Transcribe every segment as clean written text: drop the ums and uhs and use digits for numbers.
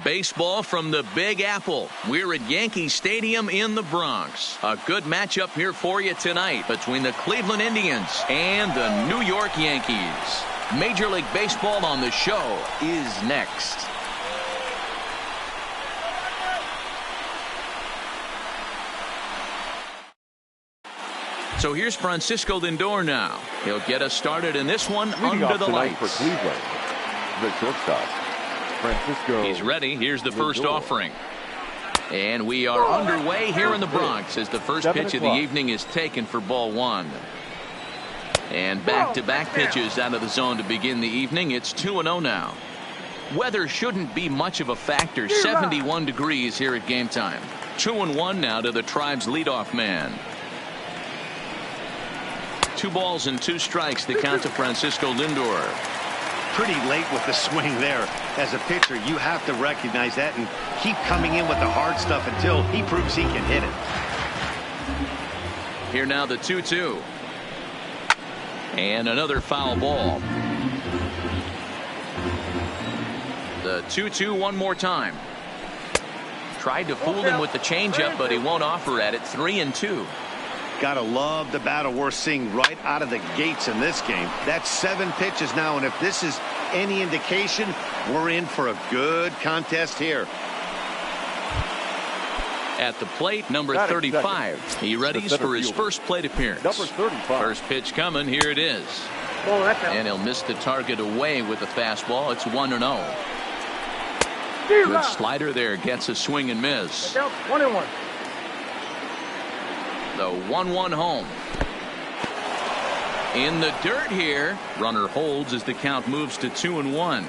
Baseball from the Big Apple. We're at Yankee Stadium in the Bronx. A good matchup here for you tonight between the Cleveland Indians and the New York Yankees. Major League Baseball on the show is next. So here's Francisco Lindor now. He'll get us started in this one under the lights. For Cleveland, the shortstop, Francisco. He's ready. Here's the first offering. And we are underway here in the Bronx as the first pitch of the evening is taken for ball one. And back-to-back pitches out of the zone to begin the evening. It's 2-0 now. Weather shouldn't be much of a factor. 71 degrees here at game time. 2-1 now to the Tribe's leadoff man. 2 balls and 2 strikes, the count to Francisco Lindor. Pretty late with the swing there. As a pitcher, you have to recognize that and keep coming in with the hard stuff until he proves he can hit it. Here now the 2-2. And another foul ball. The 2-2 one more time. Tried to fool him with the changeup, but he won't offer at it. 3-2. Gotta love the battle we're seeing right out of the gates in this game. That's 7 pitches now, and if this is any indication, we're in for a good contest here. At the plate, number 35. He readies for his first plate appearance. Number 35. First pitch coming. Here it is. And he'll miss the target away with the fastball. It's 1-0. Good slider there. Gets a swing and miss. 1-1. The 1-1 home. In the dirt here. Runner holds as the count moves to 2-1.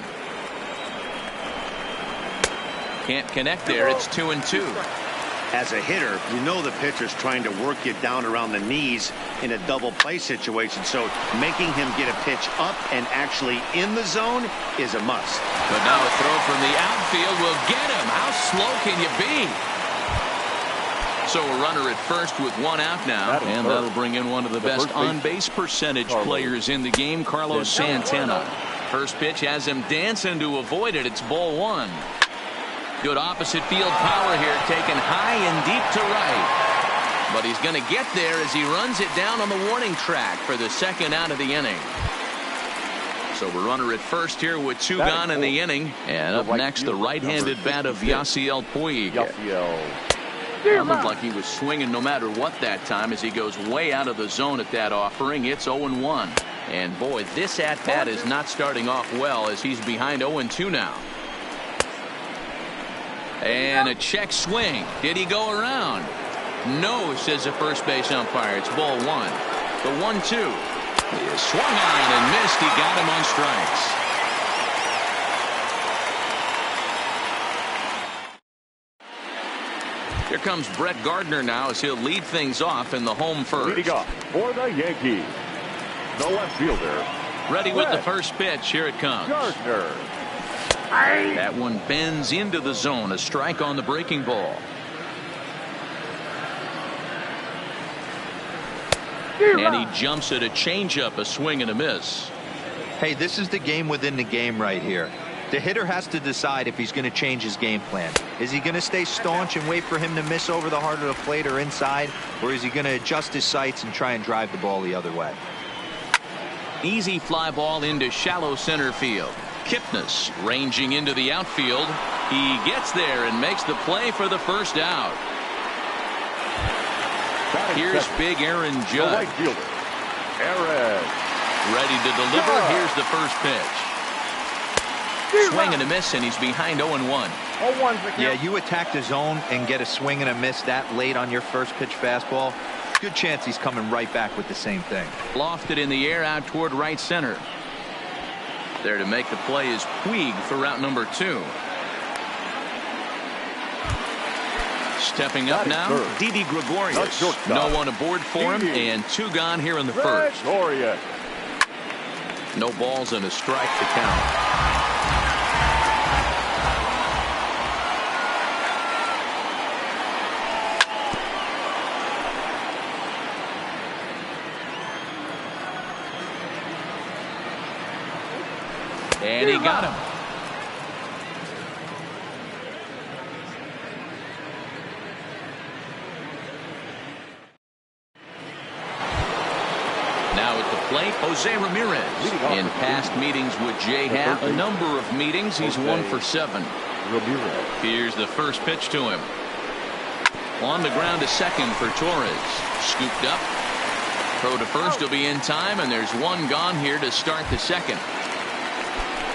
Can't connect there. It's 2-2. As a hitter, you know the pitcher's trying to work you down around the knees in a double play situation. So making him get a pitch up and actually in the zone is a must. But now a throw from the outfield will get him. How slow can you be? So a runner at first with 1 out now, and that'll bring in one of the best on-base percentage players in the game, Carlos Santana. First pitch has him dancing to avoid it. It's ball 1. Good opposite field power here, taken high and deep to right. But he's going to get there as he runs it down on the warning track for the 2nd out of the inning. So a runner at first here with 2 gone in the inning. And up next, the right-handed bat of Yasiel Puig. It looked like he was swinging no matter what that time as he goes way out of the zone at that offering. It's 0-1. And boy, this at-bat is not starting off well as he's behind 0-2 now. And a check swing. Did he go around? No, says the first base umpire. It's ball 1. The 1-2. He swung on and missed. He got him on strikes. Here comes Brett Gardner now as he'll lead things off in the home first. Leading off for the Yankees, the left fielder. Ready with the first pitch. Here it comes. Gardner. That one bends into the zone. A strike on the breaking ball. And he jumps at a changeup, a swing and a miss. Hey, this is the game within the game right here. The hitter has to decide if he's going to change his game plan. Is he going to stay staunch and wait for him to miss over the heart of the plate or inside? Or is he going to adjust his sights and try and drive the ball the other way? Easy fly ball into shallow center field. Kipnis ranging into the outfield. He gets there and makes the play for the first out. Here's big Aaron Judge. The right fielder, Aaron. Ready to deliver. Here's the first pitch. Swing and a miss, and he's behind 0-1. Yeah, you attack the zone and get a swing and a miss that late on your first pitch fastball. Good chance he's coming right back with the same thing. Lofted in the air out toward right center. There to make the play is Puig for route number 2. Stepping up now, Didi Gregorius. No one aboard for him, and 2 gone here in the first. No balls and a strike to count. And he got him. Jose Ramirez. In past meetings with J. Happ, a number of meetings, he's 1 for 7. Here's the first pitch to him. On the ground to second for Torres. Scooped up. Throw to first will be in time, and there's one gone here to start the second.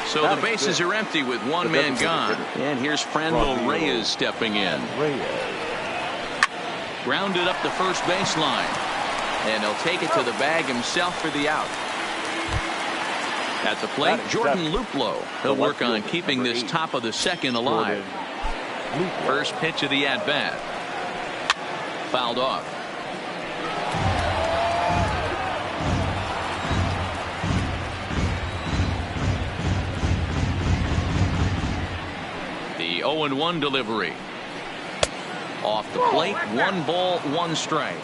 So the bases are empty with one man gone. And here's Franmil Reyes stepping in. Grounded up the first baseline. And he'll take it to the bag himself for the out. At the plate, Jordan Luplow. He'll work on keeping this top of the second alive. First pitch of the at-bat. Fouled off. The 0-1 delivery. Off the plate, 1 ball, 1 strike.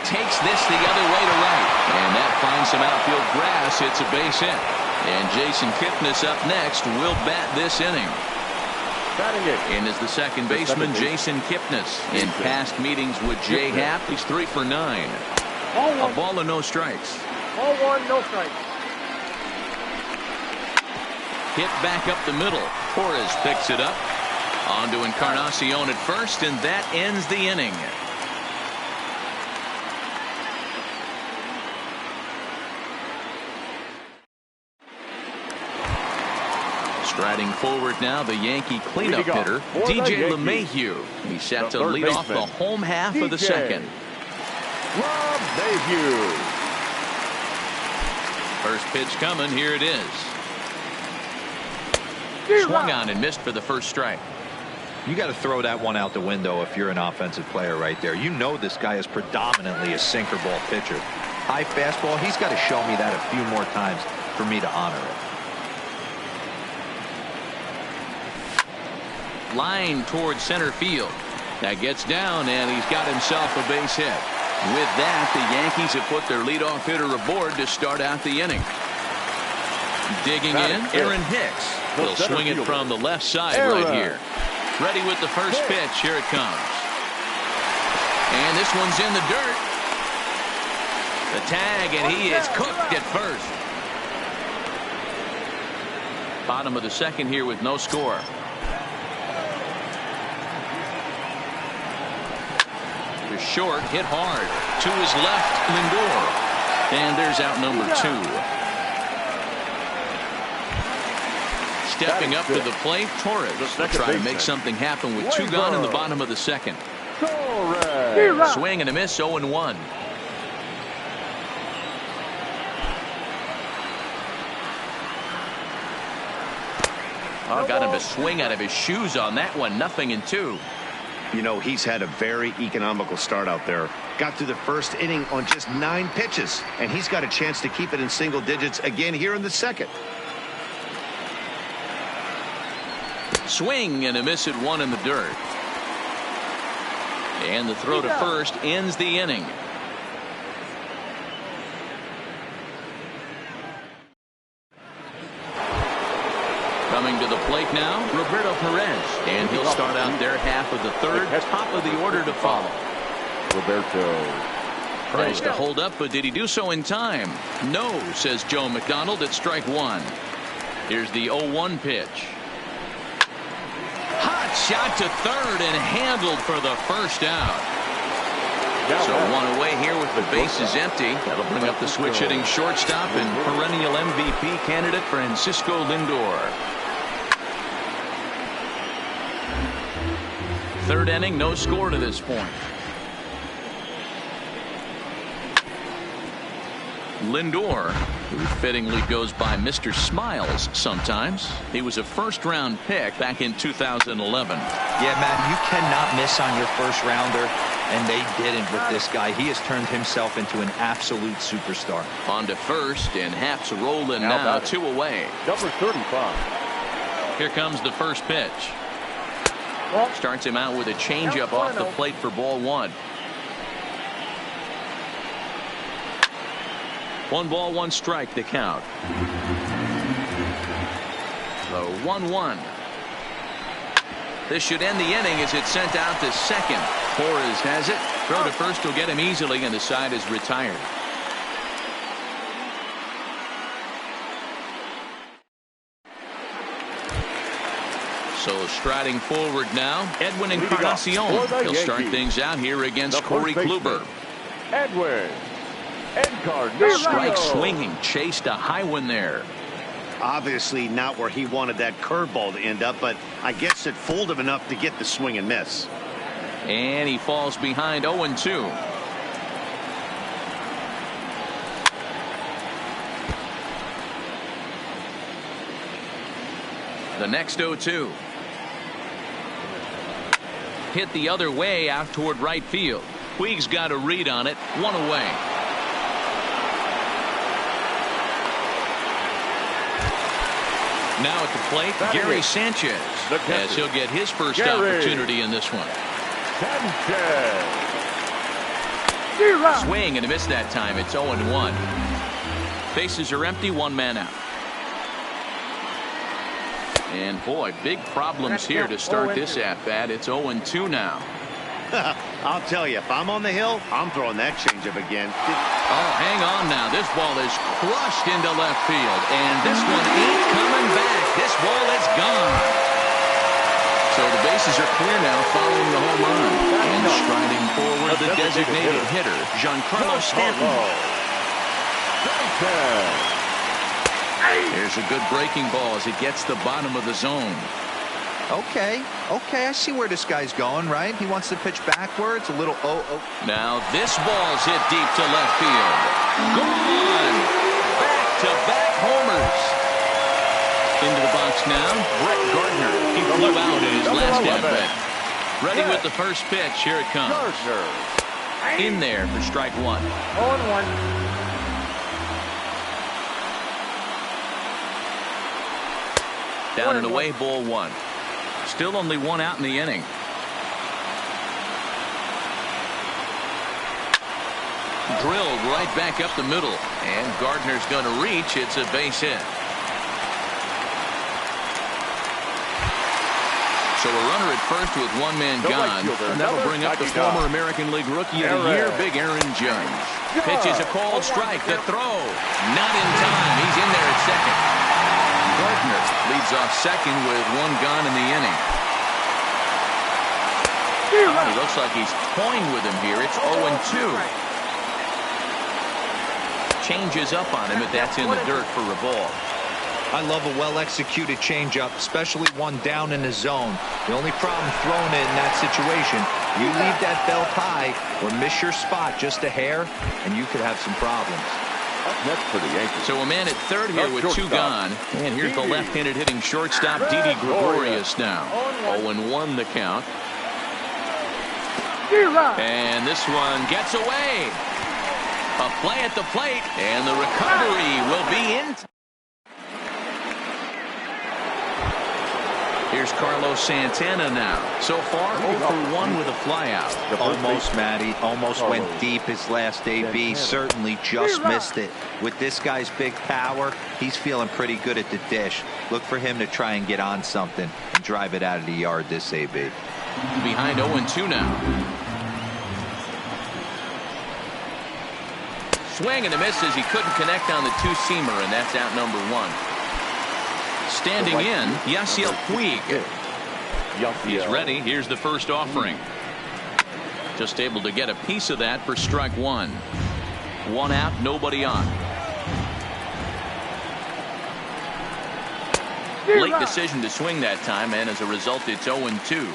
Takes this the other way to right. And that finds some outfield grass. It's a base hit. And Jason Kipnis up next will bat this inning. In is the second baseman, Jason Kipnis. In past meetings with J. Happ, he's 3 for 9. A ball and no strikes. Ball 1, no strikes. Hit back up the middle. Torres picks it up. On to Encarnacion at first, and that ends the inning. Striding forward now, the Yankee cleanup hitter, DJ LeMahieu. He's set to lead off the home half of the second. LeMahieu. First pitch coming. Here it is. Swung on and missed for the first strike. You got to throw that one out the window if you're an offensive player right there. You know this guy is predominantly a sinker ball pitcher. High fastball, he's got to show me that a few more times for me to honor it. Line towards center field. That gets down, and he's got himself a base hit. With that, the Yankees have put their leadoff hitter aboard to start out the inning. Digging in, Aaron Hicks. He'll swing it from the left side right here. Ready with the first pitch. Here it comes. And this one's in the dirt. The tag, and he is cooked at first. Bottom of the second here with no score. To short, hit hard. To his left, Lindor. And there's out number 2. Stepping up to the plate, Torres will try to make something happen with 2 gone in the bottom of the second. Swing and a miss, 0-1. Oh, got him to swing out of his shoes on that one. 0-2. You know, he's had a very economical start out there. Got through the first inning on just 9 pitches, and he's got a chance to keep it in single digits again here in the second. Swing and a miss at 1 in the dirt. And the throw to first ends the inning. Coming to the plate now, Roberto Perez. And he'll start out their half of the third, top of the order to follow. Roberto. Tries to hold up, but did he do so in time? No, says Joe McDonald at strike 1. Here's the 0-1 pitch. Hot shot to third and handled for the first out. So 1 away here with the bases empty. That'll bring up the switch hitting shortstop and perennial MVP candidate Francisco Lindor. Third inning, no score to this point. Lindor, who fittingly goes by Mr. Smiles sometimes. He was a first-round pick back in 2011. Yeah, Matt, you cannot miss on your first rounder, and they didn't with this guy. He has turned himself into an absolute superstar. On to first, and Happ's rolling now, 2 away. Number 35. Here comes the first pitch. Starts him out with a changeup off the plate for ball 1. 1 ball, 1 strike, the count. 1-1. This should end the inning as it's sent out to second. Torres has it. Throw to first will get him easily, and the side is retired. So striding forward now, Edwin Encarnacion. He'll start things out here against Corey Kluber. Edwin Encarnacion. Strike swinging, chased a high one there. Obviously not where he wanted that curveball to end up, but I guess it fooled him enough to get the swing and miss. And he falls behind 0-2. The next 0-2. Hit the other way out toward right field. Puig's got a read on it. 1 away. Now at the plate, Gary Sanchez, as he'll get his first opportunity in this one. Swing and a miss that time. It's 0-1. Bases are empty, 1 man out. And boy, big problems here to start this at-bat. It's 0-2 now. I'll tell you, if I'm on the hill, I'm throwing that changeup again. Oh, hang on now. This ball is crushed into left field, and this one ain't coming back. This ball is gone. So the bases are clear now following the home run. And striding forward, the designated hitter, Giancarlo Stanton. Here's a good breaking ball as it gets the bottom of the zone. Okay, I see where this guy's going, right? He wants to pitch backwards, a little Now this ball's hit deep to left field. Gone! Back-to-back homers. Into the box now, Brett Gardner. He flew out in his last at-bat. Ready with the first pitch. Here it comes. In there for strike 1. 0-1. Down and away, ball 1. Still only 1 out in the inning. Drilled right back up the middle. And Gardner's going to reach. It's a base hit. So a runner at first with 1 man gone. And that'll bring up the former American League Rookie of the Year, Big Aaron Judge. Pitches a cold strike. The throw. Not in time. He's in there at second. Gardner leads off second with 1 gone in the inning. He looks like he's toying with him here. It's 0-2. Changes up on him, but that's in the dirt for a ball. I love a well-executed changeup, especially one down in the zone. The only problem throwing it in that situation, you leave that belt high or miss your spot just a hair, and you could have some problems. That's for the Yankees. So a man at third here with 2 gone. And here's the left-handed hitting shortstop, Didi Gregorius now. 0-1 the count. And this one gets away. A play at the plate, and the recovery will be in. Here's Carlos Santana now. So far, 0-for-1 with a flyout. Almost, Matty. Almost went deep his last AB. Certainly just missed it. With this guy's big power, he's feeling pretty good at the dish. Look for him to try and get on something and drive it out of the yard this AB. Behind 0-2 now. Swing and a miss as he couldn't connect on the 2-seamer, and that's out number 1. Standing in, Yasiel Puig. He's ready. Here's the first offering. Just able to get a piece of that for strike 1. 1 out, nobody on. Late decision to swing that time, and as a result, it's 0-2.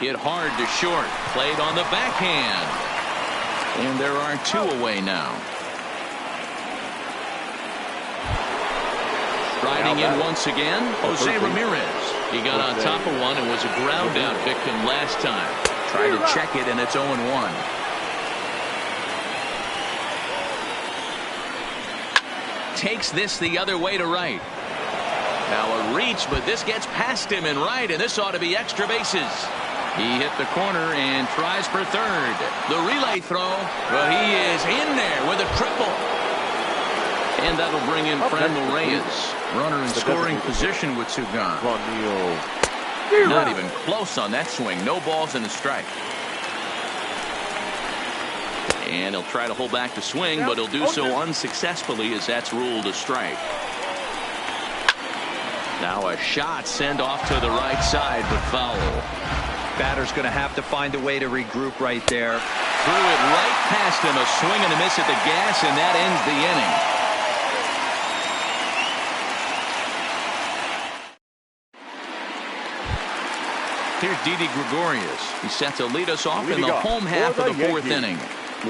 Hit hard to short. Played on the backhand. And there are 2 away now. Striding in once again, Jose Ramirez. He got on top of one and was a ground out victim last time. Tried to check it, and it's 0-1. Takes this the other way to right. Now a reach, but this gets past him in right, and this ought to be extra bases. He hit the corner and tries for third. The relay throw, but he is in there with a triple. And that'll bring in Franmil Reyes. Runner in scoring position with 2 gone. Not even close on that swing. No balls and a strike. And he'll try to hold back the swing, but he'll do so unsuccessfully as that's ruled a strike. Now a shot sent off to the right side, but foul. Batter's going to have to find a way to regroup right there. Threw it right past him. A swing and a miss at the gas, and that ends the inning. Here's Didi Gregorius. He's set to lead us off in the home half of the 4th inning.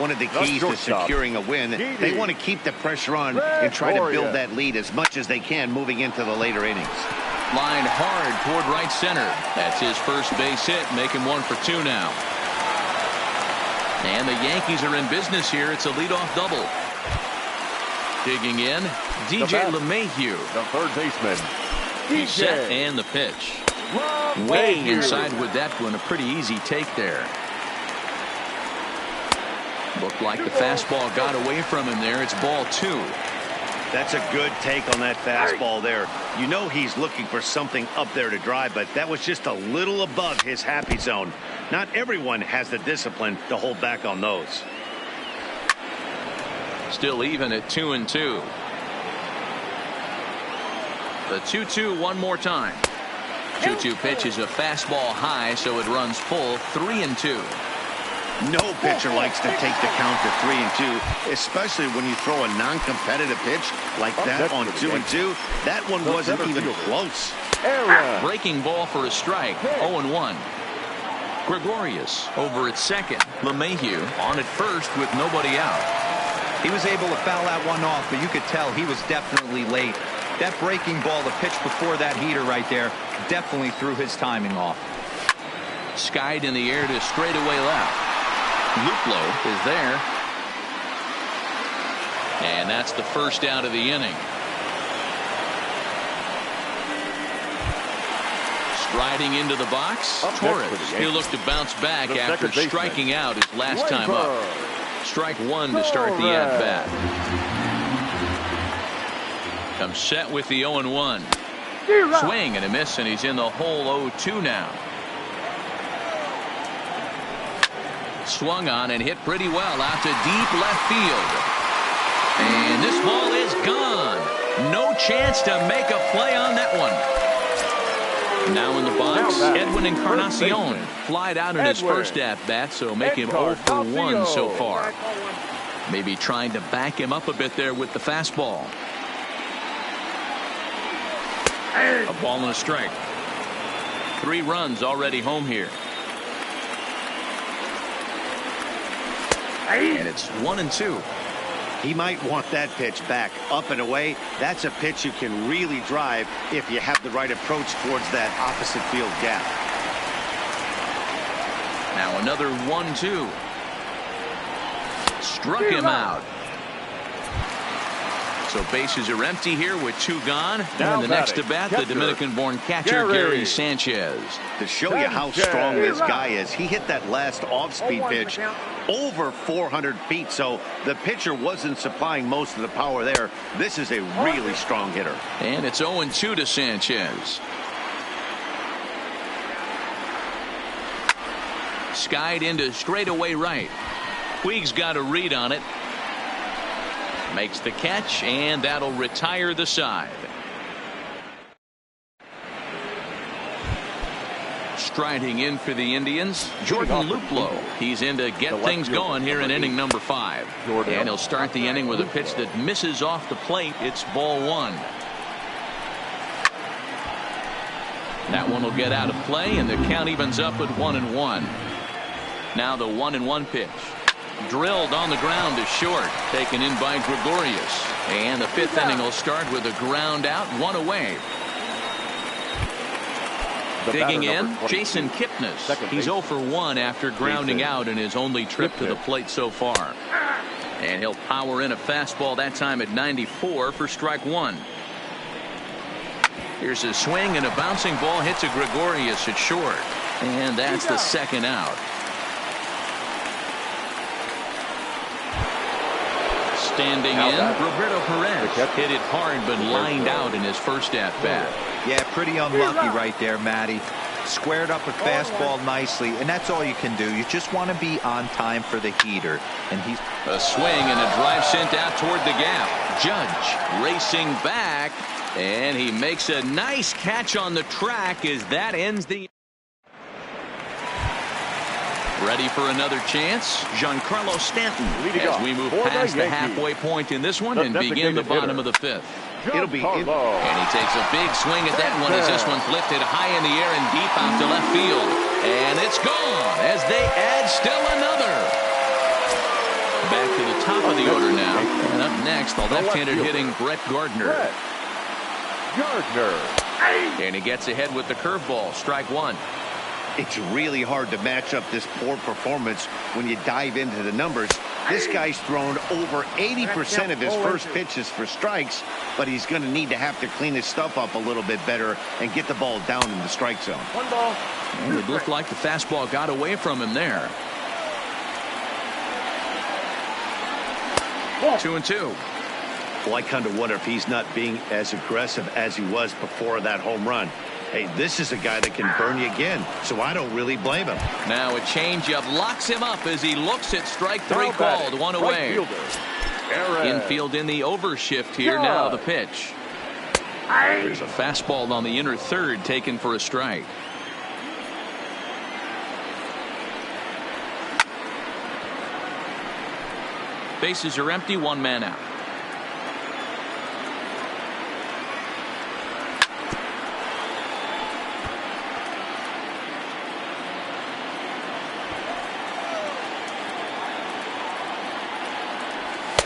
One of the keys to securing a win, they want to keep the pressure on and try to build that lead as much as they can moving into the later innings. Lined hard toward right center. That's his first base hit, making 1 for 2 now. And the Yankees are in business here. It's a leadoff double. Digging in, DJ LeMahieu. The third baseman. He's set and the pitch. Way inside with that one. A pretty easy take there. Looked like the fastball got away from him there. It's ball 2. That's a good take on that fastball there. You know he's looking for something up there to drive, but that was just a little above his happy zone. Not everyone has the discipline to hold back on those. Still even at 2-2. The 2-2 one more time. 2-2 pitch is a fastball high, so it runs full. 3-2. No pitcher likes to take the count to 3-2, especially when you throw a non-competitive pitch like that on 2-2. That one wasn't even close. Breaking ball for a strike. 0-1. Gregorius over at second. LeMahieu on at first with nobody out. He was able to foul that one off, but you could tell he was definitely late. That breaking ball, the pitch before that heater right there, definitely threw his timing off. Skied in the air to straightaway left. Luplo is there. And that's the first out of the inning. Striding into the box, Torres. He'll look to bounce back after striking out his last time up. Strike 1 to start the at-bat. Comes set with the 0-1. Swing and a miss, and he's in the hole 0-2 now. Swung on and hit pretty well out to deep left field. And this ball is gone. No chance to make a play on that one. Now in the box, Edwin Encarnacion flied out in his first at-bat, so make him 0 for 1 so far. Maybe trying to back him up a bit there with the fastball. A ball and a strike. 3 runs already home here. And it's 1-2. He might want that pitch back up and away. That's a pitch you can really drive if you have the right approach towards that opposite field gap. Now another 1-2. Struck him out. So bases are empty here with 2 gone. And the next at bat, the Dominican-born catcher Gary Sanchez. To show you how strong this guy is, he hit that last off-speed pitch over 400 feet. So the pitcher wasn't supplying most of the power there. This is a really strong hitter. And it's 0-2 to Sanchez. Skied into straightaway right. Puig's got a read on it. Makes the catch, and that'll retire the side. Striding in for the Indians, Jordan Luplo. He's in to get things going here in inning number 5. And he'll start the inning with a pitch that misses off the plate. It's ball 1. That one will get out of play, and the count evens up at 1-1. Now the 1-1 pitch. Drilled on the ground to short. Taken in by Gregorius. And the 5th inning will start with a ground out, 1 away. Digging in, Jason Kipnis. He's 0 for 1 after grounding out in his only trip to the plate so far. And he'll power in a fastball that time at 94 for strike 1. Here's a swing, and a bouncing ball hits a Gregorius at short. And that's the 2nd out. standing in. Roberto Perez hit it hard but lined out in his first at-bat. Yeah, pretty unlucky right there, Matty. Squared up a fastball nicely, and that's all you can do. You just want to be on time for the heater. And he's a swing and a drive sent out toward the gap. Judge racing back, and he makes a nice catch on the track as that ends the. Ready for another chance? Giancarlo Stanton as we move past the halfway point in this one and begin the bottom of the fifth. It'll be and he takes a big swing at that one as this one's lifted high in the air and deep out to left field. And it's gone as they add still another. Back to the top of the order now. And up next, the left-handed hitting Brett Gardner. And he gets ahead with the curveball. Strike one. It's really hard to match up this poor performance when you dive into the numbers. This guy's thrown over 80% of his first pitches for strikes, but he's going to need to have to clean his stuff up a little bit better and get the ball down in the strike zone. One ball. And it looked like the fastball got away from him there. 2-2. Well, I kind of wonder if he's not being as aggressive as he was before that home run. Hey, this is a guy that can burn you again, so I don't really blame him. Now a changeup locks him up as he looks at strike three called. One away. Infield in the overshift here. Now the pitch. There's a fastball on the inner third taken for a strike. Bases are empty. One man out.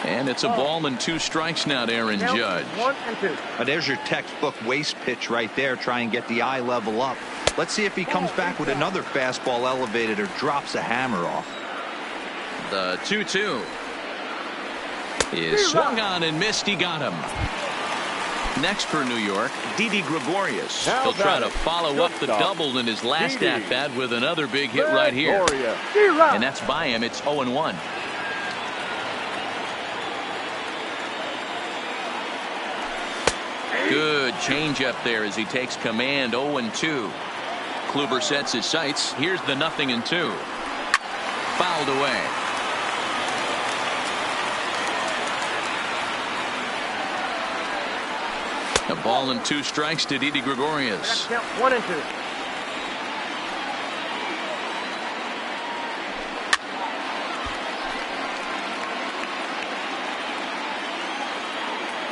And it's a ball and 2 strikes now to Aaron Judge. 1 and 2. There's your textbook waste pitch right there. Try and get the eye level up. Let's see if he comes back with another fastball elevated or drops a hammer off. The 2-2 is swung on and missed. He got him. Next for New York, Didi Gregorius. He'll try to follow up the double in his last at-bat with another big hit right here. And that's by him. It's 0-1. Good changeup there as he takes command. 0-2. Kluber sets his sights. Here's the 0-2. Fouled away. A ball and 2 strikes to Didi Gregorius. 1-2.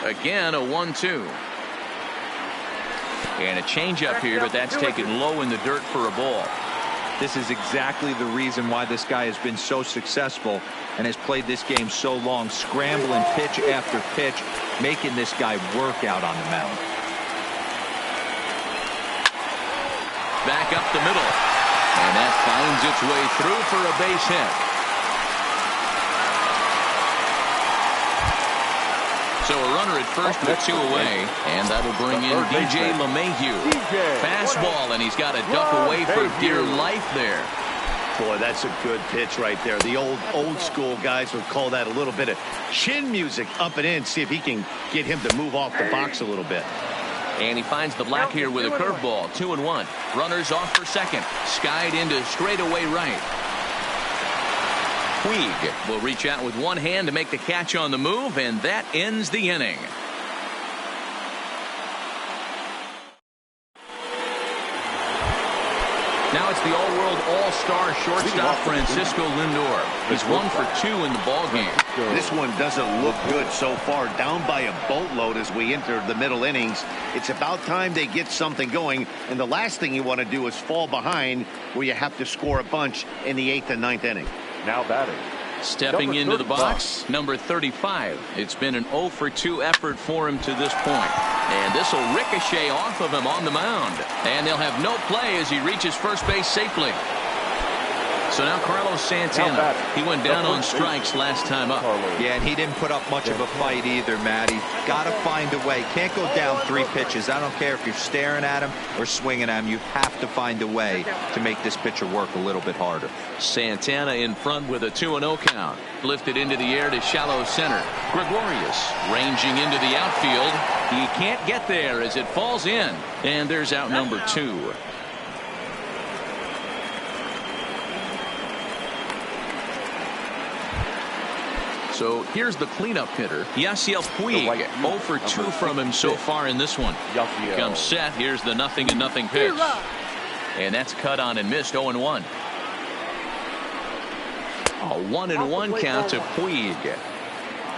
Again, a 1-2. And a changeup here, but that's taken low in the dirt for a ball. This is exactly the reason why this guy has been so successful and has played this game so long, scrambling pitch after pitch, making this guy work out on the mound. Back up the middle. And that finds its way through for a base hit. So a runner at first with 2 away, and that'll bring in DJ LeMahieu. Fastball, and he's got to duck away for dear life there. Boy, that's a good pitch right there. The old school guys would call that a little bit of chin music up and in. See if he can get him to move off the box a little bit. And he finds the black here with a curveball. 2-1. Runners off for second. Skied into straightaway right. Puig will reach out with one hand to make the catch on the move, and that ends the inning. Now it's the all-world all-star shortstop Francisco Lindor. He's 1 for 2 in the ballgame. This one doesn't look good so far. Down by a boatload as we enter the middle innings. It's about time they get something going, and the last thing you want to do is fall behind where you have to score a bunch in the 8th and 9th inning. Now batting. Stepping into the box, number 35. It's been an 0 for 2 effort for him to this point. And this will ricochet off of him on the mound. And they'll have no play as he reaches first base safely. So now Carlos Santana. He went down on strikes last time up. Yeah, and he didn't put up much of a fight either, Matty. Got to find a way. Can't go down 3 pitches. I don't care if you're staring at him or swinging at him. You have to find a way to make this pitcher work a little bit harder. Santana in front with a 2-0 count. Lifted into the air to shallow center. Gregorius ranging into the outfield. He can't get there as it falls in. And there's out number 2. So here's the cleanup hitter, Yasiel Puig. 0 for 2 from him so far in this one. Comes set. Here's the 0-0 pitch. And that's cut on and missed. 0-1. A 1-1 count to Puig.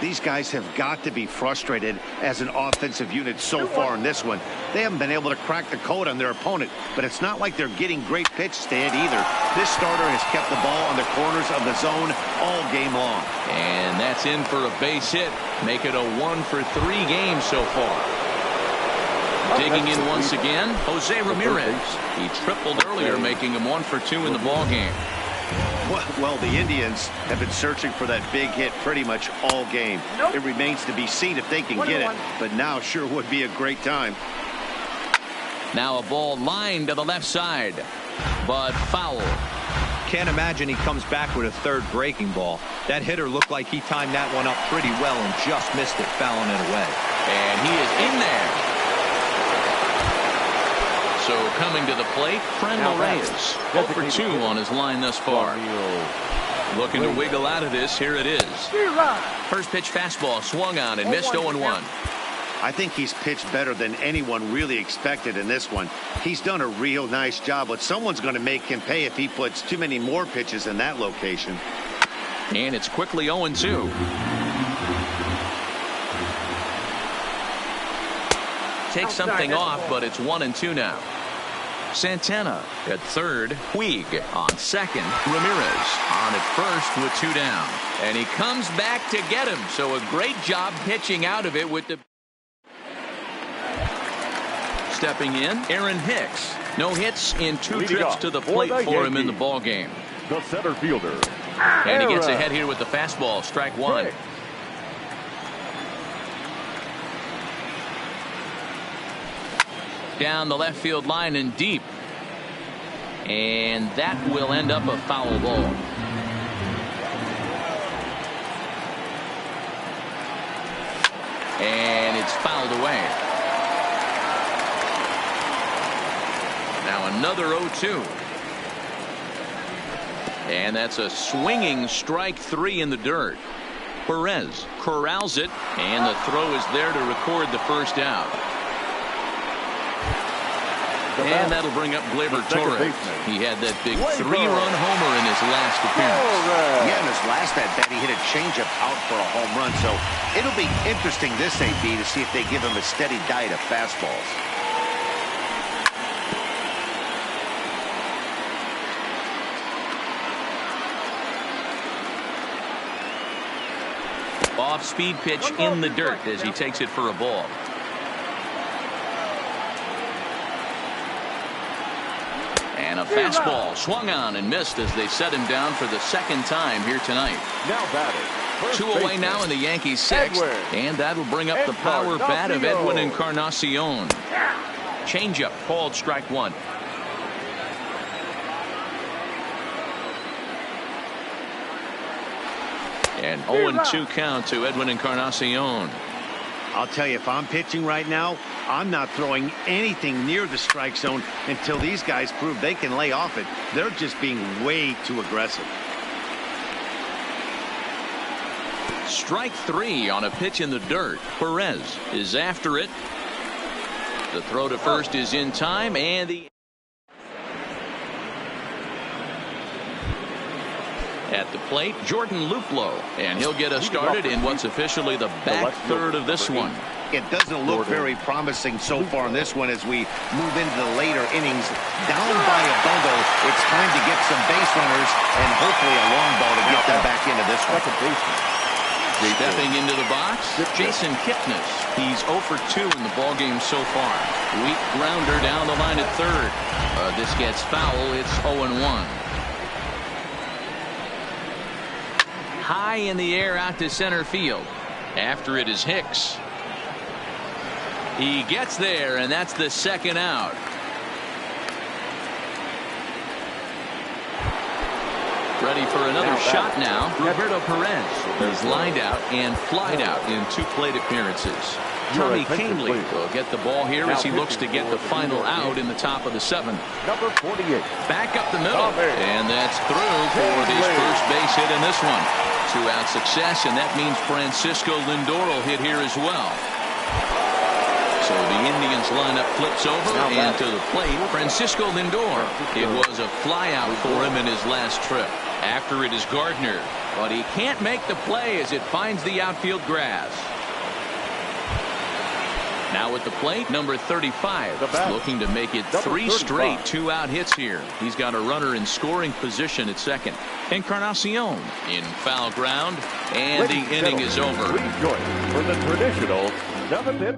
These guys have got to be frustrated as an offensive unit so far in this one. They haven't been able to crack the code on their opponent, but it's not like they're getting great pitches to hit either. This starter has kept the ball on the corners of the zone all game long. And that's in for a base hit. Make it a 1 for 3 games so far. Digging in once again, Jose Ramirez. He tripled earlier, making him 1 for 2 in the ball game. Well, the Indians have been searching for that big hit pretty much all game. It remains to be seen if they can get it, but now sure would be a great time. Now a ball lined to the left side, but foul. Can't imagine he comes back with a third breaking ball. That hitter looked like he timed that one up pretty well and just missed it, fouling it away. And he is in there. So coming to the plate, Franmil Reyes. 0 for 2 on his line thus far. Looking to wiggle out of this. Here it is. First pitch fastball swung on and missed. 0-1. I think he's pitched better than anyone really expected in this one. He's done a real nice job, but someone's going to make him pay if he puts too many more pitches in that location. And it's quickly 0-2. Takes something off, but it's 1-2 now. Santana at third. Puig on second. Ramirez on at first with 2 down. And he comes back to get him. So a great job pitching out of it with the... Stepping in, Aaron Hicks. No hits in 2 trips to the plate for him in the ball game. The center fielder. And he gets ahead here with the fastball. Strike 1. Down the left field line and deep. And that will end up a foul ball. And it's fouled away. Now another 0-2. And that's a swinging strike 3 in the dirt. Perez corrals it, and the throw is there to record the first out. And that'll bring up Gleyber Torres. He had that big 3-run homer in his last appearance. Yeah, in his last at-bat, he hit a changeup out for a home run. So it'll be interesting this AB to see if they give him a steady diet of fastballs. Off-speed pitch in the dirt as he takes it for a ball. And a fastball swung on and missed as they set him down for the second time here tonight. Now batting. 2 away now in the Yankees' 6th. And that'll bring up the power bat of Edwin Encarnacion. Changeup called strike 1. And 0-2 count to Edwin Encarnacion. I'll tell you, if I'm pitching right now, I'm not throwing anything near the strike zone until these guys prove they can lay off it. They're just being way too aggressive. Strike 3 on a pitch in the dirt. Perez is after it. The throw to first is in time, and the at the plate, Jordan Luplow, and he'll get us started in what's officially the back third of this one. It doesn't look very promising so far in this one as we move into the later innings. Down by a bundle, it's time to get some base runners and hopefully a long ball to get them back into this one. Stepping into the box, Jason Kipnis. He's 0 for 2 in the ballgame so far. Weak grounder down the line at third. This gets foul. It's 0-1. high in the air out to center field. After it is Hicks. He gets there, and that's the second out. Ready for another shot now. Roberto Perez is lined out and flied out in 2 plate appearances. Tommy Kahnle will get the ball here as he looks to get the final out in the top of the 7th. Number 48. Back up the middle, and that's through for his first base hit in this one. 2-out success, and that means Francisco Lindor will hit here as well. So the Indians lineup flips over, and to the plate, Francisco Lindor. It was a flyout for him in his last trip. After it is Gardner, but he can't make the play as it finds the outfield grass. Now at the plate, number 35, looking to make it 3 straight 2-out hits here. He's got a runner in scoring position at second. Encarnacion in foul ground, and the inning is over. For the traditional 7th hit.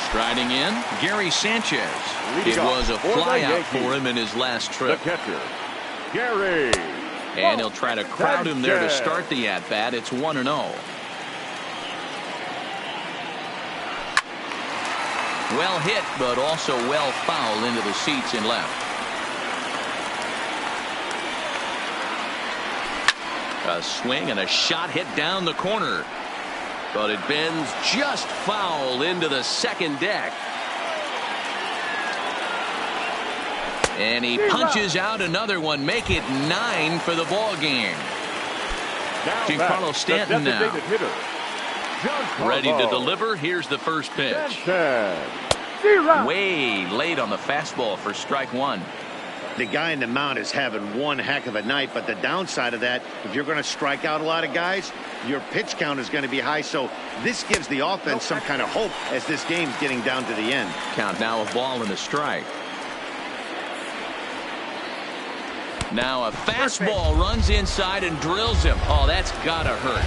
Striding in, Gary Sanchez. It was a flyout for him in his last trip. The catcher, Gary. And he'll try to crowd him there to start the at-bat. It's 1-0. Well hit, but also well fouled into the seats in left. A swing and a shot hit down the corner. But it bends just foul into the second deck. And he punches out another one. Make it 9 for the ball game. Giancarlo Stanton now. Ready to deliver. Here's the first pitch. Way late on the fastball for strike 1. The guy in the mound is having one heck of a night, but the downside of that, if you're going to strike out a lot of guys, your pitch count is going to be high. So this gives the offense some kind of hope as this game's getting down to the end. Count now a ball and a strike. Now a fastball runs inside and drills him. Oh, that's gotta hurt.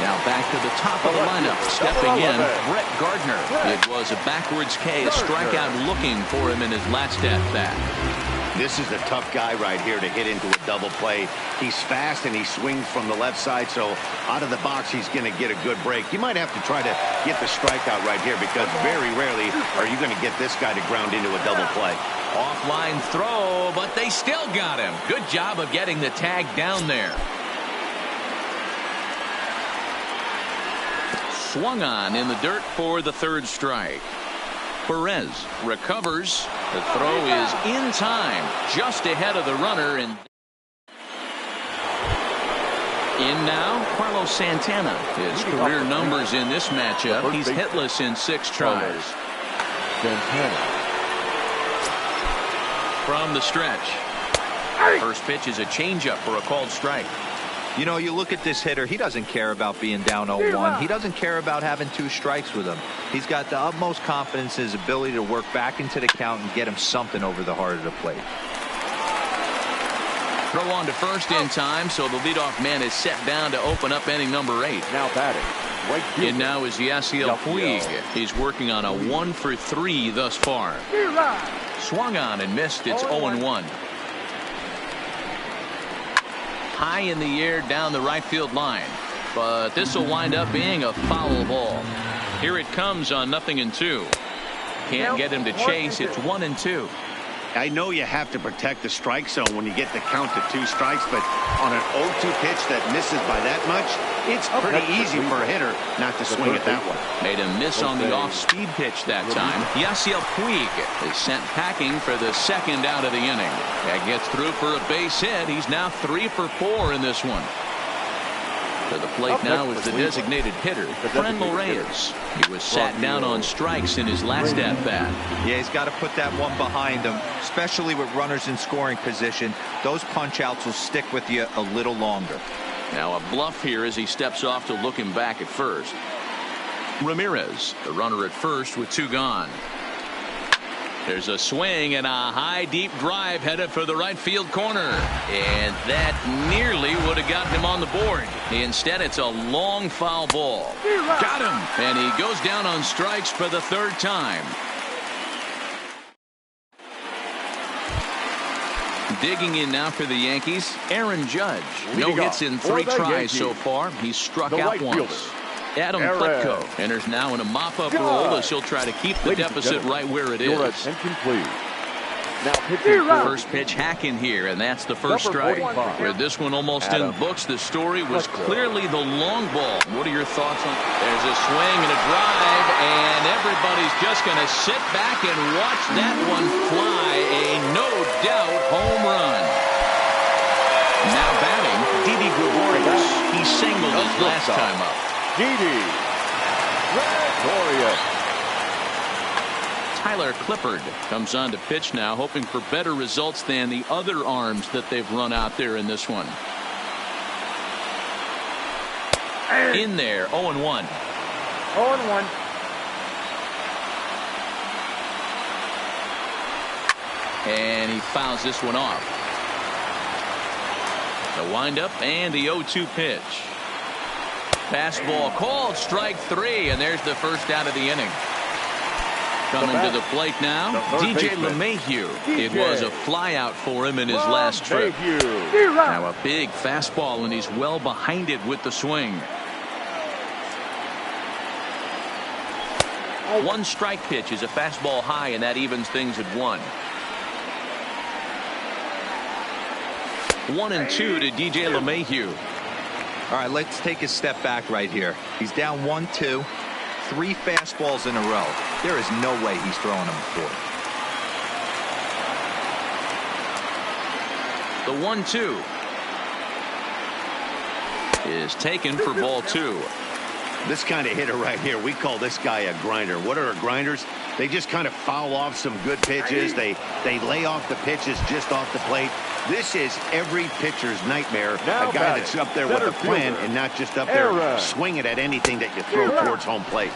Now back to the top of the lineup. Stepping in, Brett Gardner. It was a backwards K, a strikeout looking for him in his last at-bat. This is a tough guy right here to hit into a double play. He's fast and he swings from the left side, so out of the box he's going to get a good break. You might have to try to get the strikeout right here because very rarely are you going to get this guy to ground into a double play. Offline throw, but they still got him. Good job of getting the tag down there. Swung on in the dirt for the third strike. Perez recovers. The throw is in time, just ahead of the runner. And in now, Carlos Santana. His career numbers in this matchup. He's hitless in 6 tries. From the stretch. First pitch is a changeup for a called strike. You know, you look at this hitter, he doesn't care about being down 0-1. He doesn't care about having 2 strikes with him. He's got the utmost confidence in his ability to work back into the count and get him something over the heart of the plate. Throw on to first in time, so the leadoff man is set down to open up inning number 8. Now batting. And now is Yasiel Puig. He's working on a 1-for-3 thus far. Swung on and missed. It's 0-1. High in the air down the right field line, but this will wind up being a foul ball. Here it comes on 0-2. Can't get him to chase. It's 1-2. I know you have to protect the strike zone when you get the count to 2 strikes, but on an 0-2 pitch that misses by that much, it's pretty easy for a hitter not to swing at that one. Made a miss on the off-speed pitch that time. Yasiel Puig is sent packing for the second out of the inning. That gets through for a base hit. He's now 3 for 4 in this one. To the plate now is the designated hitter, Franmil Reyes. He was sat down on strikes in his last at-bat. Yeah, he's got to put that one behind him, especially with runners in scoring position. Those punch-outs will stick with you a little longer. Now a bluff here as he steps off to look him back at first. Ramirez, the runner at first with 2 gone. There's a swing and a high deep drive headed for the right field corner, and that nearly would have gotten him on the board. Instead, it's a long foul ball. Got him, and he goes down on strikes for the 3rd time. Digging in now for the Yankees, Aaron Judge. No Leading hits off in for 3 the tries Yankees, so far. He's struck the out right once. fielder, Adam Aaron Plutko enters now in a mop-up Judge. role as he'll try to keep the Ladies and deficit gentlemen, right where it your is. attention, please. Now pitching for First pitch hack in here, and that's the first Number strike. 45. With this one almost in Adam the books, the story was Plutko. clearly the long ball. What are your thoughts on? There's a swing and a drive, and everybody's just going to sit back and watch that one fly. A no-doubt home run. Now batting, Didi Gregorius. He singled his last time up. Didi Gregorius. Tyler Clippard comes on to pitch now, hoping for better results than the other arms that they've run out there in this one. In there, 0-1. 0-1. And he fouls this one off. The windup and the 0-2 pitch. Fastball called, strike 3, and there's the first out of the inning. Coming to the plate now, DJ LeMahieu. It was a flyout for him in his last trip. Now a big fastball, and he's well behind it with the swing. One strike pitch is a fastball high, and that evens things at 1. 1-2 to DJ LeMahieu. All right, let's take a step back right here. He's down 1-2. 3 fastballs in a row. There is no way he's throwing them before. The 1-2 is taken for ball 2. This kind of hitter right here, we call this guy a grinder. What are grinders? They just kind of foul off some good pitches. They lay off the pitches just off the plate. This is every pitcher's nightmare. Now a guy that's up there with a plan and not just up there swinging at anything that you throw towards home plate.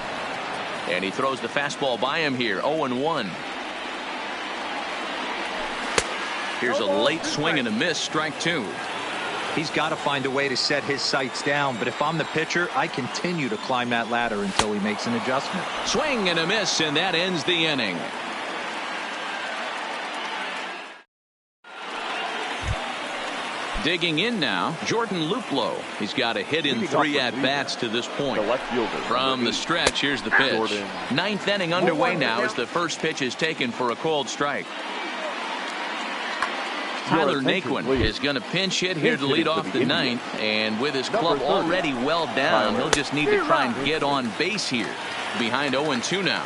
And he throws the fastball by him here, 0-1. Here's a late swing and a miss, strike 2. He's got to find a way to set his sights down, but if I'm the pitcher, I continue to climb that ladder until he makes an adjustment. Swing and a miss, and that ends the inning. Digging in now, Jordan Luplow. He's got a hit in 3 at-bats to this point. From the stretch, here's the pitch. 9th inning underway now as the first pitch is taken for a called strike. Tyler Naquin is going to pinch hit here to lead off the 9th, and with his club already well down, he'll just need to try and get on base here. Behind 0-2 now.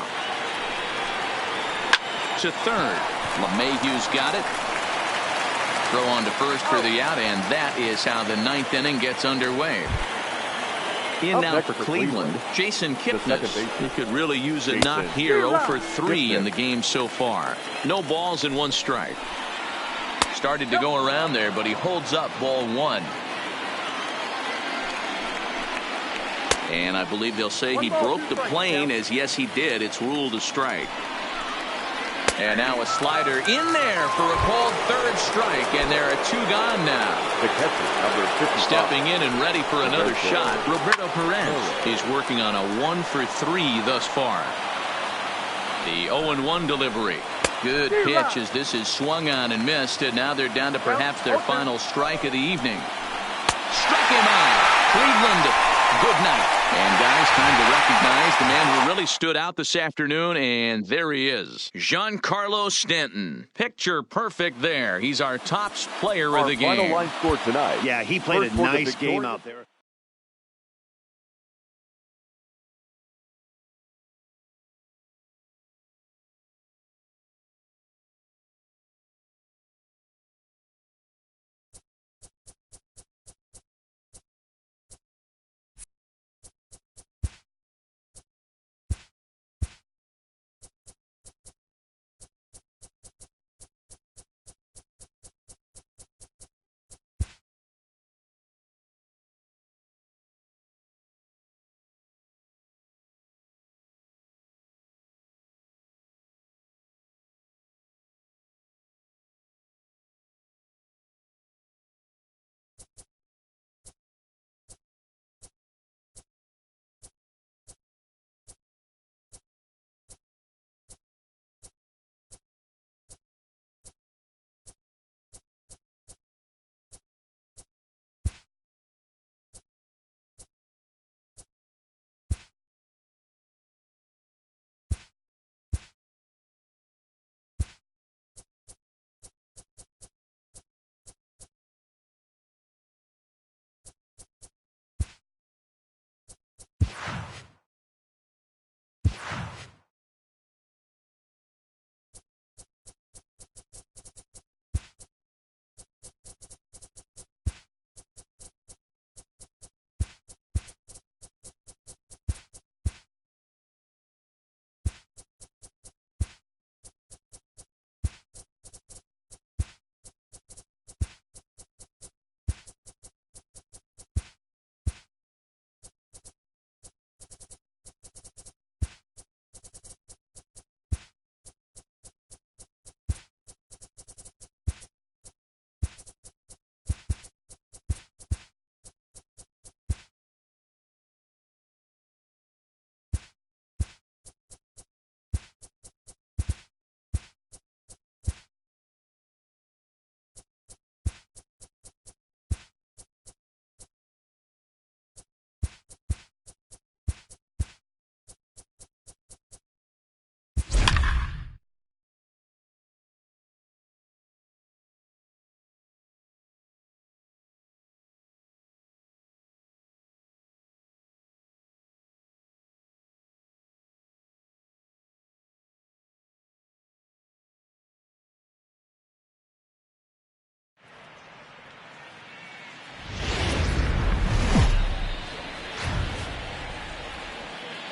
To third. LeMahieu's got it. Throw on to first for the out, and that is how the 9th inning gets underway. In now for Cleveland, Jason Kipnis. He could really use a knock here. 0 for 3 in the game so far. No balls and 1 strike. Started to go around there, but he holds up ball 1. And I believe they'll say he broke the plane, as yes he did. It's ruled a strike. And now a slider in there for a called 3rd strike, and there are 2 gone now. The catcher, number 55. Stepping in and ready for another shot, Roberto Perez. He's working on a 1 for 3 thus far. The 0-1 delivery. Good pitch as this is swung on and missed, and now they're down to perhaps their final strike of the evening. Struck him out. Cleveland, good night. And guys, time to recognize the man who really stood out this afternoon, and there he is. Giancarlo Stanton. Picture perfect there. He's our top player of the game. Final line score tonight. Yeah, he played a nice game out there.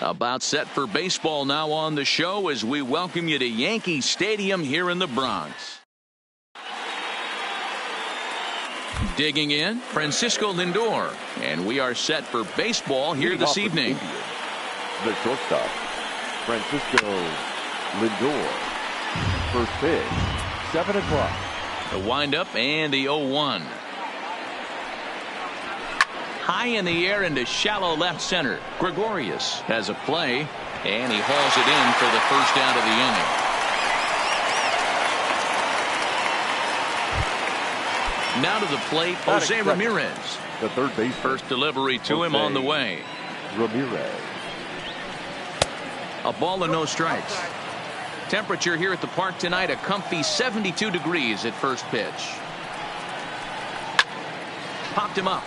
About set for baseball now on the show as we welcome you to Yankee Stadium here in the Bronx. Digging in, Francisco Lindor. And we are set for baseball here this evening. The shortstop, Francisco Lindor. First pitch, 7 o'clock. The windup and the 0-1. High in the air into shallow left center. Gregorius has a play, and he hauls it in for the first out of the inning. Now to the plate, Jose Ramirez. The third base. First delivery to him on the way. Ramirez. A ball and no strikes. Temperature here at the park tonight, a comfy 72 degrees at first pitch. Popped him up.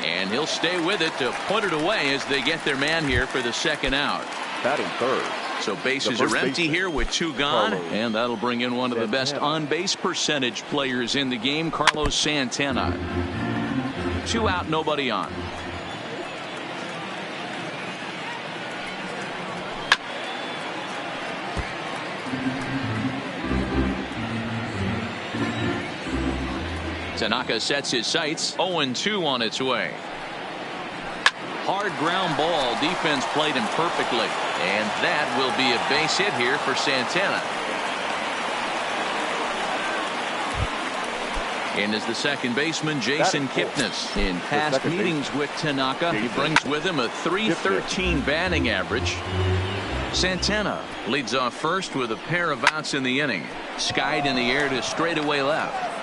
And he'll stay with it to put it away as they get their man here for the second out. Batting third. So bases are empty here with 2 gone. And that'll bring in one of the best on-base percentage players in the game, Carlos Santana. 2 out, nobody on. Tanaka sets his sights. 0-2 on its way. Hard ground ball. Defense played him perfectly. And that will be a base hit here for Santana. And as the second baseman, Jason Kipnis. In past meetings with Tanaka, he brings with him a .313 batting average. Santana leads off first with a pair of outs in the inning. Skied in the air to straightaway left.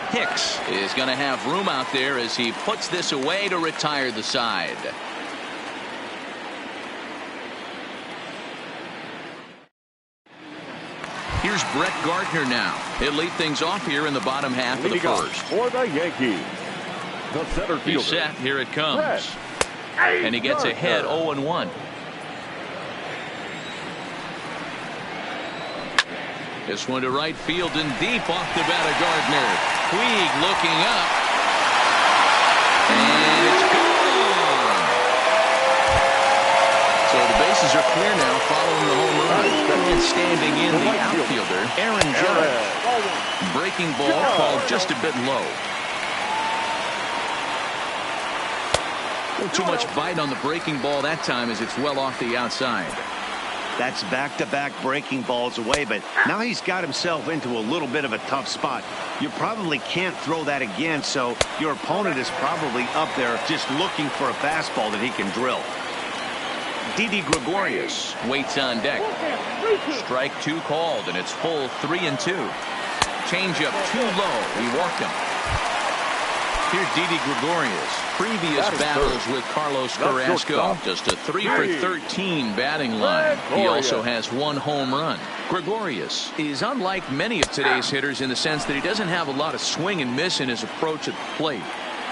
Hicks is going to have room out there as he puts this away to retire the side. Here's Brett Gardner now. He'll lead things off here in the bottom half of the first. For the Yankees, the center fielder. He's set. Here it comes. And he gets ahead 0-1. This one to right field and deep off the bat of Gardner. Puig looking up. And it's gone. So the bases are clear now following the home run. And standing in the outfielder, Aaron Judge. Breaking ball called just a bit low. A little too much bite on the breaking ball that time as it's well off the outside. That's back-to-back breaking balls away, but now he's got himself into a little bit of a tough spot. You probably can't throw that again, so your opponent is probably up there just looking for a fastball that he can drill. Didi Gregorius waits on deck. Strike 2 called, and it's full 3-2. Changeup too low. He walked him. Here's Didi Gregorius. Previous battles with Carlos Carrasco, just a 3 for 13 batting line. He also has 1 home run. Gregorius is unlike many of today's hitters in the sense that he doesn't have a lot of swing and miss in his approach at the plate.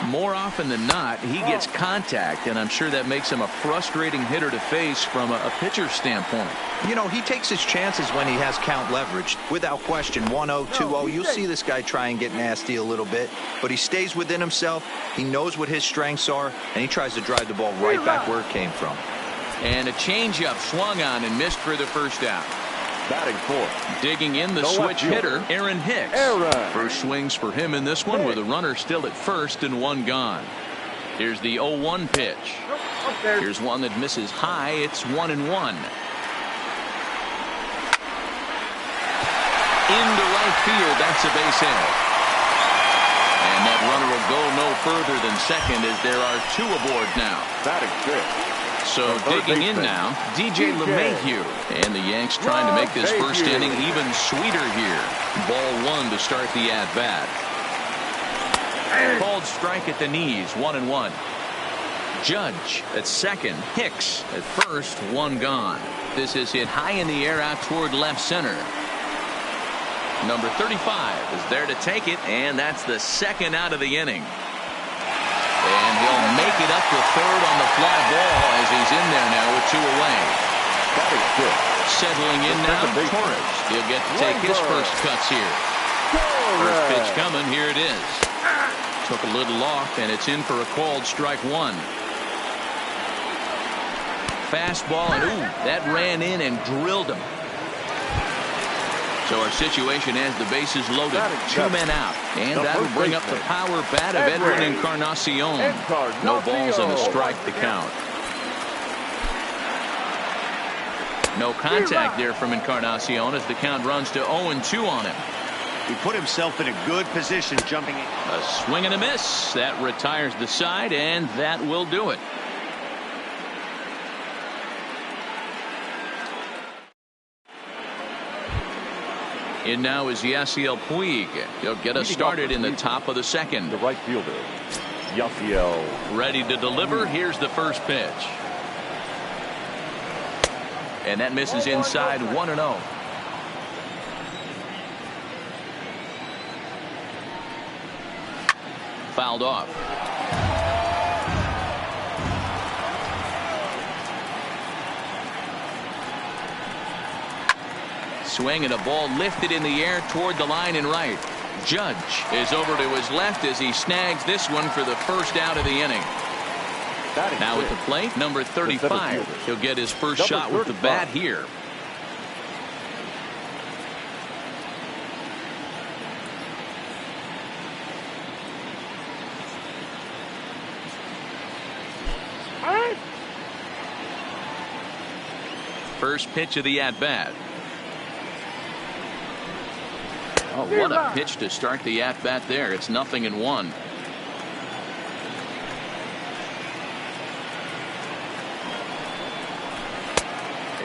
More often than not, he gets contact, and I'm sure that makes him a frustrating hitter to face from a pitcher's standpoint. You know, he takes his chances when he has count leverage. Without question, 1-0, 2-0. You'll see this guy try and get nasty a little bit, but he stays within himself. He knows what his strengths are, and he tries to drive the ball right back where it came from. And a changeup swung on and missed for the first out. Batting fourth. Digging in the switch hitter, Aaron Hicks. First swings for him in this one with a runner still at first and 1 gone. Here's the 0-1 pitch. Here's one that misses high. It's 1-1. Into right field. That's a base hit. And that runner will go no further than second as there are 2 aboard now. Batting fifth. So digging in now, DJ LeMahieu. And the Yanks trying to make this first inning even sweeter here. Ball 1 to start the at-bat. Called strike at the knees, 1-1. Judge at second. Hicks at first, 1 gone. This is hit high in the air out toward left center. Number 35 is there to take it, and that's the second out of the inning. And he'll make it up to third on the fly ball as he's in there now with 2 away. Settling in now, Torres. He'll get to take his first cuts here. First pitch coming. Here it is. Took a little off, and it's in for a called strike one. Fastball, and ooh, that ran in and drilled him. So our situation has the bases loaded, 2 men out, and that'll bring up the power bat of Edwin Encarnacion. No balls and a strike to count. No contact there from Encarnacion as the count runs to 0-2 on him. He put himself in a good position jumping in. A swing and a miss. That retires the side, and that will do it. In now is Yasiel Puig. He'll get us started in the top of the second. The right fielder, Yasiel. Ready to deliver. Here's the first pitch. And that misses inside, 1-0. Fouled off. Swing and a ball lifted in the air toward the line and right. Judge is over to his left as he snags this one for the first out of the inning. Now at the plate, number 35. He'll get his first shot with the bat here. First pitch of the at-bat. Oh, what a pitch to start the at-bat there. It's 0-1.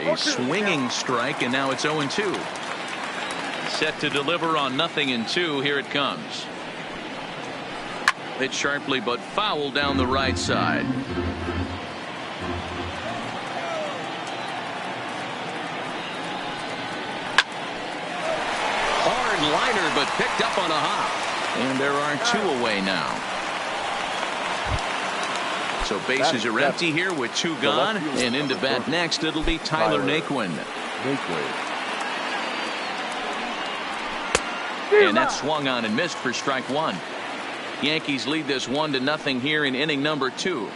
A swinging strike, and now it's 0-2. Set to deliver on 0-2. Here it comes. Hit sharply but foul down the right side. Liner, but picked up on a hop. And there are 2 away now. So bases are empty here with 2 gone. And into bat next, it'll be Tyler Naquin. And that swung on and missed for strike 1. Yankees lead this 1-0 here in inning number 2.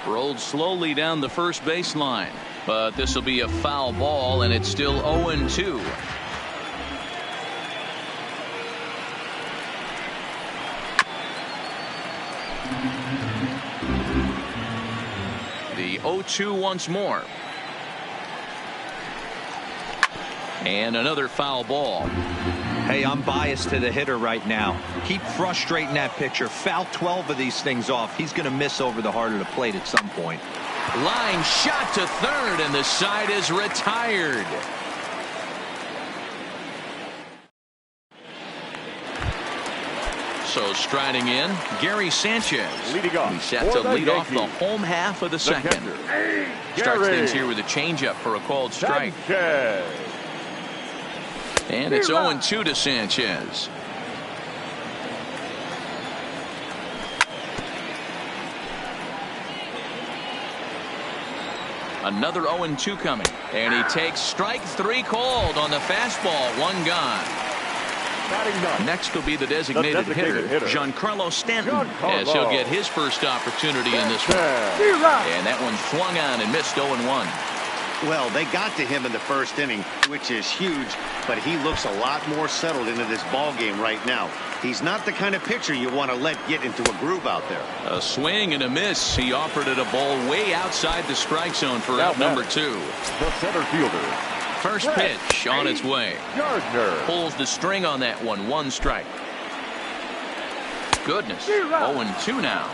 Rolled slowly down the first baseline, but this will be a foul ball, and it's still 0-2. The 0-2 once more. And another foul ball. Hey, I'm biased to the hitter right now. Keep frustrating that pitcher. Foul 12 of these things off. He's going to miss over the heart of the plate at some point. Line shot to third, and the side is retired. So striding in, Gary Sanchez. He's set to lead off the home half of the second. Starts things here with a changeup for a called strike. And it's 0-2 to Sanchez. Another 0-2 coming. And he takes strike 3 called on the fastball. 1 gone. Next will be the designated hitter, Giancarlo Stanton, as he'll get his first opportunity in this one. And that one swung on and missed 0-1. Well, they got to him in the first inning, which is huge, but he looks a lot more settled into this ball game right now. He's not the kind of pitcher you want to let get into a groove out there. A swing and a miss. He offered it a ball way outside the strike zone for out number 2. The center fielder. First pitch on its way. Pulls the string on that one. 1 strike. Goodness. 0-2 now.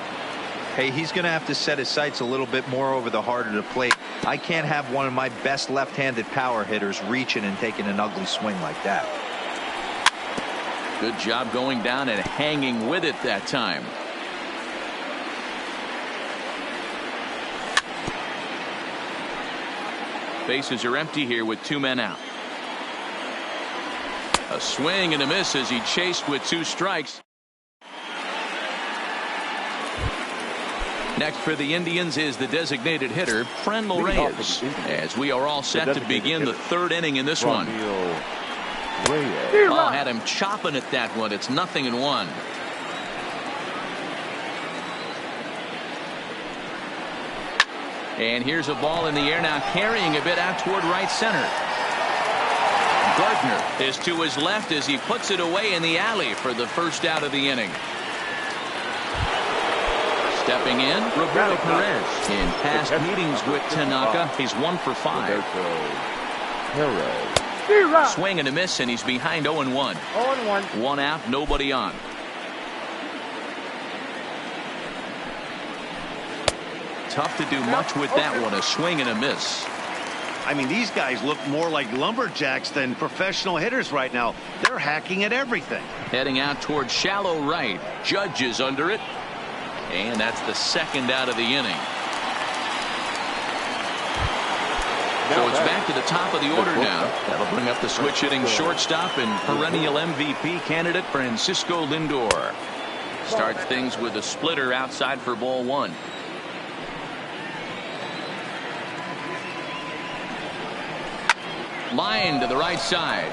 Hey, he's going to have to set his sights a little bit more over the heart of the plate. I can't have one of my best left-handed power hitters reaching and taking an ugly swing like that. Good job going down and hanging with it that time. Bases are empty here with 2 men out. A swing and a miss as he chased with 2 strikes. Next for the Indians is the designated hitter, Franmil Reyes, as we are all set to begin the third inning in this one. Oh, had him chopping at that one. It's 0-1. And here's a ball in the air now, carrying a bit out toward right center. Gardner is to his left as he puts it away in the alley for the first out of the inning. Stepping in, Roberto Perez. In past meetings with Tanaka, he's 1 for 5. Swing and a miss, and he's behind 0-1. 0-1. 1 out, nobody on. Tough to do much with that one. A swing and a miss. I mean, these guys look more like lumberjacks than professional hitters right now. They're hacking at everything. Heading out toward shallow right. Judge is under it. And that's the second out of the inning. So it's back to the top of the order now. That'll bring up the switch hitting shortstop and perennial MVP candidate Francisco Lindor. Starts things with a splitter outside for ball 1. Line to the right side.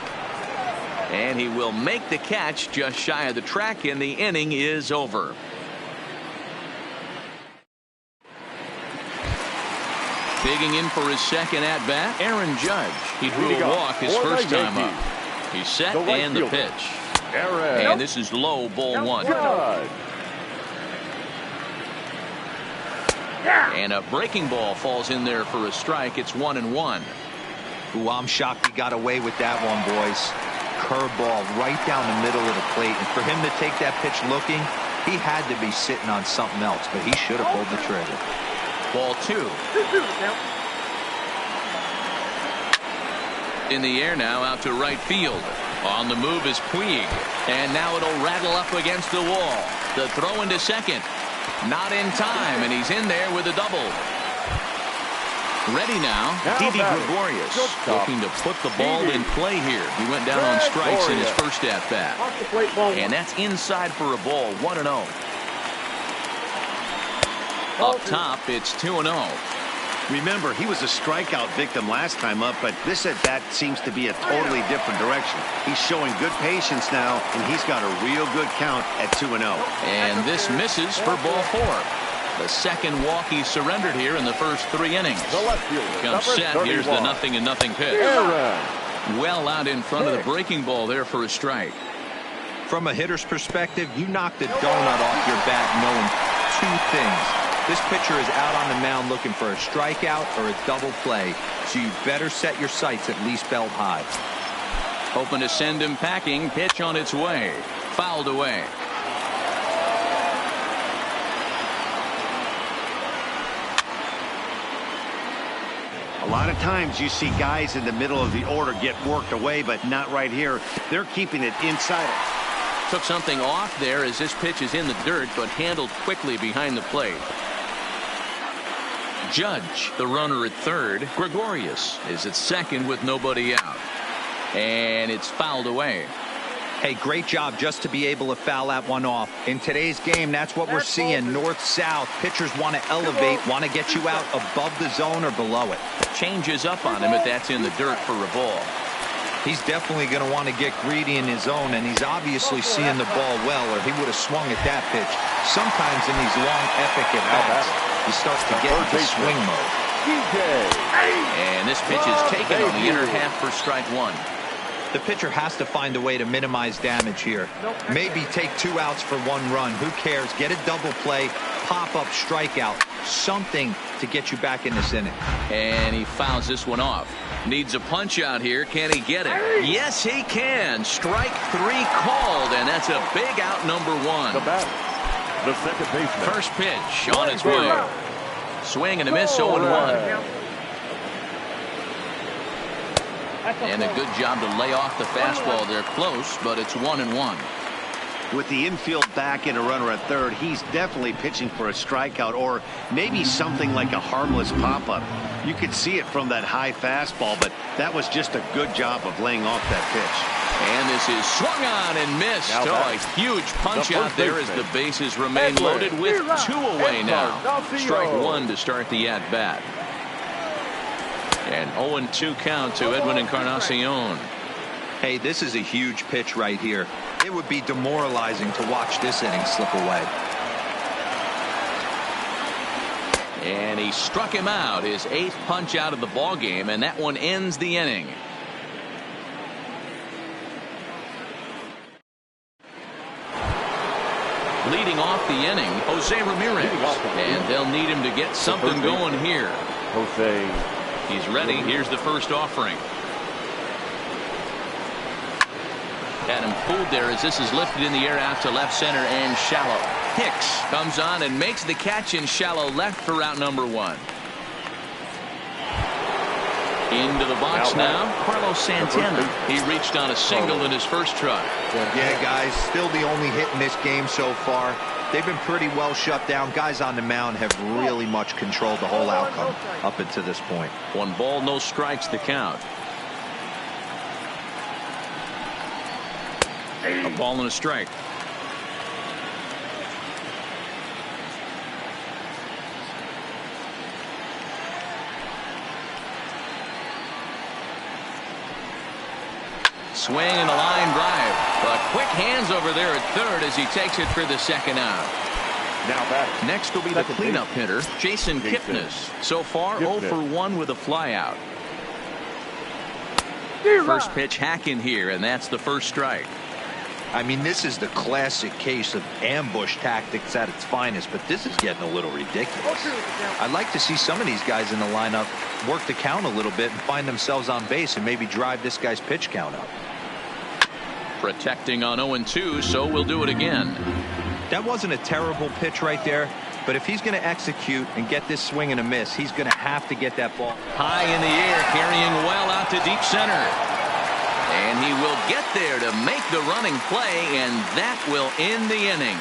And he will make the catch just shy of the track, and the inning is over. Digging in for his second at-bat, Aaron Judge. He drew a walk his first time up. He's set and the pitch. And this is low, ball 1. And a breaking ball falls in there for a strike. It's 1-1. Ooh, I'm shocked he got away with that one, boys. Curveball right down the middle of the plate. And for him to take that pitch looking, he had to be sitting on something else, but he should have pulled the trigger. Ball 2. In the air now, out to right field. On the move is Puig. And now it'll rattle up against the wall. The throw into second. Not in time, and he's in there with a double. Ready now, Didi Gregorius, looking to put the ball in play here. He went down on strikes in his first at-bat. And that's inside for a ball, 1-0. Up top, it's 2-0. Remember, he was a strikeout victim last time up, but this at-bat seems to be a totally different direction. He's showing good patience now, and he's got a real good count at 2-0. And this misses for ball 4. The second walk he surrendered here in the first 3 innings. Comes set. Here's the 0-0 pitch. Well out in front of the breaking ball there for a strike. From a hitter's perspective, you knocked a donut off your bat knowing 2 things. This pitcher is out on the mound looking for a strikeout or a double play, so you better set your sights at least belt high. Hoping to send him packing. Pitch on its way. Fouled away. A lot of times you see guys in the middle of the order get worked away, but not right here. They're keeping it inside. Took something off there as this pitch is in the dirt, but handled quickly behind the plate. Judge, the runner at third. Gregorius is at second with nobody out. And it's fouled away. Hey, great job just to be able to foul that one off. In today's game, that's what we're seeing. North-south. Pitchers want to elevate, want to get you out above the zone or below it. Changes up on him, but that's in the dirt for a ball. He's definitely going to want to get greedy in his zone, and he's obviously seeing the ball well, or he would have swung at that pitch. Sometimes in these long, epic at-bats, he starts to get into swing mode. And this pitch is taken on the inner half for strike 1. The pitcher has to find a way to minimize damage here. Maybe take 2 outs for 1 run. Who cares? Get a double play, pop-up strikeout, something to get you back in this inning. And he fouls this one off. Needs a punch out here. Can he get it? Yes, he can. Strike 3 called, and that's a big out, number 1. The second baseman. First pitch on its way. Swing and a miss, 0-1. And a good job to lay off the fastball there close, but it's 1-1. With the infield back and a runner at third, he's definitely pitching for a strikeout or maybe something like a harmless pop-up. You could see it from that high fastball, but that was just a good job of laying off that pitch. And this is swung on and missed. Oh, a huge punch out there as the bases remain loaded with 2 away now. Strike 1 to start the at-bat. And 0-2 count to Edwin Encarnacion. Hey, this is a huge pitch right here. It would be demoralizing to watch this inning slip away. And he struck him out, his 8th punch out of the ball game, and that one ends the inning. Leading off the inning, Jose Ramirez, and they'll need him to get something going here. Jose. He's ready. Here's the first offering. Had him pulled there as this is lifted in the air out to left center and shallow. Hicks comes on and makes the catch in shallow left for out number 1. Into the box now, Carlos Santana. He reached on a single in his first try. Yeah, guys, still the only hit in this game so far. They've been pretty well shut down. Guys on the mound have really much controlled the whole outcome up until this point. 1 ball, no strikes to count. A ball and a strike. Swing and a line drive. But quick hands over there at third as he takes it for the second out. Now next will be the cleanup hitter, Jason Kipnis. So far, 0 for 1 with a flyout. First pitch hack in here, and that's the first strike. I mean, this is the classic case of ambush tactics at its finest, but this is getting a little ridiculous. I'd like to see some of these guys in the lineup work the count a little bit and find themselves on base and maybe drive this guy's pitch count up. Protecting on 0-2, so we'll do it again. That wasn't a terrible pitch right there, but if he's going to execute and get this swing and a miss, he's going to have to get that ball high in the air, carrying well out to deep center. And he will get there to make the running play, and that will end the inning.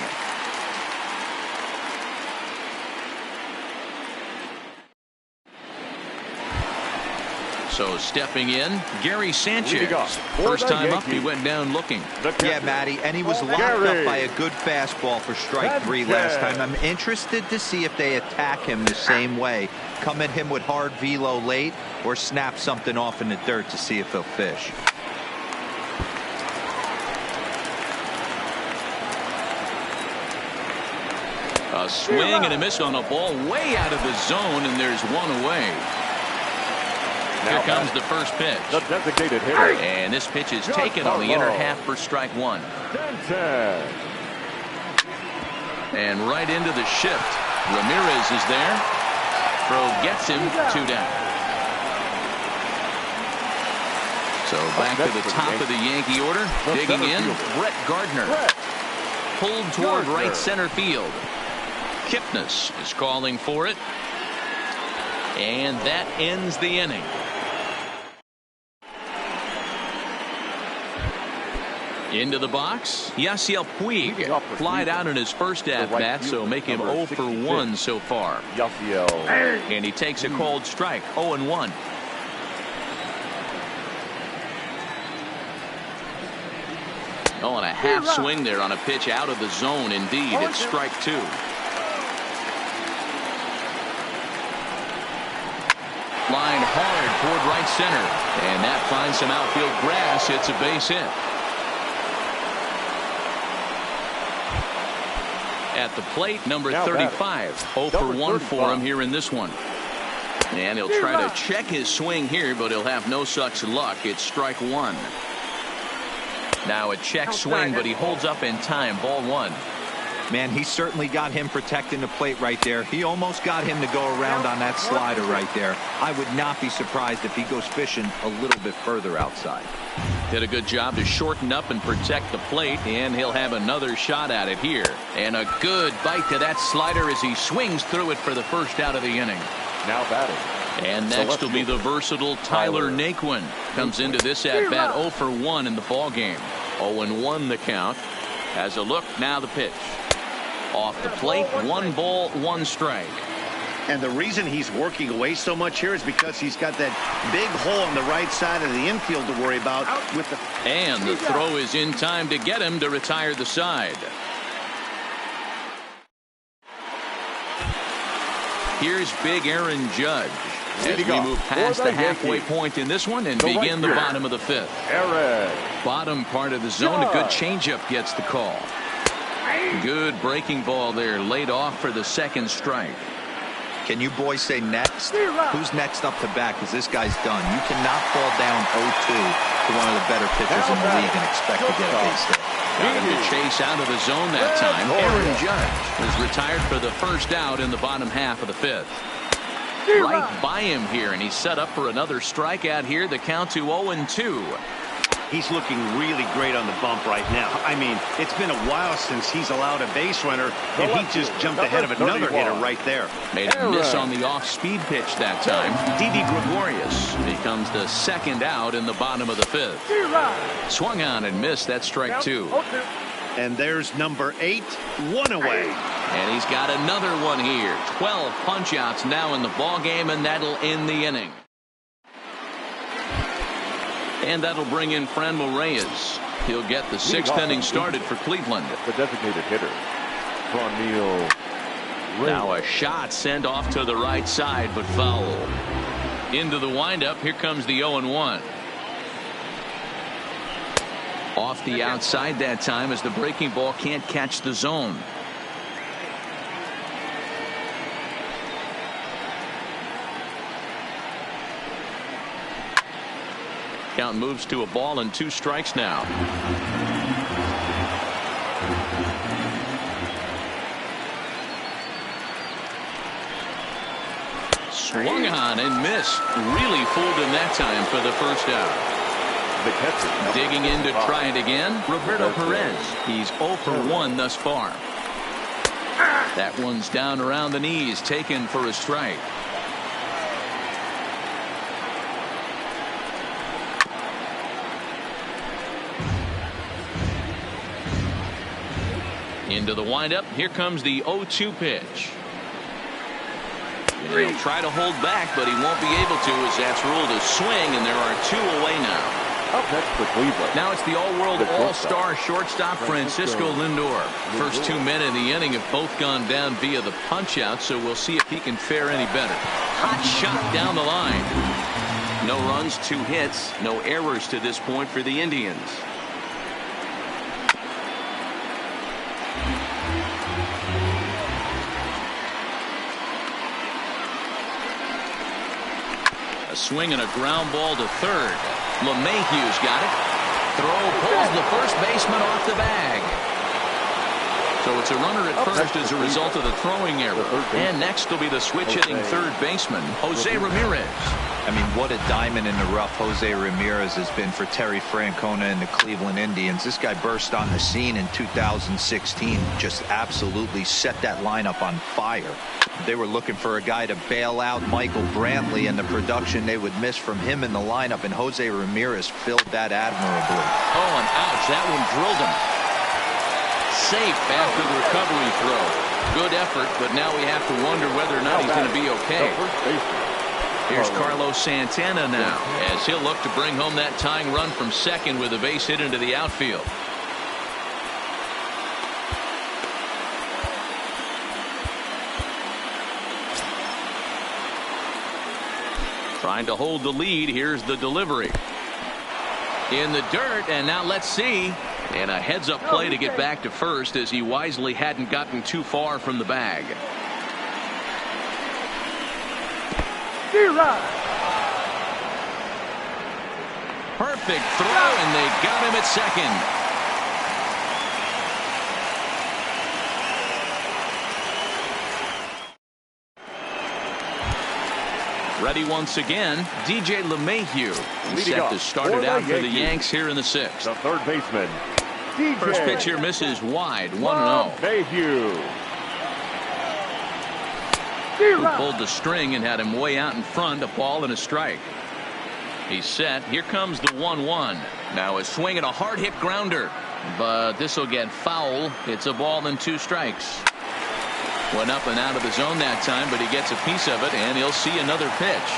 So stepping in, Gary Sanchez. First time up, he went down looking. Yeah, Matty, and he was locked up by a good fastball for strike 3 last time. I'm interested to see if they attack him the same way. Come at him with hard velo late or snap something off in the dirt to see if he'll fish. A swing and a miss on a ball way out of the zone, and there's 1 away. Here comes the first pitch. The designated hitter. And this pitch is taken on the inner half for strike 1. And right into the shift. Ramirez is there. Throw gets him 2 down. So back to the top of the Yankee order. Digging in, Brett Gardner. Pulled toward right center field. Kipnis is calling for it. And that ends the inning. Into the box, Yasiel Puig flied out in his first at-bat, so make him 0 for 1 so far. And he takes a called strike, 0-1. Oh, and a half swing there on a pitch out of the zone. Indeed, it's strike 2. Line hard toward right center, and that finds some outfield grass. It's a base hit. At the plate, number 35. 0 for 1 for him here in this one. And he'll try to check his swing here, but he'll have no such luck. It's strike 1. Now a check swing, but he holds up in time. Ball 1. Man, he certainly got him protecting the plate right there. He almost got him to go around on that slider right there. I would not be surprised if he goes fishing a little bit further outside. Did a good job to shorten up and protect the plate, and he'll have another shot at it here. And a good bite to that slider as he swings through it for the first out of the inning. Now batting. And next will be the versatile Tyler Naquin. Comes into this at-bat 0 for 1 in the ball game. 0-1 the count. Has a look, now the pitch. Off the plate, 1 ball, 1 strike. And the reason he's working away so much here is because he's got that big hole on the right side of the infield to worry about. And the throw is in time to get him to retire the side. Here's big Aaron Judge as we move past the halfway point in this one and begin the bottom of the fifth. Bottom part of the zone, a good changeup gets the call. Good breaking ball there, laid off for the second strike. Can you boys say next? Who's next up to bat? Because this guy's done. You cannot fall down 0-2 to one of the better pitchers in the league and expect to get a base hit. Got him to chase out of the zone that time. Aaron Judge is retired for the first out in the bottom half of the fifth. Right by him here, and he's set up for another strikeout here. The count to 0-2. He's looking really great on the bump right now. I mean, it's been a while since he's allowed a base runner, and he just jumped ahead of another hitter right there. Made a miss on the off-speed pitch that time. Didi Gregorius becomes the second out in the bottom of the fifth. Swung on and missed. That strike two. And there's number 8, 1 away. And he's got another one here. 12 punch-outs now in the ball game, and that'll end the inning. And that'll bring in Franmil Reyes. He'll get the 6th inning started for Cleveland. The designated hitter, Franmil Reyes. Now a shot sent off to the right side, but foul. Into the windup. Here comes the 0-1. Off the outside that time as the breaking ball can't catch the zone. Count moves to a ball and 2 strikes now. Swung on and missed. Really fooled him that time for the first out. The catcher. Digging in to try it again. Roberto Perez. He's 0 for 1 thus far. That one's down around the knees, taken for a strike. Into the windup. Here comes the 0-2 pitch. And he'll try to hold back, but he won't be able to as that's ruled a swing, and there are 2 away now. Up next for Cleveland. Now it's the all-world all-star shortstop Francisco Lindor. First 2 men in the inning have both gone down via the punch-out, so we'll see if he can fare any better. Hot shot down the line. No runs, 2 hits, no errors to this point for the Indians. A swing and a ground ball to third. LeMahieu's got it. Throw pulls the first baseman off the bag. So it's a runner at first as a result of the throwing error. And next will be the switch-hitting third baseman, Jose Ramirez. I mean, what a diamond in the rough Jose Ramirez has been for Terry Francona and the Cleveland Indians. This guy burst on the scene in 2016, just absolutely set that lineup on fire. They were looking for a guy to bail out Michael Brantley, and the production they would miss from him in the lineup, and Jose Ramirez filled that admirably. Oh, and ouch, that one drilled him. Safe after the recovery throw. Good effort, but now we have to wonder whether or not he's going to be okay. Here's Carlos Santana now, as he'll look to bring home that tying run from second with a base hit into the outfield. Trying to hold the lead. Here's the delivery. In the dirt, and now let's see. And a heads-up play to get back to first as he wisely hadn't gotten too far from the bag. Perfect throw, and they got him at second. Ready once again, DJ LeMahieu. He's set to start it out for the Yanks here in the 6th. The third baseman, DJ First pitch here misses wide, 1-0. LeMahieu. Who pulled the string and had him way out in front, a ball and a strike. He's set. Here comes the 1-1. Now a swing and a hard hit grounder, but this will get foul. It's a ball and 2 strikes. Went up and out of the zone that time, but he gets a piece of it, and he'll see another pitch.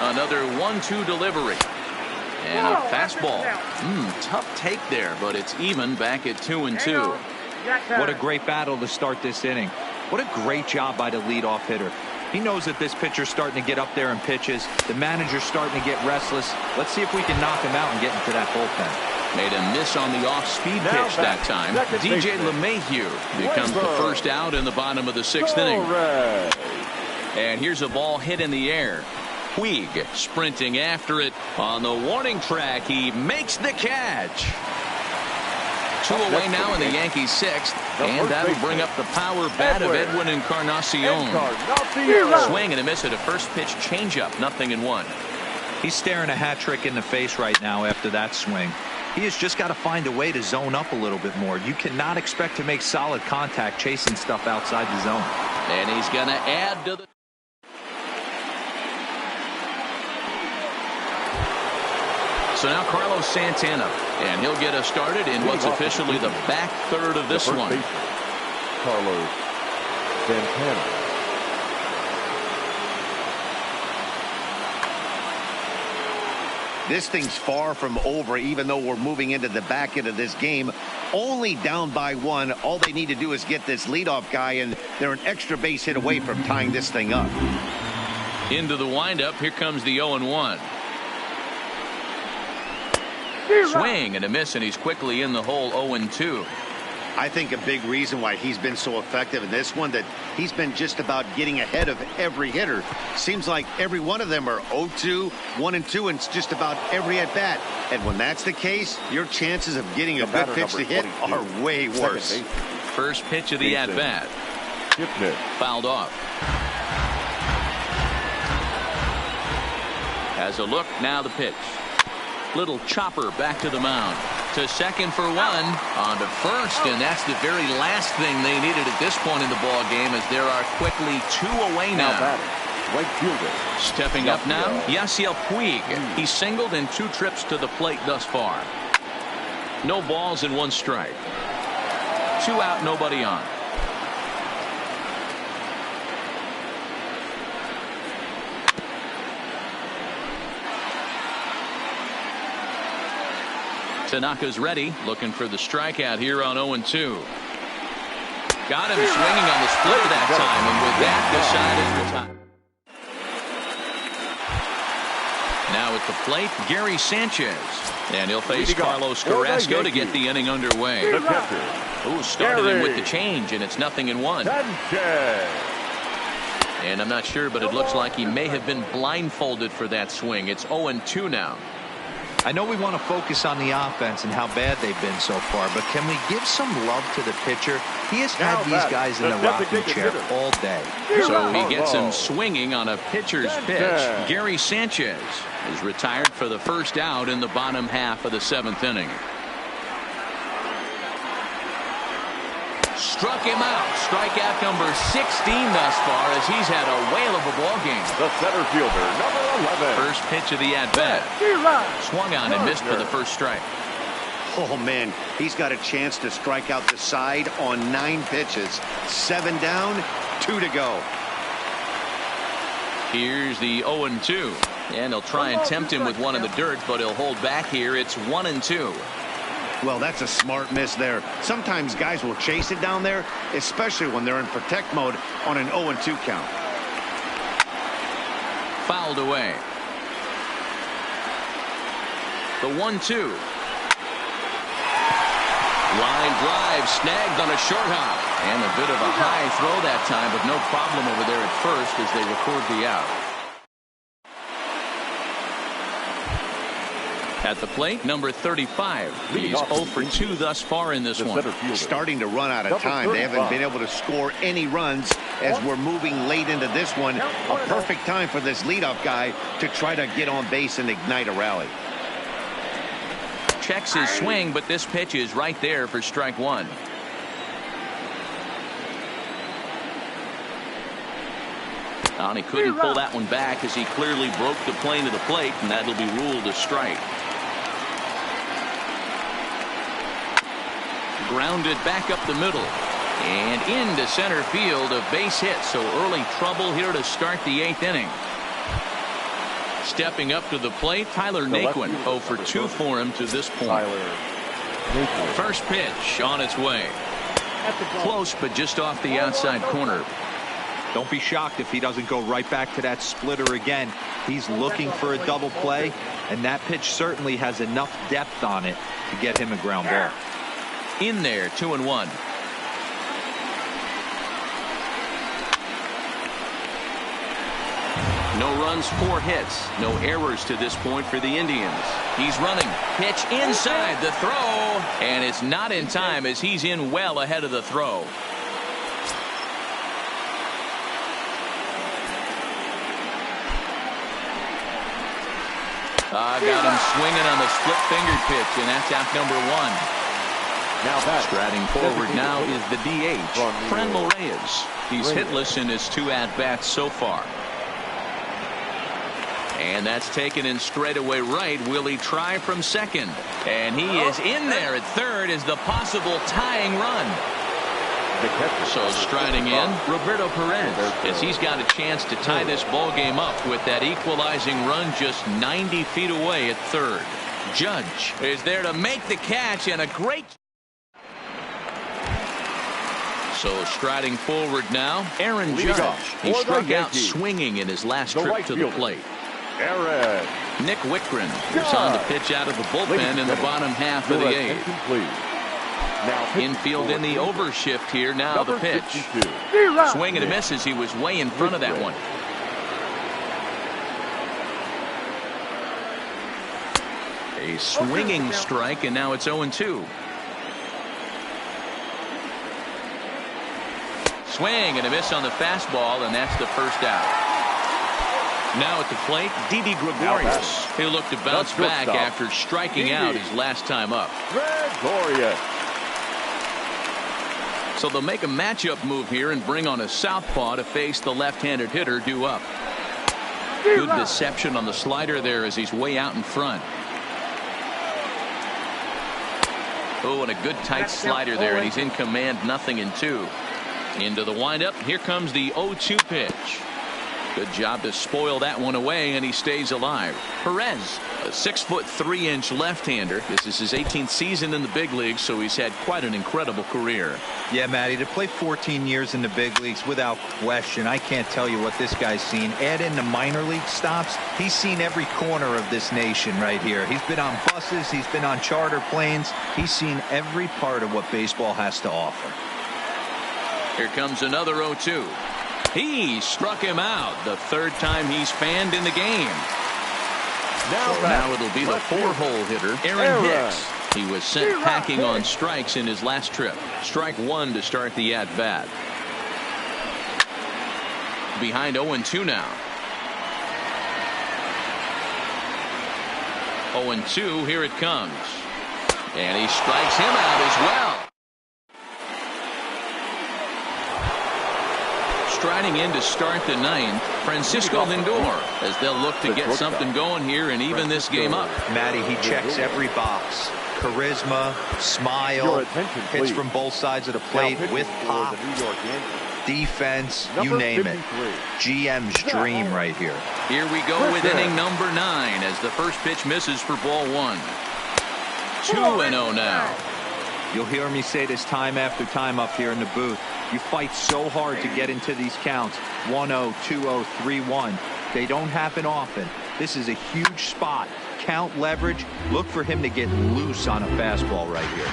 Another 1-2 delivery. And a fastball. Tough take there, but it's even back at 2-2. What a great battle to start this inning. What a great job by the leadoff hitter. He knows that this pitcher's starting to get up there in pitches. The manager's starting to get restless. Let's see if we can knock him out and get into that bullpen. Made a miss on the off-speed pitch that time. DJ LeMahieu becomes the first out in the bottom of the 6th inning. And here's a ball hit in the air. Puig sprinting after it on the warning track. He makes the catch. 2 away now in the Yankees 6th, and that'll bring up the power bat of Edwin Encarnacion. Swing and a miss at a first pitch changeup. 0-1. He's staring a hat trick in the face right now after that swing. He has just got to find a way to zone up a little bit more. You cannot expect to make solid contact chasing stuff outside the zone. And he's going to add to the... So now Carlos Santana, and he'll get us started in what's officially the back third of this one. Carlos Santana. This thing's far from over, even though we're moving into the back end of this game. Only down by 1. All they need to do is get this leadoff guy, and they're an extra base hit away from tying this thing up. Into the windup. Here comes the 0-1. Swing and a miss, and he's quickly in the hole. 0-2. I think a big reason why he's been so effective in this one, that he's been just about getting ahead of every hitter. Seems like every one of them are 0-2, 1-2, and it's just about every at bat. And when that's the case, your chances of getting a good pitch to hit are way worse. First pitch of the at bat. Fouled off. Has a look, now the pitch. Little chopper back to the mound. To second for 1. On to first, and that's the very last thing they needed at this point in the ball game, as there are quickly 2 away now. Right fielder. Stepping up now, Yasiel Puig. He singled in 2 trips to the plate thus far. No balls and 1 strike. 2 out, nobody on. Tanaka's ready, looking for the strikeout here on 0-2. Got him swinging on the splitter that time, and with that, the side is retired. Now at the plate, Gary Sanchez, and he'll face Carlos Carrasco to get the inning underway. Ooh, started him with the change, and it's 0-1. And I'm not sure, but it looks like he may have been blindfolded for that swing. It's 0-2 now. I know we want to focus on the offense and how bad they've been so far, but can we give some love to the pitcher? He has had these guys in the rocking chair all day. So he gets him swinging on a pitcher's pitch. Gary Sanchez is retired for the first out in the bottom half of the 7th inning. Struck him out. Strikeout number 16 thus far, as he's had a whale of a ball game. The center fielder, number 11. First pitch of the at-bat. Swung on and missed for the first strike. Oh, man, he's got a chance to strike out the side on 9 pitches. 7 down, 2 to go. Here's the 0-2. And he'll try and tempt him with 1 in the dirt, but he'll hold back here. It's 1-2. Well, that's a smart miss there. Sometimes guys will chase it down there, especially when they're in protect mode on an 0-2 count. Fouled away. The 1-2. Line drive snagged on a short hop. And a bit of a high throw that time, but no problem over there at first as they record the out. At the plate, number 35. He's 0 for 2 thus far in this one. Starting to run out of time. They haven't been able to score any runs as we're moving late into this one. A perfect time for this leadoff guy to try to get on base and ignite a rally. Checks his swing, but this pitch is right there for strike 1. And he couldn't pull that one back as he clearly broke the plane of the plate, and that'll be ruled a strike. Grounded back up the middle. And into center field, a base hit. So early trouble here to start the 8th inning. Stepping up to the plate, Tyler Naquin. 0 for 2 for him to this point. First pitch on its way. Close, but just off the outside corner. Don't be shocked if he doesn't go right back to that splitter again. He's looking for a double play, and that pitch certainly has enough depth on it to get him a ground ball. In there, 2-1. No runs, 4 hits. No errors to this point for the Indians. He's running. Pitch inside the throw. And it's not in time as he's in well ahead of the throw. Got him swinging on the split-fingered pitch, and that's out number 1. Now back. Striding forward now is the DH, Franmil Reyes. He's hitless in his 2 at-bats so far. And that's taken in straightaway right. Will he try from second? And he is in there at third as the possible tying run. So striding in, Roberto Perez, as he's got a chance to tie this ball game up with that equalizing run just 90 feet away at third. Judge is there to make the catch, and a great. So striding forward now, Aaron Judge. He struck out swinging in his last trip to the plate. Nick Wickren is on the pitch out of the bullpen in the bottom half of the 8th. Infield in the overshift here. Now the pitch. Swing and a miss as he was way in front of that one. A swinging strike, and now it's 0-2. Swing and a miss on the fastball, and that's the first out. Now at the plate, Didi Gregorius. He'll look to bounce back after striking out his last time up. Gregorius. So they'll make a matchup move here and bring on a southpaw to face the left-handed hitter due up. Good deception on the slider there as he's way out in front. Oh, and a good tight slider there, and he's in command, 0-2. Into the windup. Here comes the 0-2 pitch. Good job to spoil that one away, and he stays alive. Perez, a 6'3" left-hander. This is his 18th season in the big leagues, so he's had quite an incredible career. Yeah, Matty, to play 14 years in the big leagues, without question, I can't tell you what this guy's seen. Add in the minor league stops, he's seen every corner of this nation right here. He's been on buses, he's been on charter planes. He's seen every part of what baseball has to offer. Here comes another 0-2. He struck him out, the 3rd time he's fanned in the game. Now it'll be the 4-hole hitter, Aaron Hicks. He was sent packing on strikes in his last trip. Strike 1 to start the at-bat. Behind 0-2 now. 0-2, here it comes. And he strikes him out as well. Striding in to start the 9th, Francisco Lindor, as they'll look to get something going here and even this game up. Matty, he checks every box. Charisma, smile, hits from both sides of the plate with pop, defense, you name it. GM's dream right here. Here we go with inning number 9 as the first pitch misses for ball 1. 2-0 now. You'll hear me say this time after time up here in the booth. You fight so hard to get into these counts. 1-0, 2-0, 3-1. They don't happen often. This is a huge spot. Count leverage. Look for him to get loose on a fastball right here.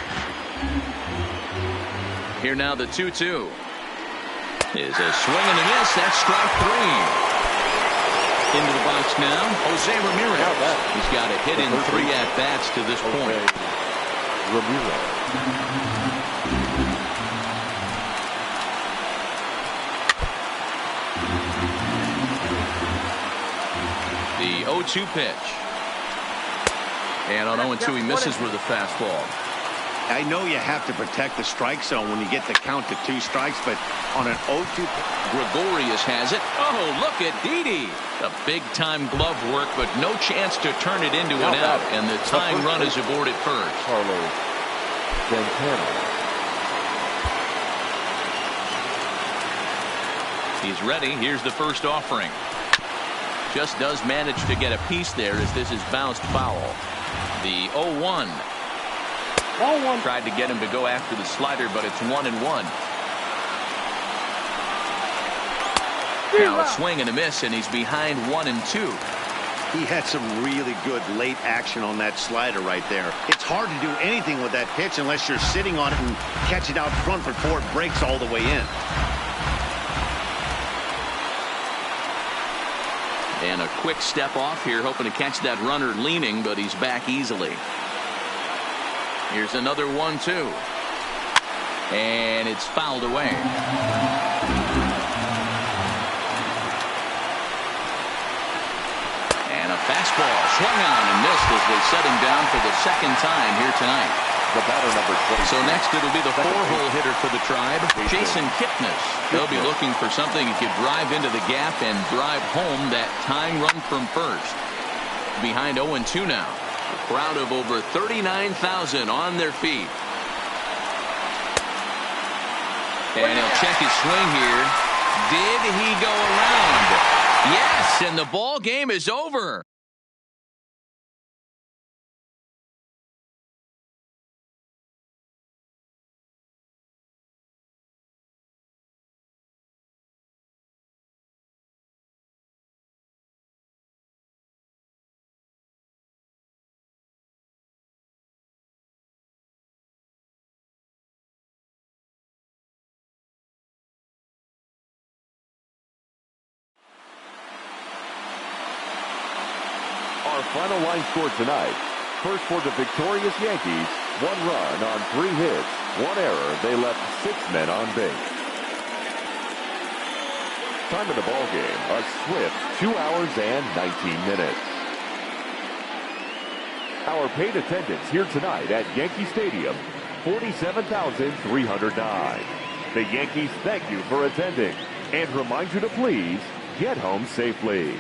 Here now the 2-2. Is a swing and a miss. That's strike 3. Into the box now, Jose Ramirez. He's got a hit in 3 at-bats to this point. Ramirez. The 0-2 pitch. And on 0-2 he misses with a fastball. I know you have to protect the strike zone when you get the count to 2 strikes, but on an 0-2, Gregorius has it. Oh, look at Didi. A big-time glove work, but no chance to turn it into an out, and the tying run is aborted first. He's ready. Here's the first offering. Just does manage to get a piece there as this is bounced foul. The 0-1. Tried to get him to go after the slider, but it's 1-1. Now a swing and a miss, and he's behind 1-2. He had some really good late action on that slider right there. It's hard to do anything with that pitch unless you're sitting on it and catch it out front before it breaks all the way in. And a quick step off here, hoping to catch that runner leaning, but he's back easily. Here's another 1-2. And it's fouled away. And a fastball swung on and missed as they set him down for the second time here tonight. The batter, number 20. So next it'll be the 4-hole hitter for the Tribe, Jason Kipnis. They'll be looking for something he could drive into the gap and drive home that tying run from first. Behind 0-2 now. A crowd of over 39,000 on their feet. And he'll check his swing here. Did he go around? Yes, and the ball game is over. Our final line score tonight. First for the victorious Yankees, 1 run on 3 hits, 1 error. They left 6 men on base. Time of the ball game, a swift 2 hours and 19 minutes. Our paid attendance here tonight at Yankee Stadium, 47,309. The Yankees thank you for attending and remind you to please get home safely.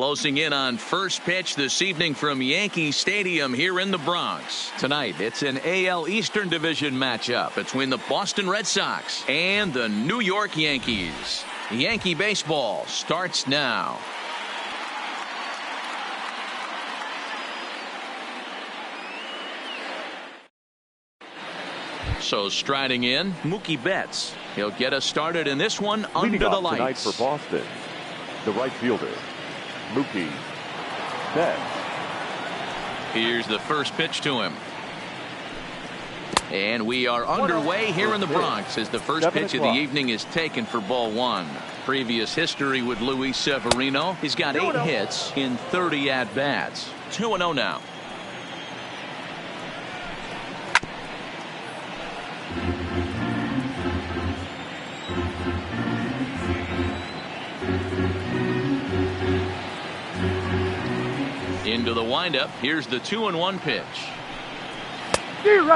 Closing in on first pitch this evening from Yankee Stadium here in the Bronx. Tonight, it's an AL Eastern Division matchup between the Boston Red Sox and the New York Yankees. Yankee baseball starts now. So striding in, Mookie Betts. He'll get us started in this one under the lights. Tonight for Boston, the right fielder, Mookie Betts. Here's the first pitch to him. And we are underway here in the Bronx as the first pitch of the evening is taken for ball one. Previous history with Luis Severino. He's got 8 hits in 30 at-bats. 2-0 now. Into the windup. Here's the 2-1 pitch.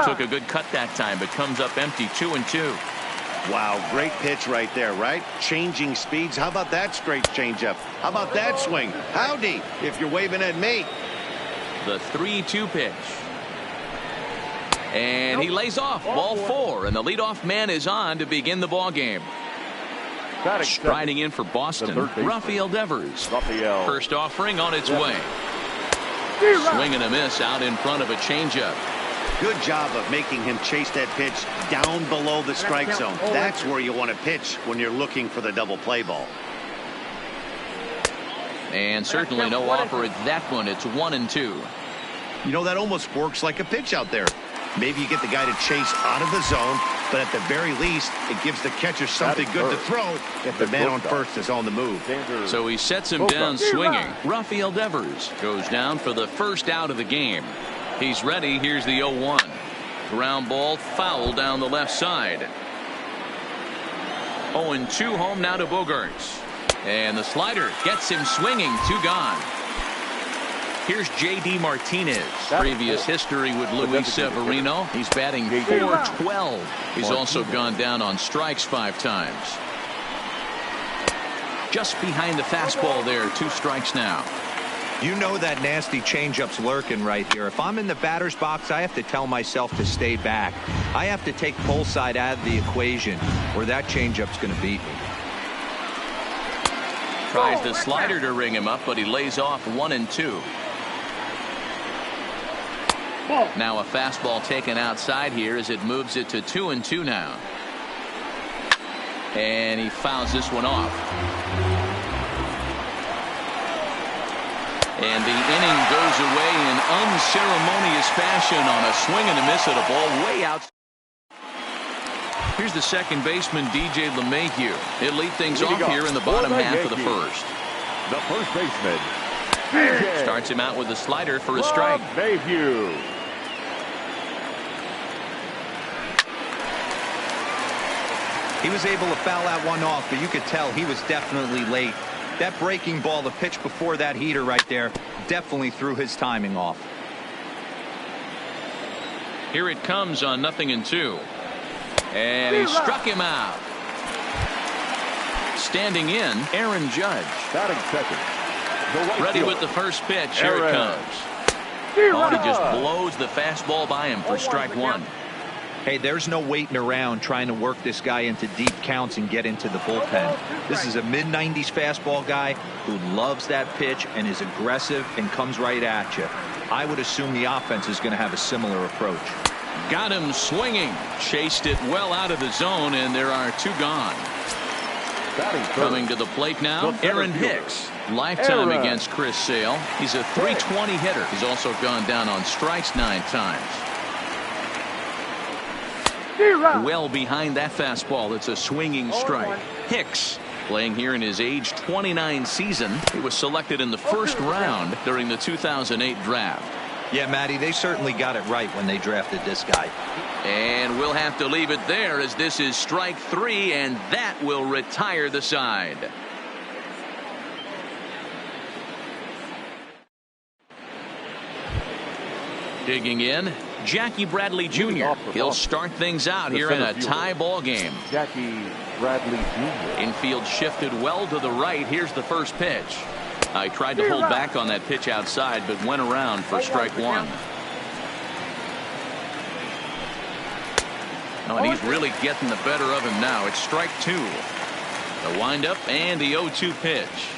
Took a good cut that time, but comes up empty. 2-2. Wow, great pitch right there, right? Changing speeds. How about that straight changeup? How about that swing? Howdy, if you're waving at me. The 3-2 pitch. And he lays off. Ball 4, and the leadoff man is on to begin the ball game. Striding in for Boston, Rafael Devers. First offering on its way. Swing and a miss out in front of a changeup. Good job of making him chase that pitch down below the strike zone. That's where you want to pitch when you're looking for the double play ball. And certainly no offer at that one. It's 1-2. You know, that almost works like a pitch out there. Maybe you get the guy to chase out of the zone, but at the very least, it gives the catcher something good to throw if the man on first is on the move. So he sets him down swinging. Rafael Devers goes down for the first out of the game. He's ready. Here's the 0-1. Ground ball foul down the left side. 0-2 home now to Bogaerts. And the slider gets him swinging. 2 gone. Here's J.D. Martinez. Previous history with Luis Severino. He's batting .412. He's also gone down on strikes 5 times. Just behind the fastball there. 2 strikes now. You know that nasty changeup's lurking right here. If I'm in the batter's box, I have to tell myself to stay back. I have to take pull side out of the equation, or that changeup's going to beat me. Tries the slider to ring him up, but he lays off 1-2. Now a fastball taken outside here as it moves it to 2-2 now. And he fouls this one off. And the inning goes away in unceremonious fashion on a swing and a miss at a ball way out. Here's the second baseman, DJ LeMahieu. He'll lead things off here in the bottom half of the first. The first baseman, DJ. Starts him out with a slider for a strike. LeMahieu. He was able to foul that one off, but you could tell he was definitely late. That breaking ball, the pitch before that heater right there, definitely threw his timing off. Here it comes on 0-2. And he struck him out. Standing in, Aaron Judge. Batting second. Ready with the first pitch. Here it comes. Oh, he just blows the fastball by him for strike 1. Hey, there's no waiting around trying to work this guy into deep counts and get into the bullpen. This is a mid-90s fastball guy who loves that pitch and is aggressive and comes right at you. I would assume the offense is going to have a similar approach. Got him swinging. Chased it well out of the zone, and there are 2 gone. Coming to the plate now, Aaron Hicks. Lifetime against Chris Sale. He's a .320 hitter. He's also gone down on strikes 9 times. Well behind that fastball. It's a swinging strike. Hicks playing here in his age 29 season. He was selected in the first round during the 2008 draft. Yeah, Matty, they certainly got it right when they drafted this guy. And we'll have to leave it there as this is strike 3, and that will retire the side. Digging in, Jackie Bradley Jr. He'll start things out here in a tie ball game. Jackie Bradley Jr. Infield shifted well to the right. Here's the first pitch. I tried to hold back on that pitch outside, but went around for strike one. Oh, and he's really getting the better of him now. It's strike two. The windup and the 0-2 pitch.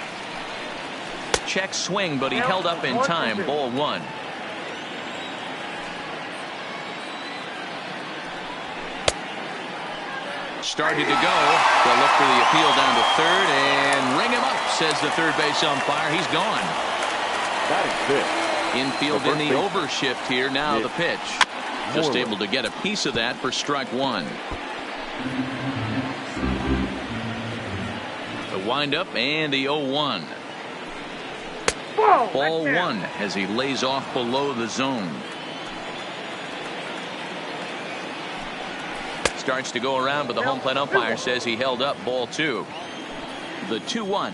Check swing, but he held up in time. Ball one. Started to go. They'll look for the appeal down to third and ring him up, says the third base umpire. He's gone. That is it. Infield in the overshift here. Now the pitch. Just able to get a piece of that for strike one. The windup and the 0-1. Ball one as he lays off below the zone. Starts to go around, but the home plate umpire says he held up. Ball two. The 2-1.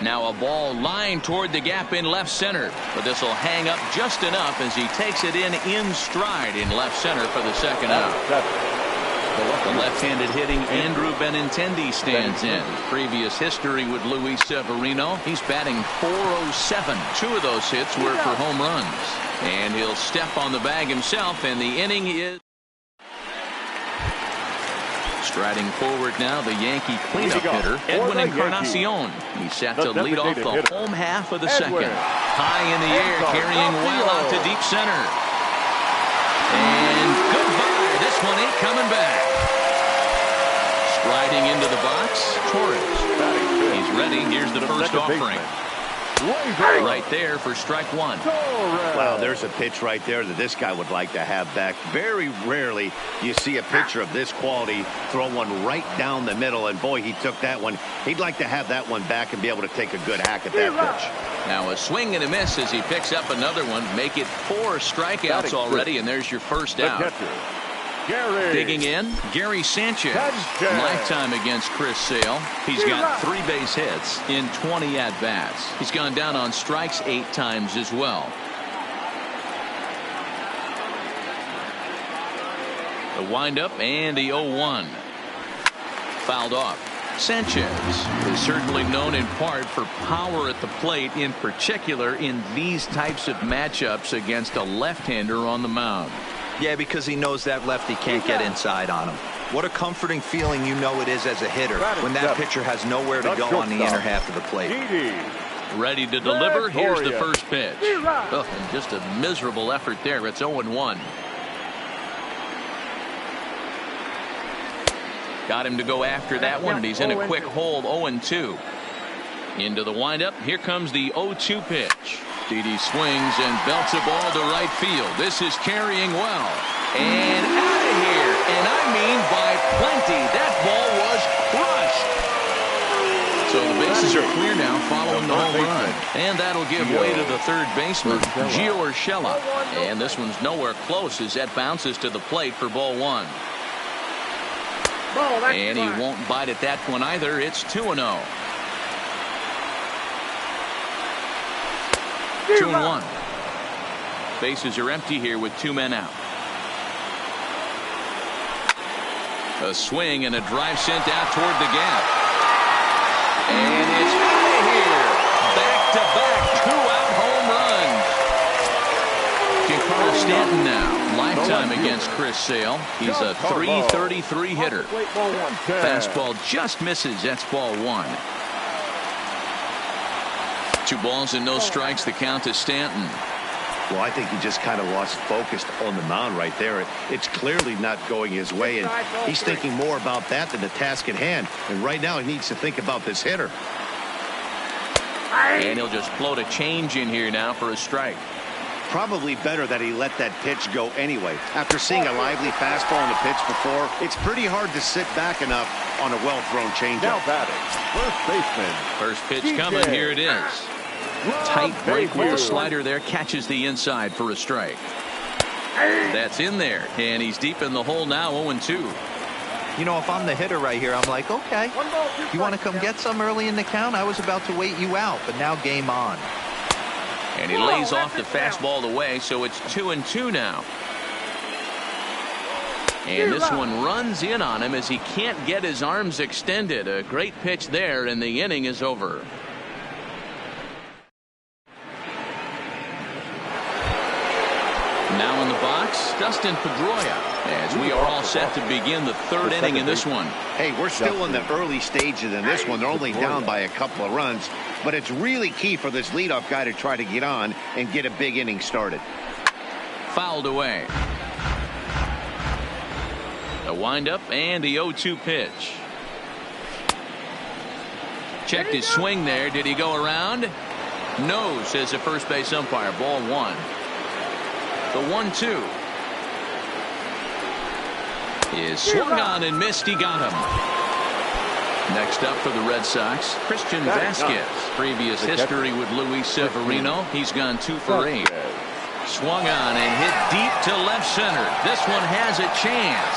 Now a ball lined toward the gap in left center, but this will hang up just enough as he takes it in stride in left center for the second out. The left-handed hitting Andrew Benintendi stands in. Previous history with Luis Severino. He's batting .407. Two of those hits were for home runs. And he'll step on the bag himself, and the inning is... Striding forward now, the Yankee cleanup hitter, Edwin Encarnacion. He's set to lead off the home half of the second. High in the air, carrying well out to deep center. And goodbye. This one ain't coming back. Striding into the box, Torres. He's ready. Here's the first offering. Right there for strike one. Wow, there's a pitch right there that this guy would like to have back. Very rarely you see a pitcher of this quality throw one right down the middle, and boy, he took that one. He'd like to have that one back and be able to take a good hack at that pitch. Now a swing and a miss as he picks up another one. Make it 4 strikeouts already, and there's your first out. Digging in, Gary Sanchez. Lifetime against Chris Sale. He's got 3 base hits in 20 at-bats. He's gone down on strikes 8 times as well. The windup and the 0-1. Fouled off. Sanchez is certainly known in part for power at the plate, in particular in these types of matchups against a left-hander on the mound. Yeah, because he knows that lefty can't get inside on him. What a comforting feeling you know it is as a hitter when that pitcher has nowhere to go on the inner half of the plate. Ready to deliver. Here's the first pitch. Oh, and just a miserable effort there. It's 0-1. Got him to go after that one, and he's in a quick hold. 0-2. Into the windup. Here comes the 0-2 pitch. Didi swings and belts a ball to right field. This is carrying well. And out of here. And I mean by plenty. That ball was crushed. So the bases are clear now following the home run. And that'll give way to the third baseman, Gio Urshela. And this one's nowhere close as that bounces to the plate for ball one. And he won't bite at that one either. It's 2-0. 2-1. Bases are empty here with 2 men out. A swing and a drive sent out toward the gap. And it's out of here. Back-to-back 2-out home runs. Giancarlo Stanton now. Lifetime against Chris Sale. He's a .333 hitter. Fastball just misses. That's ball one. 2 balls and no strikes. The count to Stanton. Well, I think he just kind of lost focus on the mound right there. It's clearly not going his way, and he's thinking more about that than the task at hand. And right now he needs to think about this hitter. And he'll just float a change in here now for a strike. Probably better that he let that pitch go anyway. After seeing a lively fastball on the pitch before, it's pretty hard to sit back enough on a well-thrown changeup. Now batting, first baseman. First pitch coming. Here it is. Tight break with the slider there. Catches the inside for a strike. That's in there. And he's deep in the hole now. 0-2. You know, if I'm the hitter right here, I'm like, okay, you want to come get some early in the count? I was about to wait you out, but now game on. And he lays off the fastball away, so it's 2-2 now. And this one runs in on him as he can't get his arms extended. A great pitch there, and the inning is over. Now in the box, Dustin Pedroia, as we are all set to begin the third inning in this one. Hey, we're still in the early stages in this one. They're only down by a couple of runs, but it's really key for this leadoff guy to try to get on and get a big inning started. Fouled away. A windup and the 0-2 pitch. Checked his swing there. Did he go around? No, says the first base umpire. Ball one. The 1-2 is swung on and missed. He got him. Next up for the Red Sox, Christian Vasquez. Previous history with Luis Severino. He's gone 2 for 8. Swung on and hit deep to left center. This one has a chance.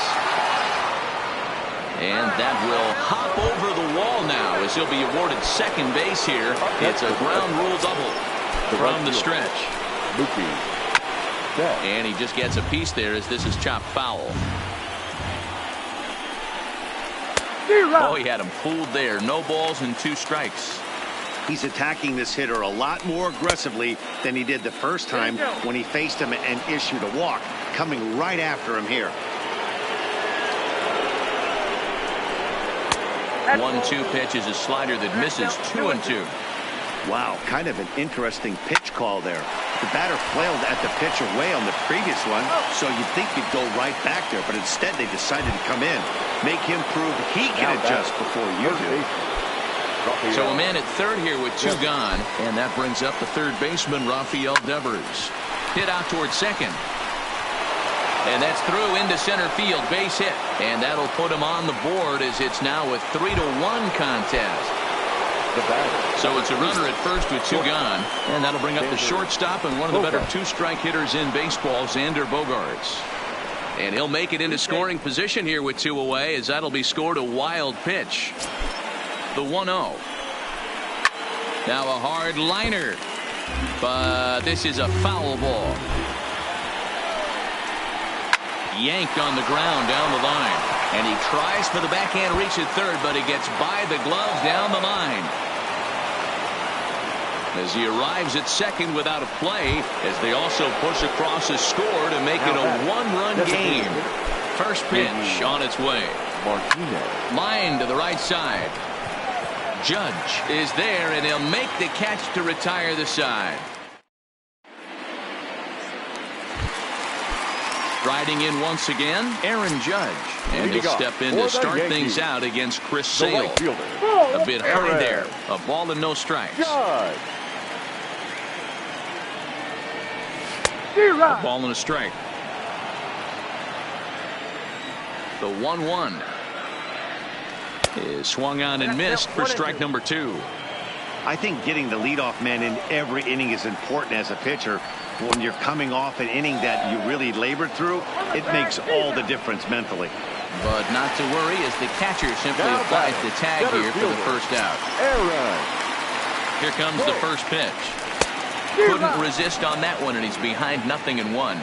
And that will hop over the wall now as he'll be awarded second base here. It's a ground rule double from the stretch. And he just gets a piece there as this is chopped foul. Oh, he had him fooled there. No balls and 2 strikes. He's attacking this hitter a lot more aggressively than he did the first time when he faced him and issued a walk. Coming right after him here. 1-2 pitch is a slider that misses. 2-2. Wow, kind of an interesting pitch call there. The batter flailed at the pitch away on the previous one, so you'd think he'd go right back there, but instead they decided to come in, make him prove he can adjust before you do. So a man at third here with 2 gone, and that brings up the third baseman, Rafael Devers. Hit out towards second. And that's through into center field, base hit. And that'll put him on the board as it's now a 3-1 contest. So it's a runner at first with 2 gone, and that'll bring up the shortstop and one of the better 2-strike hitters in baseball, Xander Bogaerts. And he'll make it into scoring position here with 2 away, as that'll be scored a wild pitch. The 1-0. Now a hard liner, but this is a foul ball. Yanked on the ground down the line, and he tries for the backhand reach at third, but he gets by the glove down the line. As he arrives at second without a play, as they also push across a score to make it a 1-run game. First pitch on its way. Line to the right side. Judge is there, and he'll make the catch to retire the side. Riding in once again, Aaron Judge. And he'll step in to start things out against Chris Sale. A bit high there. A ball and no strikes. A ball and a strike. The 1-1 is swung on and missed for strike number 2. I think getting the leadoff man in every inning is important as a pitcher. When you're coming off an inning that you really labored through, it makes all the difference mentally. But not to worry, as the catcher simply applies the tag here for the first out. Here comes the first pitch. Couldn't resist on that one, and he's behind 0-1.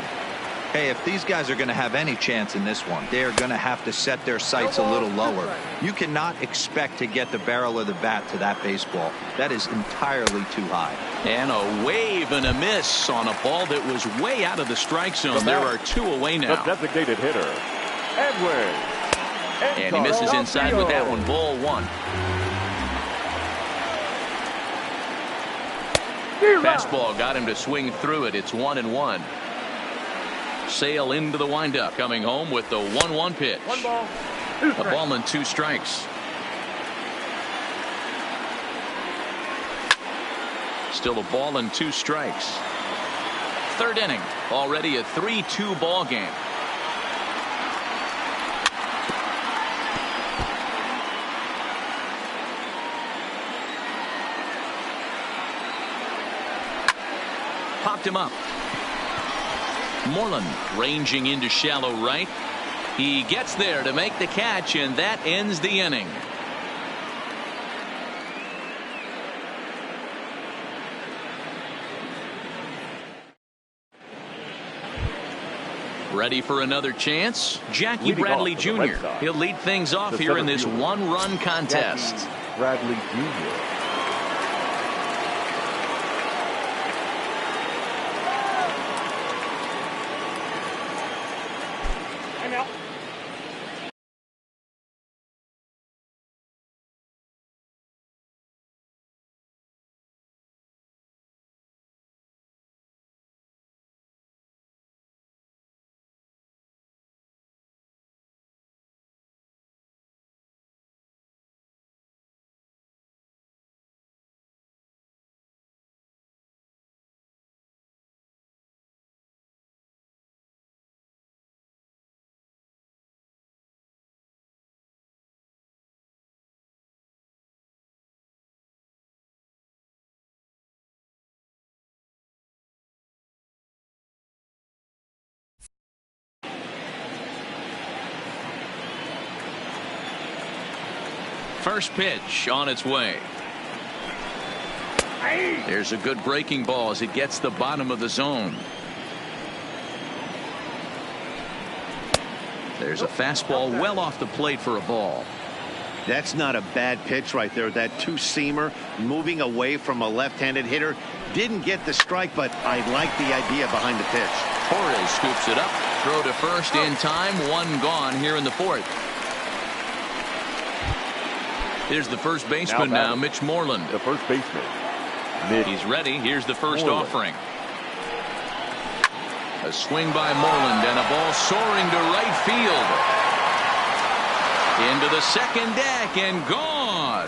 Hey, if these guys are going to have any chance in this one, they're going to have to set their sights a little lower. You cannot expect to get the barrel of the bat to that baseball. That is entirely too high. And a wave and a miss on a ball that was way out of the strike zone. There are 2 away now. The designated hitter, Edwin. And he misses inside with that one. Ball 1. Fastball got him to swing through it. It's 1-1. Sale into the windup, coming home with the 1-1 pitch. A ball and 2 strikes. Still a ball and 2 strikes. Third inning, already a 3-2 ball game. Popped him up. Moreland ranging into shallow right. He gets there to make the catch, and that ends the inning. Ready for another chance? Jackie Bradley Jr. He'll lead things off here in this one-run contest. Jackie Bradley Jr. First pitch on its way. There's a good breaking ball as it gets the bottom of the zone. There's a fastball well off the plate for a ball. That's not a bad pitch right there. That two-seamer moving away from a left-handed hitter. Didn't get the strike, but I like the idea behind the pitch. Torres scoops it up. Throw to first in time. One gone here in the fourth. Here's the first baseman now, Mitch Moreland. The first baseman. He's ready. Here's the first offering. A swing by Moreland and a ball soaring to right field. Into the second deck and gone.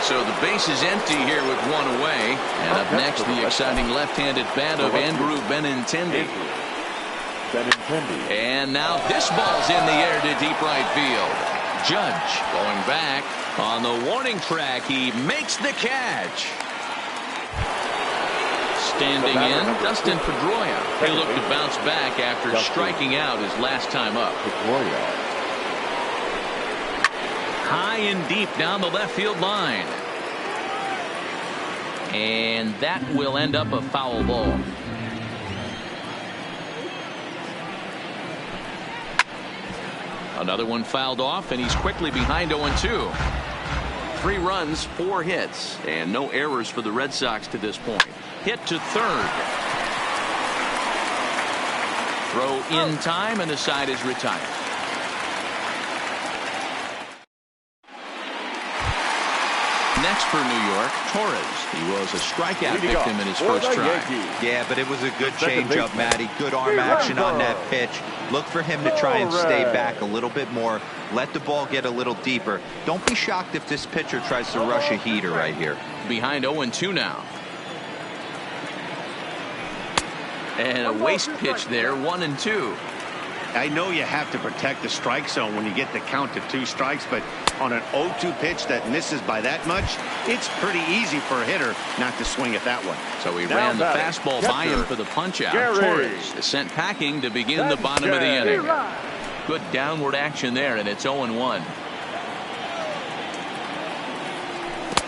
So the base is empty here with one away. And up next, the exciting left-handed bat of Andrew Benintendi. And now this ball's in the air to deep right field. Judge going back on the warning track. He makes the catch. Standing in, Dustin Pedroia. He looked to bounce back after striking out his last time up. High and deep down the left field line. And that will end up a foul ball. Another one fouled off, and he's quickly behind 0-2. 3 runs, 4 hits, and no errors for the Red Sox to this point. Hit to third. Throw in time, and the side is retired. Next for New York, Torres. He was a strikeout victim in his first try. Yeah, but it was a good changeup, Matty. Good arm action on that pitch. Look for him to try and stay back a little bit more. Let the ball get a little deeper. Don't be shocked if this pitcher tries to rush a heater right here. Behind 0-2 now. And a waste pitch there, 1-2. I know you have to protect the strike zone when you get the count to 2 strikes, but on an 0-2 pitch that misses by that much, it's pretty easy for a hitter not to swing at that one. So he ran the fastball by him for the punch-out. Torres is sent packing to begin the bottom of the inning. Good downward action there, and it's 0-1.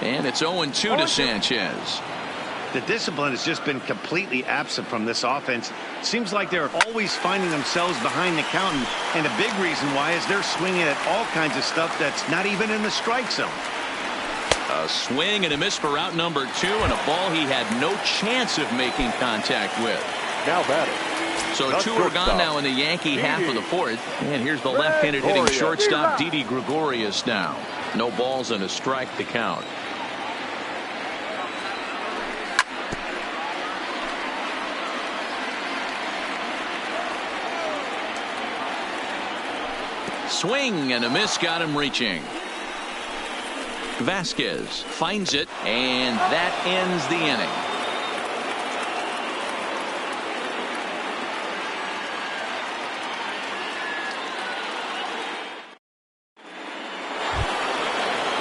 And it's 0-2 to Sanchez. The discipline has just been completely absent from this offense. Seems like they're always finding themselves behind the count, and a big reason why is they're swinging at all kinds of stuff that's not even in the strike zone. A swing and a miss for out number 2, and a ball he had no chance of making contact with. Now batting. So 2 are gone now in the Yankee half of the fourth. And here's the left-handed hitting shortstop, Didi Gregorius now. No balls and a strike to count. Swing and a miss got him reaching. Vasquez finds it, and that ends the inning.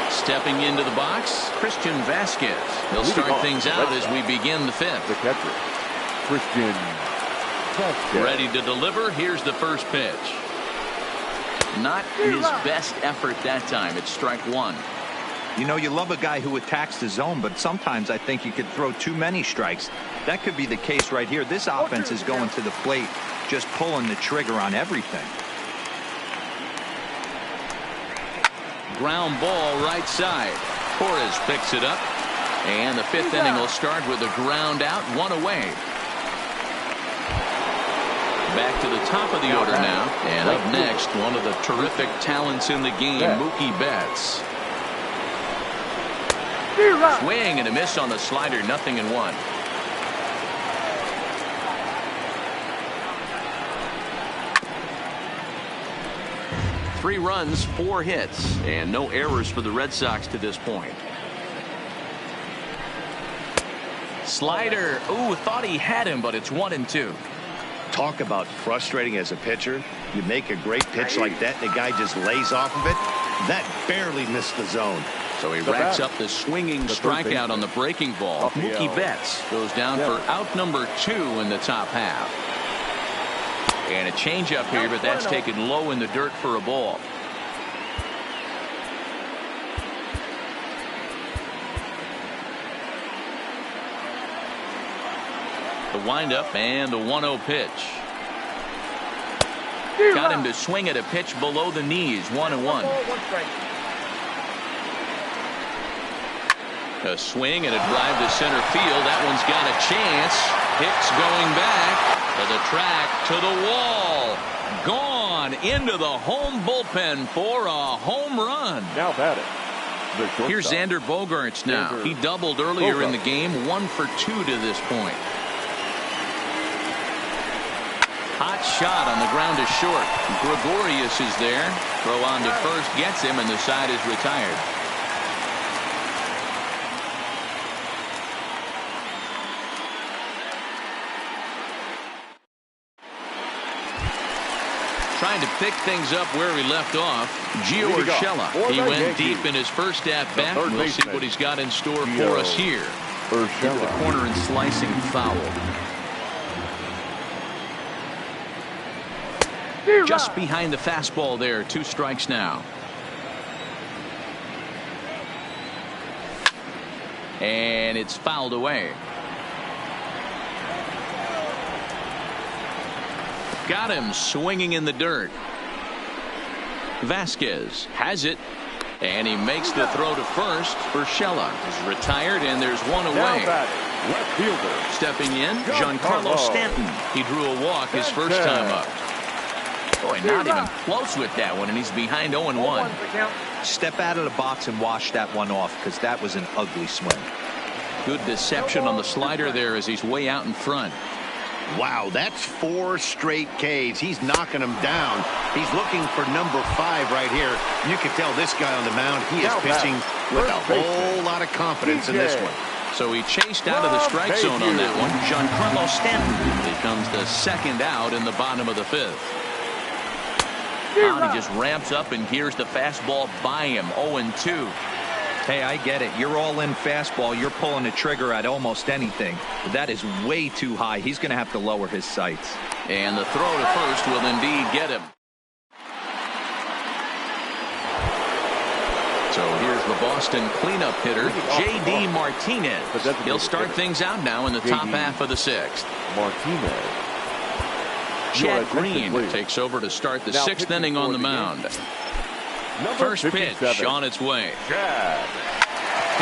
Stepping into the box, Christian Vasquez. He'll start things out as we begin the 5th. The catcher, Christian Vasquez. Ready to deliver. Here's the first pitch. Not his best effort that time. It's strike 1. You know, you love a guy who attacks the zone, but sometimes I think you could throw too many strikes. That could be the case right here. This offense is going to the plate, just pulling the trigger on everything. Ground ball right side. Torres picks it up. And the fifth inning will start with a ground out, one away. Back to the top of the order now. And up next, one of the terrific talents in the game, Mookie Betts. Swing and a miss on the slider, 0-1. Three runs, 4 hits, and no errors for the Red Sox to this point. Slider, ooh, thought he had him, but it's 1-2. Talk about frustrating as a pitcher. You make a great pitch like that, and the guy just lays off of it. That barely missed the zone. So he racks up the swinging strikeout on the breaking ball. Mookie Betts goes down for out number 2 in the top half. And a changeup here, but that's taken low in the dirt for a ball. The windup and the 1-0 pitch. Got him to swing at a pitch below the knees, 1-1. A swing and a drive to center field. That one's got a chance. Hicks going back to the track, to the wall. Gone into the home bullpen for a home run. Now batting. Here's Xander Bogaerts now. He doubled earlier in the game, 1 for 2 to this point. Hot shot on the ground to short. Gregorius is there. Throw on to first, gets him, and the side is retired. Trying to pick things up where he left off, Gio Urshela. He went deep in his first at-bat. We'll see what he's got in store for us here. Into the corner and slicing foul. Just behind the fastball there. 2 strikes now. And it's fouled away. Got him swinging in the dirt. Vasquez has it. And he makes the throw to first. Urshela is retired, and there's 1 away. Left fielder. Stepping in, Giancarlo Stanton. He drew a walk his first time up. Boy, not even close with that one, and he's behind 0-1. Step out of the box and wash that one off, because that was an ugly swing. Good deception on the slider there as he's way out in front. Wow, that's 4 straight Ks. He's knocking them down. He's looking for number 5 right here. You can tell this guy on the mound, he is pitching with a whole lot of confidence in this one. So he chased out of the strike zone on that one. Giancarlo Stanton becomes the second out in the bottom of the 5th. And he just ramps up and here's the fastball by him. 0-2. Hey, I get it. You're all in fastball. You're pulling the trigger at almost anything. But that is way too high. He's going to have to lower his sights. And the throw to first will indeed get him. So here's the Boston cleanup hitter, J.D. Martinez. He'll start things out now in the top half of the 6th. Martinez. Chad Green takes over to start the 6th inning on the mound. First pitch on its way. Hit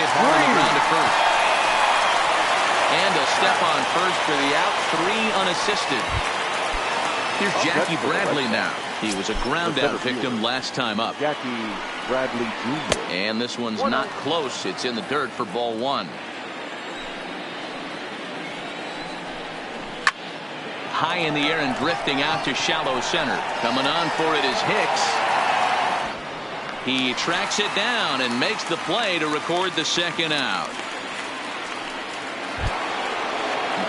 hard on the ground to first. And a step on first for the out. 3 unassisted. Here's Jackie Bradley now. He was a ground out victim last time up. Jackie Bradley Jr. And this one's not close. It's in the dirt for ball 1. High in the air and drifting out to shallow center. Coming on for it is Hicks. He tracks it down and makes the play to record the 2nd out.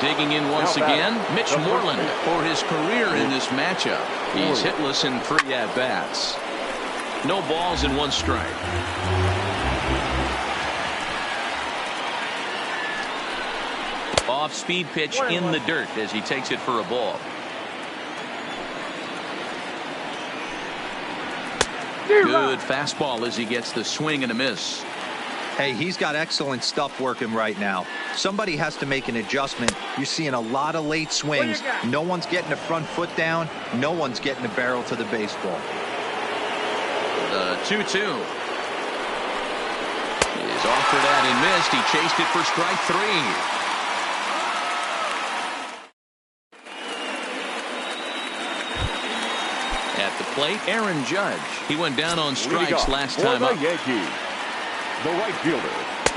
Digging in once again, Mitch Moreland for his career in this matchup. He's hitless in 3 at-bats. No balls and 1 strike. Off-speed pitch in the dirt as he takes it for a ball. Good fastball as he gets the swing and a miss. Hey, he's got excellent stuff working right now. Somebody has to make an adjustment. You're seeing a lot of late swings. No one's getting the front foot down. No one's getting the barrel to the baseball. The 2-2 is offered at and missed. He chased it for strike 3. At the plate, Aaron Judge. He went down on strikes last time up. Yankees, the right fielder.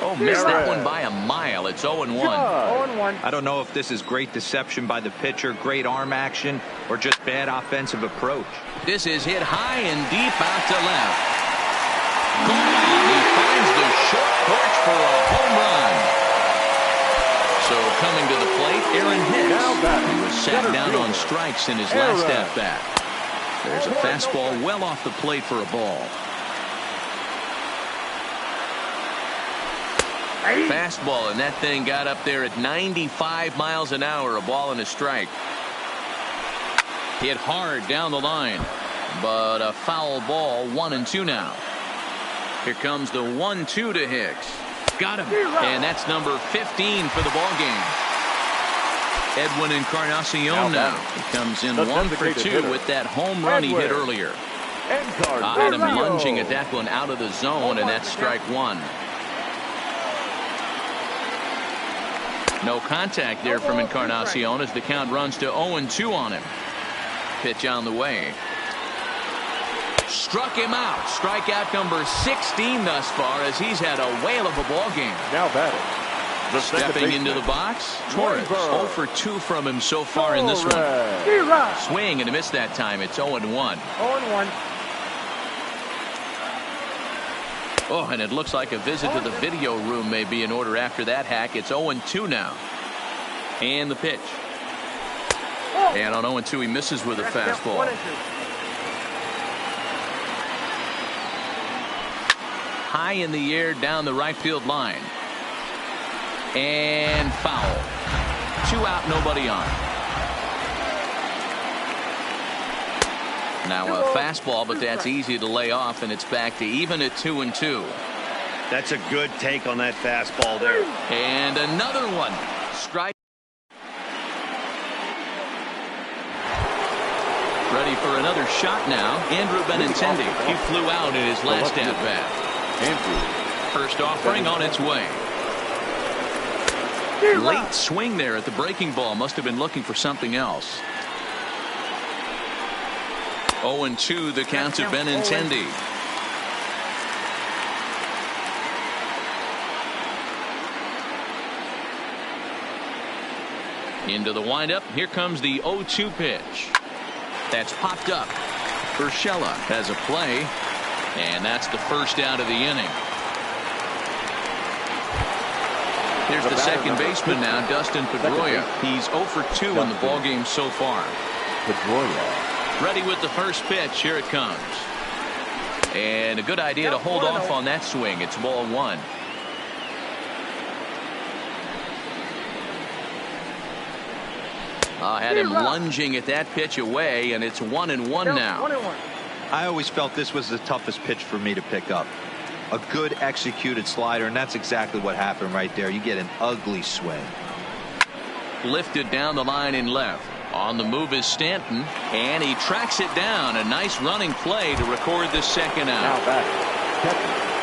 Oh, missed that one by a mile. It's 0-1. 0-1. I don't know if this is great deception by the pitcher, great arm action, or just bad offensive approach. This is hit high and deep out to left. Gone. He finds the short porch for a home run. So coming to the plate, Aaron Hicks. He was sat down on strikes in his last at-bat. There's a fastball well off the plate for a ball. Fastball, and that thing got up there at 95 miles an hour. A ball and a strike. Hit hard down the line, but a foul ball. 1-2 now. Here comes the 1-2 to Hicks. Got him, and that's number 15 for the ball game. Edwin Encarnacion now. He comes in 1 for 2 with that home run he hit earlier. I had him lunging at that one out of the zone, and that's strike 1. No contact there from Encarnacion as the count runs to 0-2 on him. Pitch on the way. Struck him out. Strikeout number 16 thus far as he's had a whale of a ball game. Now batting. Stepping into the box, Torres. 0 for 2 from him so far in this one. Swing and a miss that time. It's 0-1. 0-1. Oh, and it looks like a visit to the video room may be in order after that hack. It's 0-2 now. And the pitch. And on 0-2, he misses with a fastball. High in the air down the right field line. And foul. 2 out, nobody on. Now a fastball, but that's easy to lay off, and it's back to even at 2-2. That's a good take on that fastball there. And another one. Strike. Ready for another shot now. Andrew Benintendi. He flew out in his last at-bat. First offering on its way. Late swing there at the breaking ball. Must have been looking for something else. 0-2 the count to Benintendi. Into the windup. Here comes the 0-2 pitch. That's popped up. Urshela has a play. And that's the first out of the inning. Here's the second baseman now, Dustin Pedroia. He's 0 for 2 in the ballgame so far. Pedroia. Ready with the first pitch. Here it comes. And a good idea to hold off on that swing. It's ball 1. Had him lunging at that pitch away, and it's 1-1 now. I always felt this was the toughest pitch for me to pick up. A good executed slider, and that's exactly what happened right there. You get an ugly swing. Lifted down the line in left. On the move is Stanton, and he tracks it down. A nice running play to record the second out.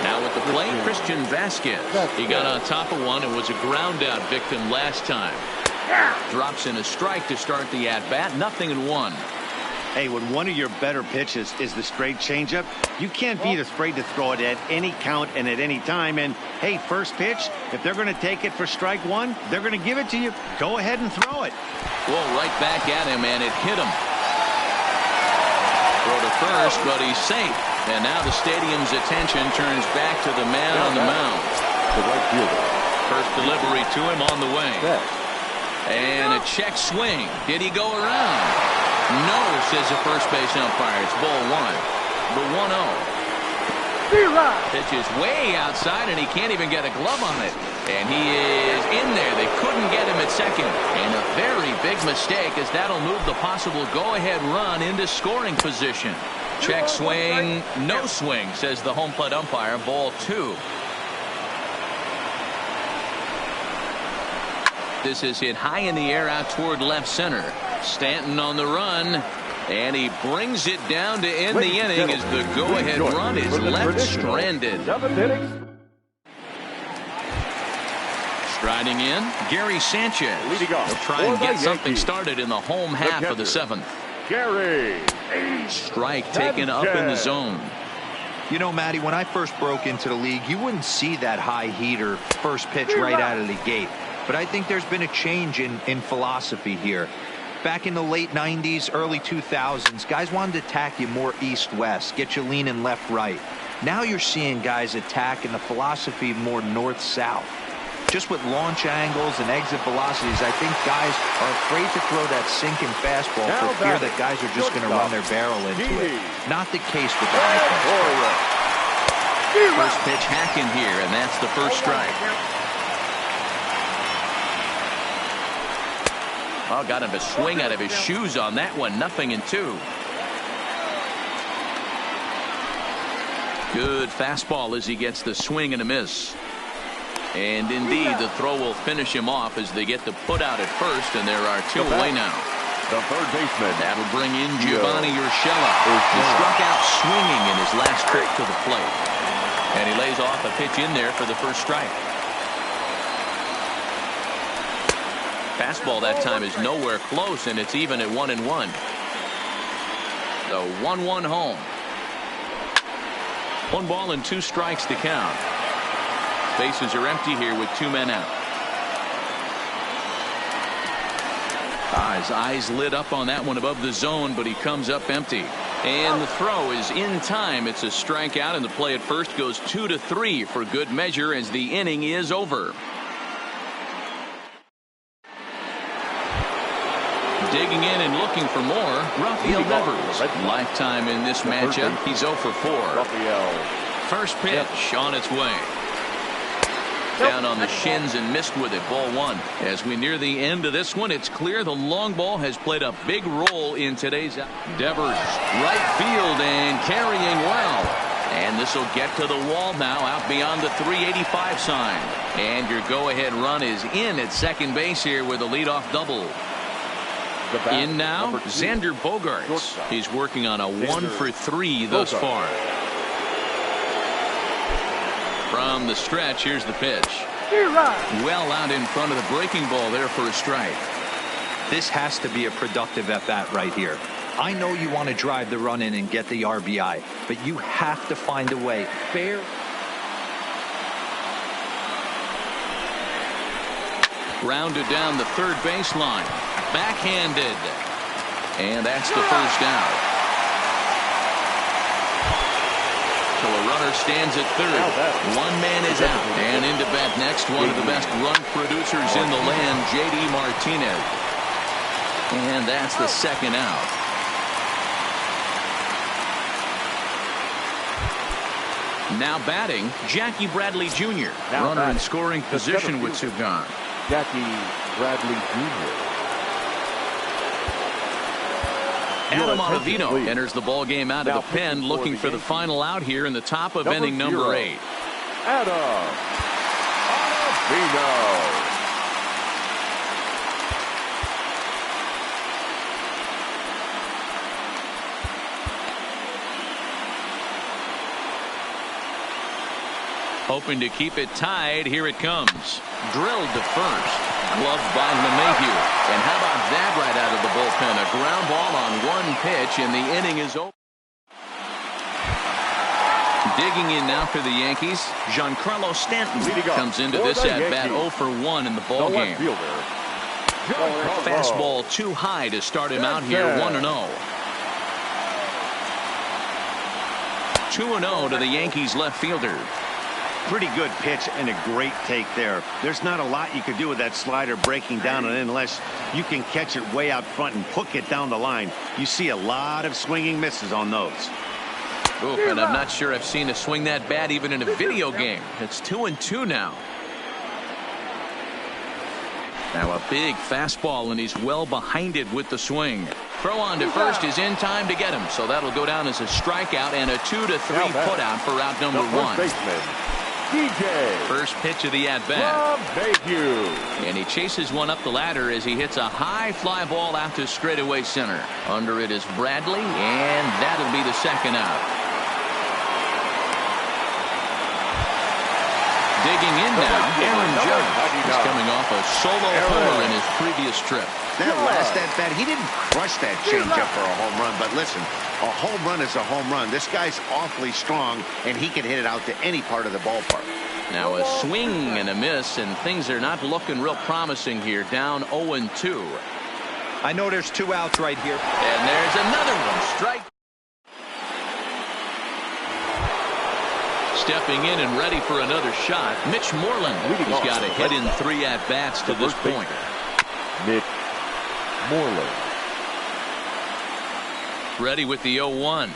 Now at the plate, Christian Vasquez. He got on top of one and was a ground out victim last time. Drops in a strike to start the at-bat. 0-1. Hey, when one of your better pitches is the straight changeup, you can't be afraid to throw it at any count and at any time. And, hey, first pitch, if they're going to take it for strike 1, they're going to give it to you. Go ahead and throw it. Well, right back at him, and it hit him. Throw to first, but he's safe. And now the stadium's attention turns back to the man on the mound. The right fielder. First delivery to him on the way. And a check swing. Did he go around? No, says the first base umpire. It's ball 1. The 1-0. Pitch is way outside, and he can't even get a glove on it. And he is in there. They couldn't get him at second. And a very big mistake, as that'll move the possible go-ahead run into scoring position. Check swing, no swing, says the home plate umpire. Ball 2. This is hit high in the air out toward left center. Stanton on the run. And he brings it down to end the inning as the go-ahead run is left stranded. Striding in, Gary Sanchez. He'll try and get something started in the home half of the seventh. Gary. Strike taken up in the zone. You know, Matty, when I first broke into the league, you wouldn't see that high heater first pitch right out of the gate. But I think there's been a change in philosophy here. Back in the late 90s, early 2000s, guys wanted to attack you more east-west, get you leaning left-right. Now you're seeing guys attack in the philosophy more north-south. Just with launch angles and exit velocities, I think guys are afraid to throw that sinking fastball for fear that guys are just going to run their barrel into it. Not the case with the high fastball. First pitch hacking here, and that's the first strike. Oh, got him to swing out of his shoes on that one. 0-2. Good fastball as he gets the swing and a miss. And indeed, the throw will finish him off as they get the put out at first, and there are two away now. The third baseman. That'll bring in Giovanni Urshela. He struck out swinging in his last trip to the plate. And he lays off a pitch in there for the first strike. Fastball that time is nowhere close, and it's even at 1-1. The 1-1 home. 1 ball and 2 strikes to count. Bases are empty here with 2 men out. His eyes lit up on that one above the zone, but he comes up empty. And the throw is in time. It's a strikeout, and the play at first goes 2-3 for good measure as the inning is over. Digging in and looking for more, Rafael Devers. Lifetime in this matchup. He's 0 for 4. First pitch on its way. Down on the shins and missed with it. Ball 1. As we near the end of this one, it's clear the long ball has played a big role in today's. Devers, right field and carrying well. And this will get to the wall now out beyond the 385 sign. And your go-ahead run is in at second base here with a leadoff double. In now, Xander Bogaerts. He's working on a 1 for 3 thus far. From the stretch, here's the pitch. Well out in front of the breaking ball there for a strike. This has to be a productive at-bat right here. I know you want to drive the run in and get the RBI, but you have to find a way. Fair. Grounded down the third baseline. Backhanded. And that's the first out. So a runner stands at third. 1 man is out. And into bat next, one of the best run producers in the land, J.D. Martinez. And that's the second out. Now batting, Jackie Bradley Jr. Runner in scoring position with 2 gone. Jackie Bradley Jr. Adam Ottavino enters the ball game out of the pen, looking for the final out here in the top of inning number 8. Adam Ottavino. Hoping to keep it tied. Here it comes. Drilled to first. Gloved by LeMahieu. And how about that right out of the bullpen? A ground ball on 1 pitch, and the inning is over. Digging in now for the Yankees, Giancarlo Stanton comes into this at-bat 0 for 1 in the ball game. Fastball too high to start him out here, 1-0. 2-0 to the Yankees left fielder. Pretty good pitch and a great take there. There's not a lot you could do with that slider breaking down and unless you can catch it way out front and hook it down the line. You see a lot of swinging misses on those. Oof, and I'm not sure I've seen a swing that bad even in a video game. It's 2-2 now. Now a big fastball, and he's well behind it with the swing. Throw on to first is in time to get him, so that'll go down as a strikeout and a 2-3 put out for out number 1. DJ. First pitch of the at-bat. And he chases one up the ladder as he hits a high fly ball out to straightaway center. Under it is Bradley, and that'll be the second out. Digging in now, Aaron Judge is coming off a solo homer in his previous trip. That last at-bat, he didn't crush that changeup for a home run, but listen, a home run is a home run. This guy's awfully strong, and he can hit it out to any part of the ballpark. Now a swing and a miss, and things are not looking real promising here. Down 0-2. I know there's 2 outs right here. And there's another one. Strike. Stepping in and ready for another shot, Mitch Moreland. He's got a hit in 3 at-bats to this point. Mitch Moreland. Ready with the 0-1.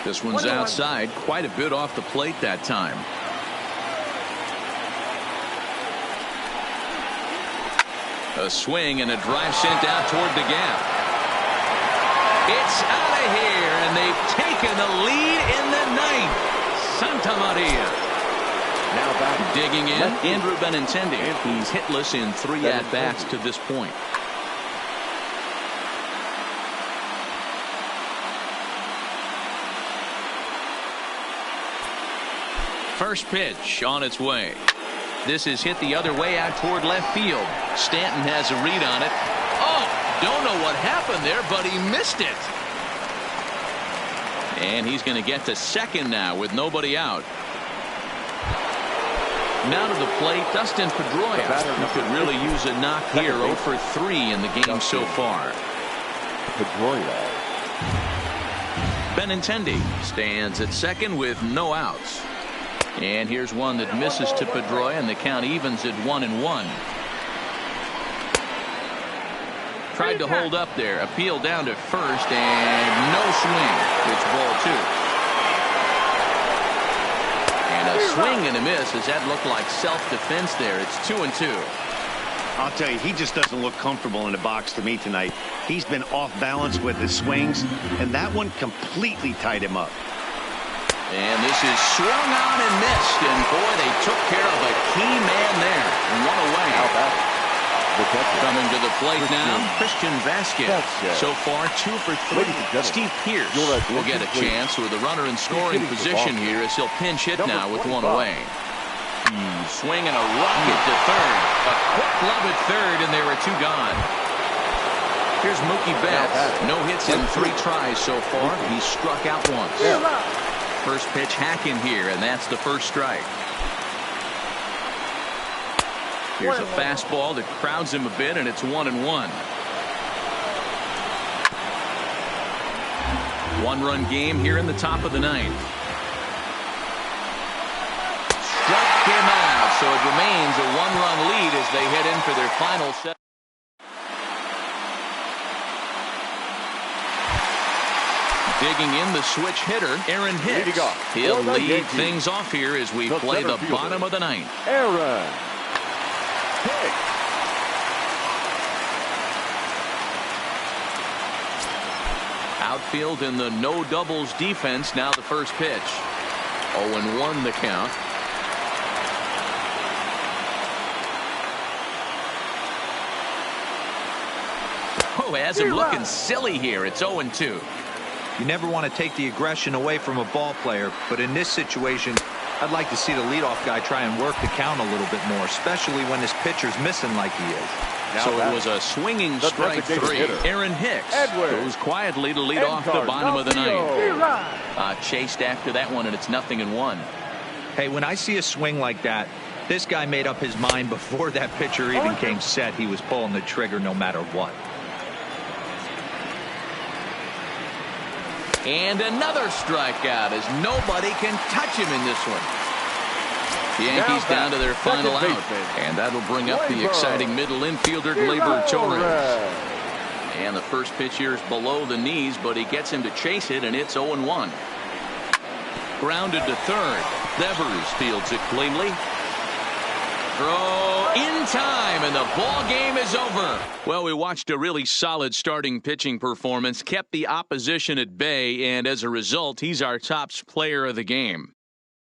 This one's outside, quite a bit off the plate that time. A swing and a drive sent out toward the gap. It's out of here, and they've taken the lead in the 9th. Santa Maria. Now back. Digging in, Andrew Benintendi. He's hitless in 3 at-bats to this point. First pitch on its way. This is hit the other way out toward left field. Stanton has a read on it. Oh, don't know what happened there, but he missed it. And he's going to get to second now with nobody out. Now to the plate, Dustin Pedroia, who could really use a knock here. 0 for 3 in the game so far. Pedroia. Benintendi stands at second with no outs. And here's one that misses to Pedroia, and the count evens at 1-1. Tried to hold up there. Appeal down to first, and no swing. It's ball 2. And a swing and a miss. Does that look like self-defense there? It's 2-2. I'll tell you, he just doesn't look comfortable in the box to me tonight. He's been off balance with his swings, and that one completely tied him up. And this is swung on and missed, and boy, they took care of a key man there. And one away. Coming to the plate now, Christian Vasquez. So far, 2 for 3. Steve Pearce will get a chance with a runner in scoring position here as he'll pinch hit now with 1 away. Swinging a rocket to third. A quick glove at third, and there are 2 gone. Here's Mookie Betts. No hits in 3 tries so far. He's struck out once. First pitch hacking here, and that's the first strike. Here's a fastball that crowds him a bit, and it's 1-1. 1-run game here in the top of the 9th. Struck him out, so it remains a 1-run lead as they head in for their final set. Digging in the switch hitter, Aaron Hicks. He'll lead things off here as we play the bottom of the 9th. Aaron Hicks. Outfield in the no doubles defense. Now the first pitch. 0-1 the count. Oh, has him looking silly here. It's 0-2. You never want to take the aggression away from a ball player, but in this situation, I'd like to see the leadoff guy try and work the count a little bit more, especially when his pitcher's missing like he is. So it was a swinging strike 3. Aaron Hicks goes quietly to lead off the bottom of the 9th. Chased after that one, and it's 0-1. Hey, when I see a swing like that, this guy made up his mind before that pitcher even came set. He was pulling the trigger no matter what. And another strikeout as nobody can touch him in this one. The Yankees down to their final out. And that'll bring up the exciting middle infielder, Gleyber Torres. And the first pitch here is below the knees, but he gets him to chase it, and it's 0-1. Grounded to third. Devers fields it cleanly. Throw in time, and the ball game is over. Well, we watched a really solid starting pitching performance, kept the opposition at bay, and as a result, he's our top player of the game.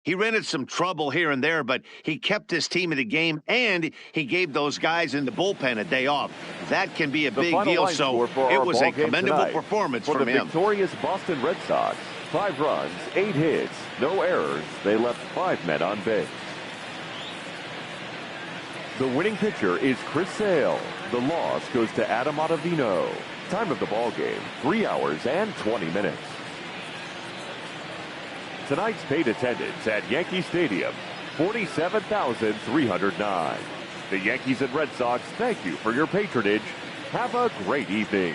He ran into some trouble here and there, but he kept his team in the game, and he gave those guys in the bullpen a day off. That can be a big deal, so it was a commendable performance from him. For the victorious Boston Red Sox, 5 runs, 8 hits, no errors. They left 5 men on base. The winning pitcher is Chris Sale. The loss goes to Adam Ottavino. Time of the ball game, 3 hours and 20 minutes. Tonight's paid attendance at Yankee Stadium, 47,309. The Yankees and Red Sox thank you for your patronage. Have a great evening.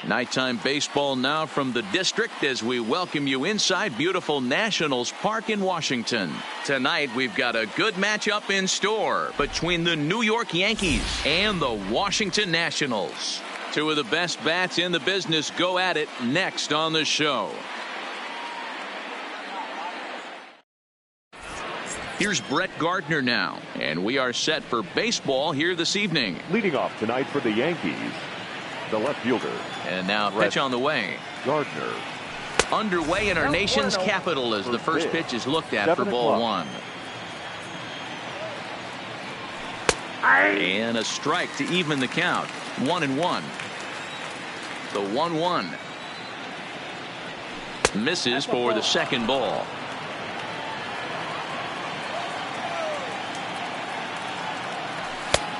Nighttime baseball now from the district as we welcome you inside beautiful Nationals Park in Washington. Tonight we've got a good matchup in store between the New York Yankees and the Washington Nationals. Two of the best bats in the business go at it next on the show. Here's Brett Gardner now, and we are set for baseball here this evening. Leading off tonight for the Yankees, the left fielder. And now pitch on the way. Gardner. Underway in our nation's capital as the first pitch is looked at for ball one. And a strike to even the count. 1-1. The 1-1. Misses for the second ball.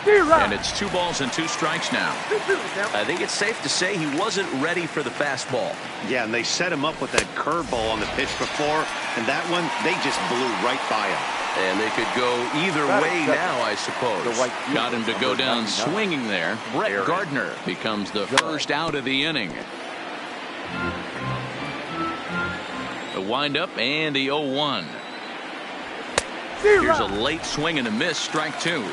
And it's 2 balls and 2 strikes now. I think it's safe to say he wasn't ready for the fastball. Yeah, and they set him up with that curveball on the pitch before, and that one, they just blew right by him. And they could go either way now, I suppose. Got him to go down swinging there. Brett Gardner becomes the first out of the inning. The windup and the 0-1. Here's a late swing and a miss, strike 2.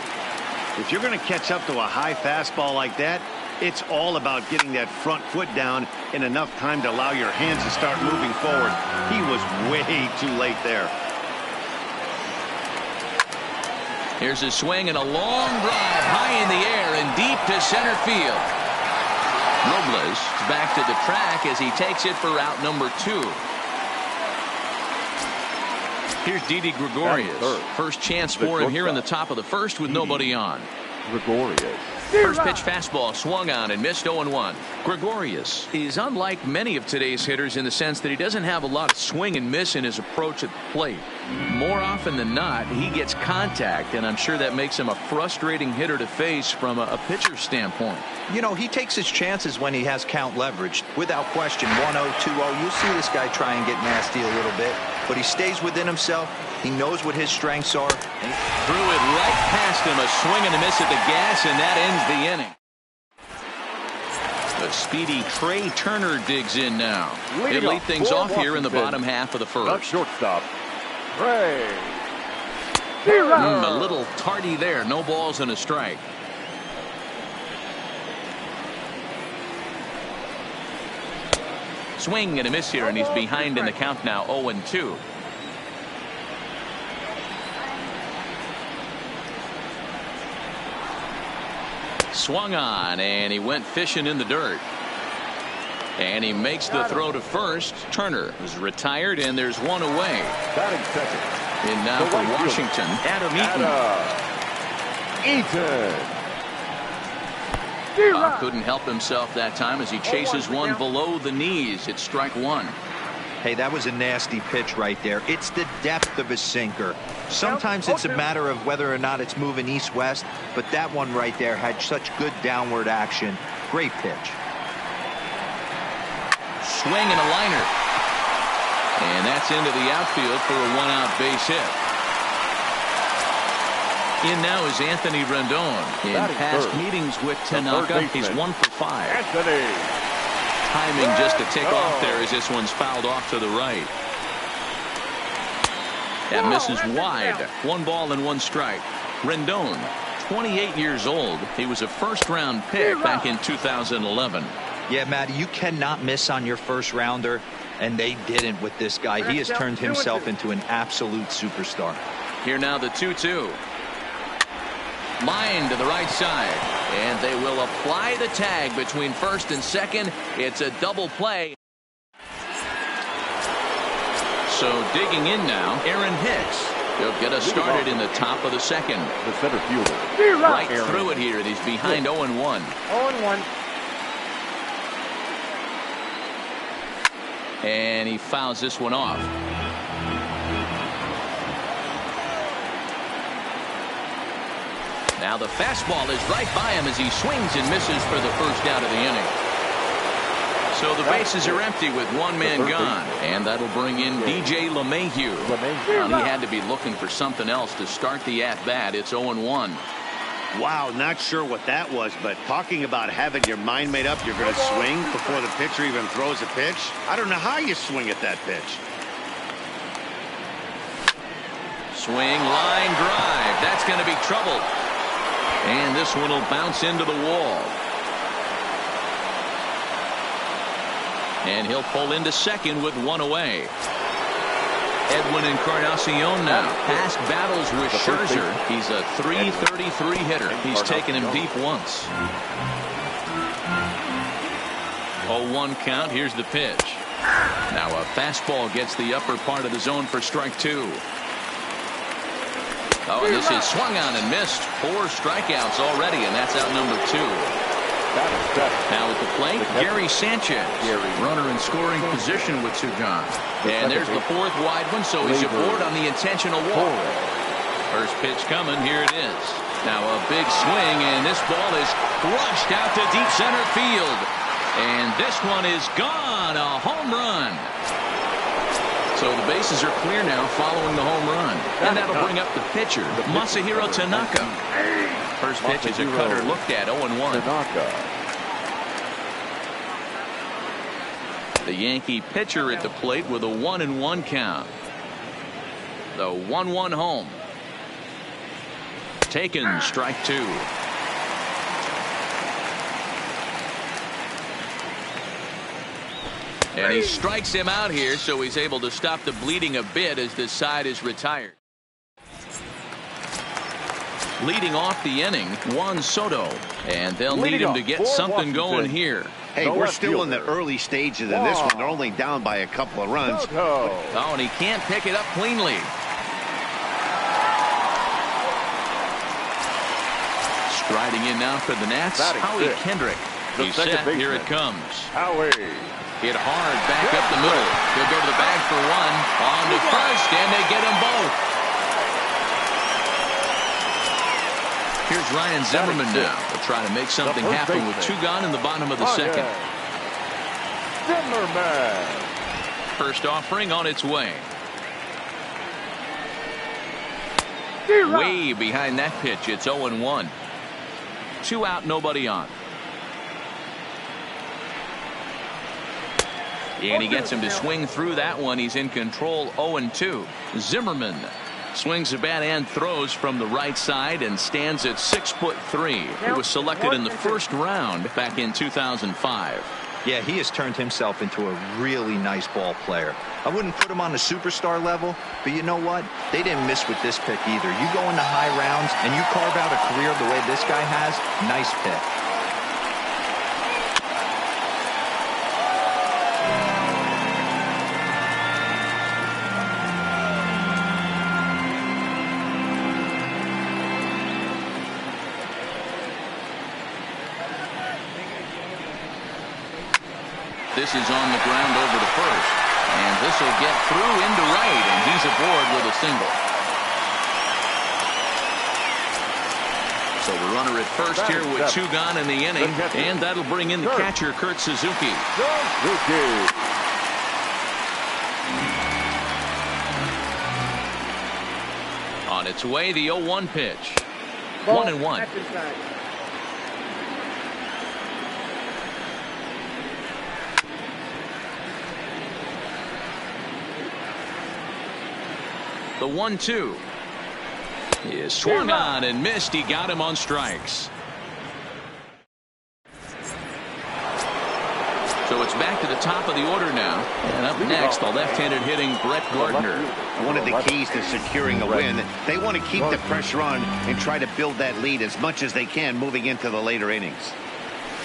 If you're going to catch up to a high fastball like that, it's all about getting that front foot down in enough time to allow your hands to start moving forward. He was way too late there. Here's a swing and a long drive high in the air and deep to center field. Robles is back to the track as he takes it for out number 2. Here's Didi Gregorius. First chance for him here in the top of the first with nobody on. Gregorius. First pitch fastball swung on and missed 0-1. Gregorius is unlike many of today's hitters in the sense that he doesn't have a lot of swing and miss in his approach at the plate. More often than not, he gets contact, and I'm sure that makes him a frustrating hitter to face from a pitcher's standpoint. You know, he takes his chances when he has count leveraged. Without question, 1-0, 2-0. You'll see this guy try and get nasty a little bit, but he stays within himself. He knows what his strengths are. He threw it right past him, a swing and a miss at the gas, and that ends the inning. The speedy Trey Turner digs in now. They lead things off here in the bottom half of the first. Shortstop, Trey. A little tardy there. No balls and a strike. Swing and a miss here, and he's behind in the count now, 0-2. Swung on, and he went fishing in the dirt. And he makes the throw to first. Turner is retired, and there's one away. Batting second. And now for Washington, Adam Eaton. Couldn't help himself that time as he chases one below the knees. It's strike 1. Hey, that was a nasty pitch right there. It's the depth of his sinker. Sometimes it's a matter of whether or not it's moving east-west, but that one right there had such good downward action. Great pitch. Swing and a liner. And that's into the outfield for a 1-out base hit. In now is Anthony Rendon. In past meetings with Tanaka, he's 1 for 5. Anthony. Timing just to take off there as this one's fouled off to the right. That misses wide. 1 ball and 1 strike. Rendon, 28 years old. He was a first-round pick back in 2011. Yeah, Matty, you cannot miss on your first rounder, and they didn't with this guy. He has turned himself into an absolute superstar. Here now the 2-2. Line to the right side, and they will apply the tag between first and second. It's a double play. So digging in now, Aaron Hicks. He'll get us started in the top of the second. The center fielder. Right through it here, and he's behind 0-1. 0-1. And he fouls this one off. Now the fastball is right by him as he swings and misses for the first out of the inning. So the bases are empty with 1 man gone, and that'll bring in DJ LeMahieu. He had to be looking for something else to start the at-bat. It's 0-1. Wow, not sure what that was, but talking about having your mind made up, you're going to swing before the pitcher even throws a pitch. I don't know how you swing at that pitch. Swing, line drive. That's going to be trouble. And this one will bounce into the wall. And he'll pull into second with one away. Edwin Encarnacion now. Past battles with Scherzer. He's a .333 hitter. He's taken him deep once. 0-1 count. Here's the pitch. Now a fastball gets the upper part of the zone for strike two. Oh, and this is swung on and missed. 4 strikeouts already, and that's out number 2. Now at the plate, Gary Sanchez. Runner in scoring position with 2 gone. And there's the 4th wide one, so he's aboard on the intentional walk. First pitch coming. Here it is. Now a big swing, and this ball is crushed out to deep center field. And this one is gone. A home run. So the bases are clear now following the home run. And that'll bring up the pitcher, Masahiro Tanaka. First pitch is a cutter looked at, 0-1. The Yankee pitcher at the plate with a 1-1 count. The 1-1 home. Taken, strike 2. And he strikes him out here, so he's able to stop the bleeding a bit as this side is retired. Leading off the inning, Juan Soto. And they'll need him to get something going here. Hey, we're still in the early stages of this one. They're only down by a couple of runs. Oh, and he can't pick it up cleanly. Striding in now for the Nats, Howie Kendrick. He's set. Here it comes. Howie. Hit hard back up the middle. He'll go to the bag for one. On to first, and they get them both. Here's Ryan Zimmerman now. They'll try to make something happen with 2 gone in the bottom of the second. Zimmerman. First offering on its way. Way behind that pitch. It's 0-1. 2 out, nobody on. And he gets him to swing through that one. He's in control, 0-2. Zimmerman swings the bat and throws from the right side and stands at 6'3". He was selected in the first round back in 2005. Yeah, he has turned himself into a really nice ball player. I wouldn't put him on the superstar level, but you know what? They didn't miss with this pick either. You go into high rounds and you carve out a career the way this guy has, nice pick. This is on the ground over to first. And this will get through into right, and he's aboard with a single. So the runner at first here with 2 gone in the inning, and that'll bring in the catcher, Kurt Suzuki. On its way, the 0-1 pitch. 1-1. The 1-2 is swung on and missed. He got him on strikes. So it's back to the top of the order now. And up next, the left-handed hitting Brett Gardner. One of the keys to securing a win, they want to keep the pressure on and try to build that lead as much as they can moving into the later innings.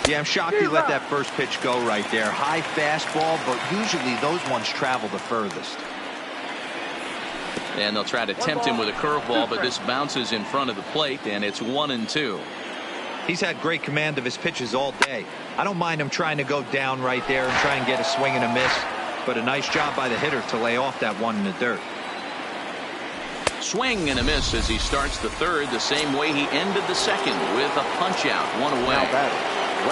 Yeah, I'm shocked he let that first pitch go right there. High fastball, but usually those ones travel the furthest. And they'll try to tempt him with a curveball, but this bounces in front of the plate, and it's 1-2. He's had great command of his pitches all day. I don't mind him trying to go down right there and try and get a swing and a miss, but a nice job by the hitter to lay off that one in the dirt. Swing and a miss as he starts the third the same way he ended the second with a punch out, 1 away.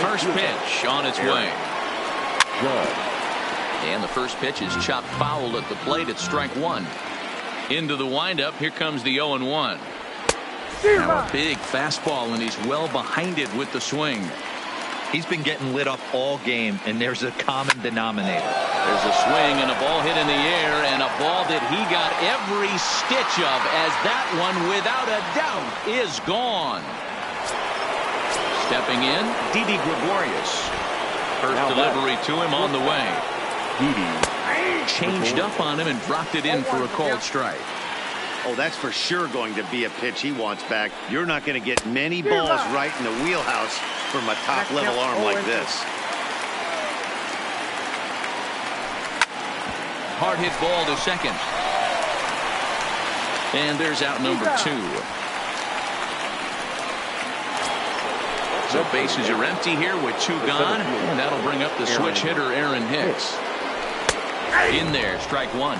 First pitch on its way. And the first pitch is chopped foul at the plate at strike 1. Into the windup, here comes the 0-1. Now a big fastball, and he's well behind it with the swing. He's been getting lit up all game, and there's a common denominator. There's a swing and a ball hit in the air, and a ball that he got every stitch of, as that one, without a doubt, is gone. Stepping in, Didi Gregorius. First delivery to him on the way. Didi Changed up on him and dropped it in for a called strike. Oh, that's for sure going to be a pitch he wants back. You're not going to get many balls right in the wheelhouse from a top-level arm like this. Hard hit ball to second. And there's out number 2. So bases are empty here with 2 gone. And that'll bring up the switch hitter, Aaron Hicks. In there, strike 1.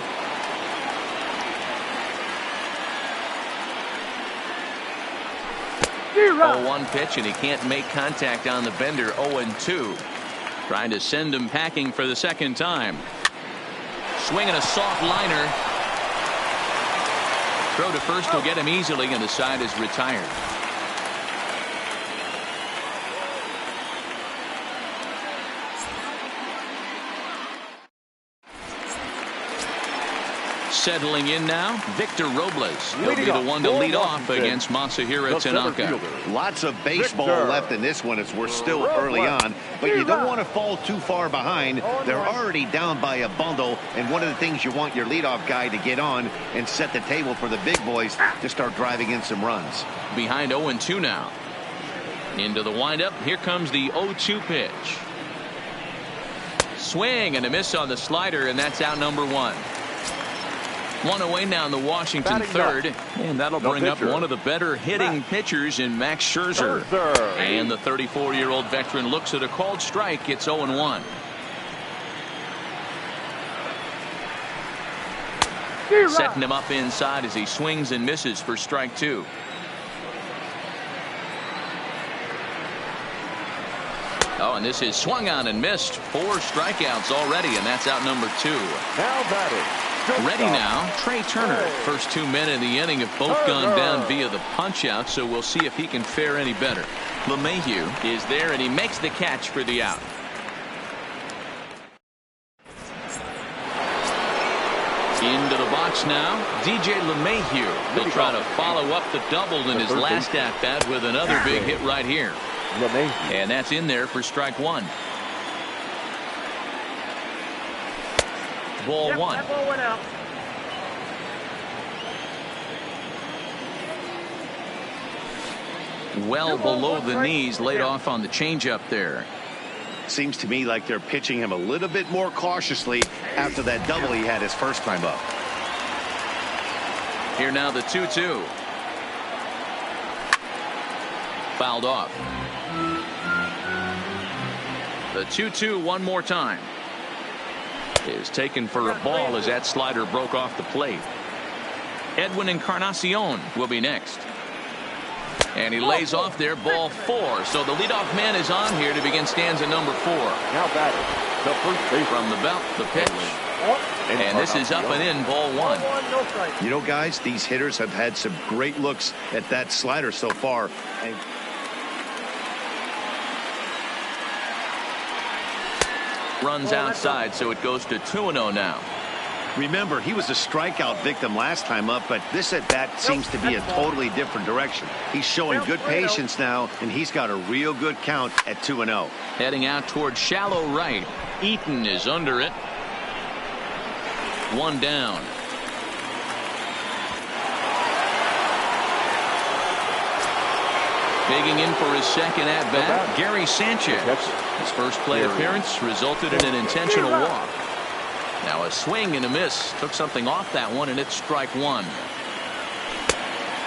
0-1 pitch, and he can't make contact on the bender. 0-2. Trying to send him packing for the second time. Swinging a soft liner. Throw to first will get him easily, and the side is retired. Settling in now, Victor Robles. He'll be the one to lead off against Masahiro Tanaka. Lots of baseball left in this one as we're still early on, but you don't want to fall too far behind. They're already down by a bundle, and one of the things you want your leadoff guy to get on and set the table for the big boys to start driving in some runs. Behind 0-2 now. Into the windup. Here comes the 0-2 pitch. Swing and a miss on the slider, and that's out number 1. 1 away now in the Washington third, and that'll bring up one of the better hitting pitchers in Max Scherzer. And the 34-year-old veteran looks at a called strike. It's 0-1. Setting him up inside as he swings and misses for strike 2. Oh, and this is swung on and missed. 4 strikeouts already, and that's out number 2. Now batting. Ready now, Trey Turner. First 2 men in the inning have both gone down via the punch out, so we'll see if he can fare any better. LeMahieu is there, and he makes the catch for the out. Into the box now, DJ LeMahieu. He'll try to follow up the double in his last at-bat with another big hit right here. And that's in there for strike 1. Ball 1. That ball went out. Well below the knees, laid off on the changeup there. Seems to me like they're pitching him a little bit more cautiously after that double he had his first time up. Here now the 2-2. Fouled off. The 2-2 one more time. Is taken for a ball as that slider broke off the plate. Edwin Encarnacion will be next. And he lays off there, ball 4. So the leadoff man is on here to begin stanza number 4. Now batting, the first base from the belt, the pitch. And this is up and in, ball 1. You know, guys, these hitters have had some great looks at that slider so far. And runs outside, so it goes to 2-0 now. Remember, he was a strikeout victim last time up, but this at-bat seems to be a totally different direction. He's showing good patience now, and he's got a real good count at 2-0. Heading out towards shallow right. Eaton is under it. 1 down. Digging in for his second at-bat, Gary Sanchez. His first plate appearance resulted in an intentional walk. Now a swing and a miss. Took something off that one, and it's strike 1.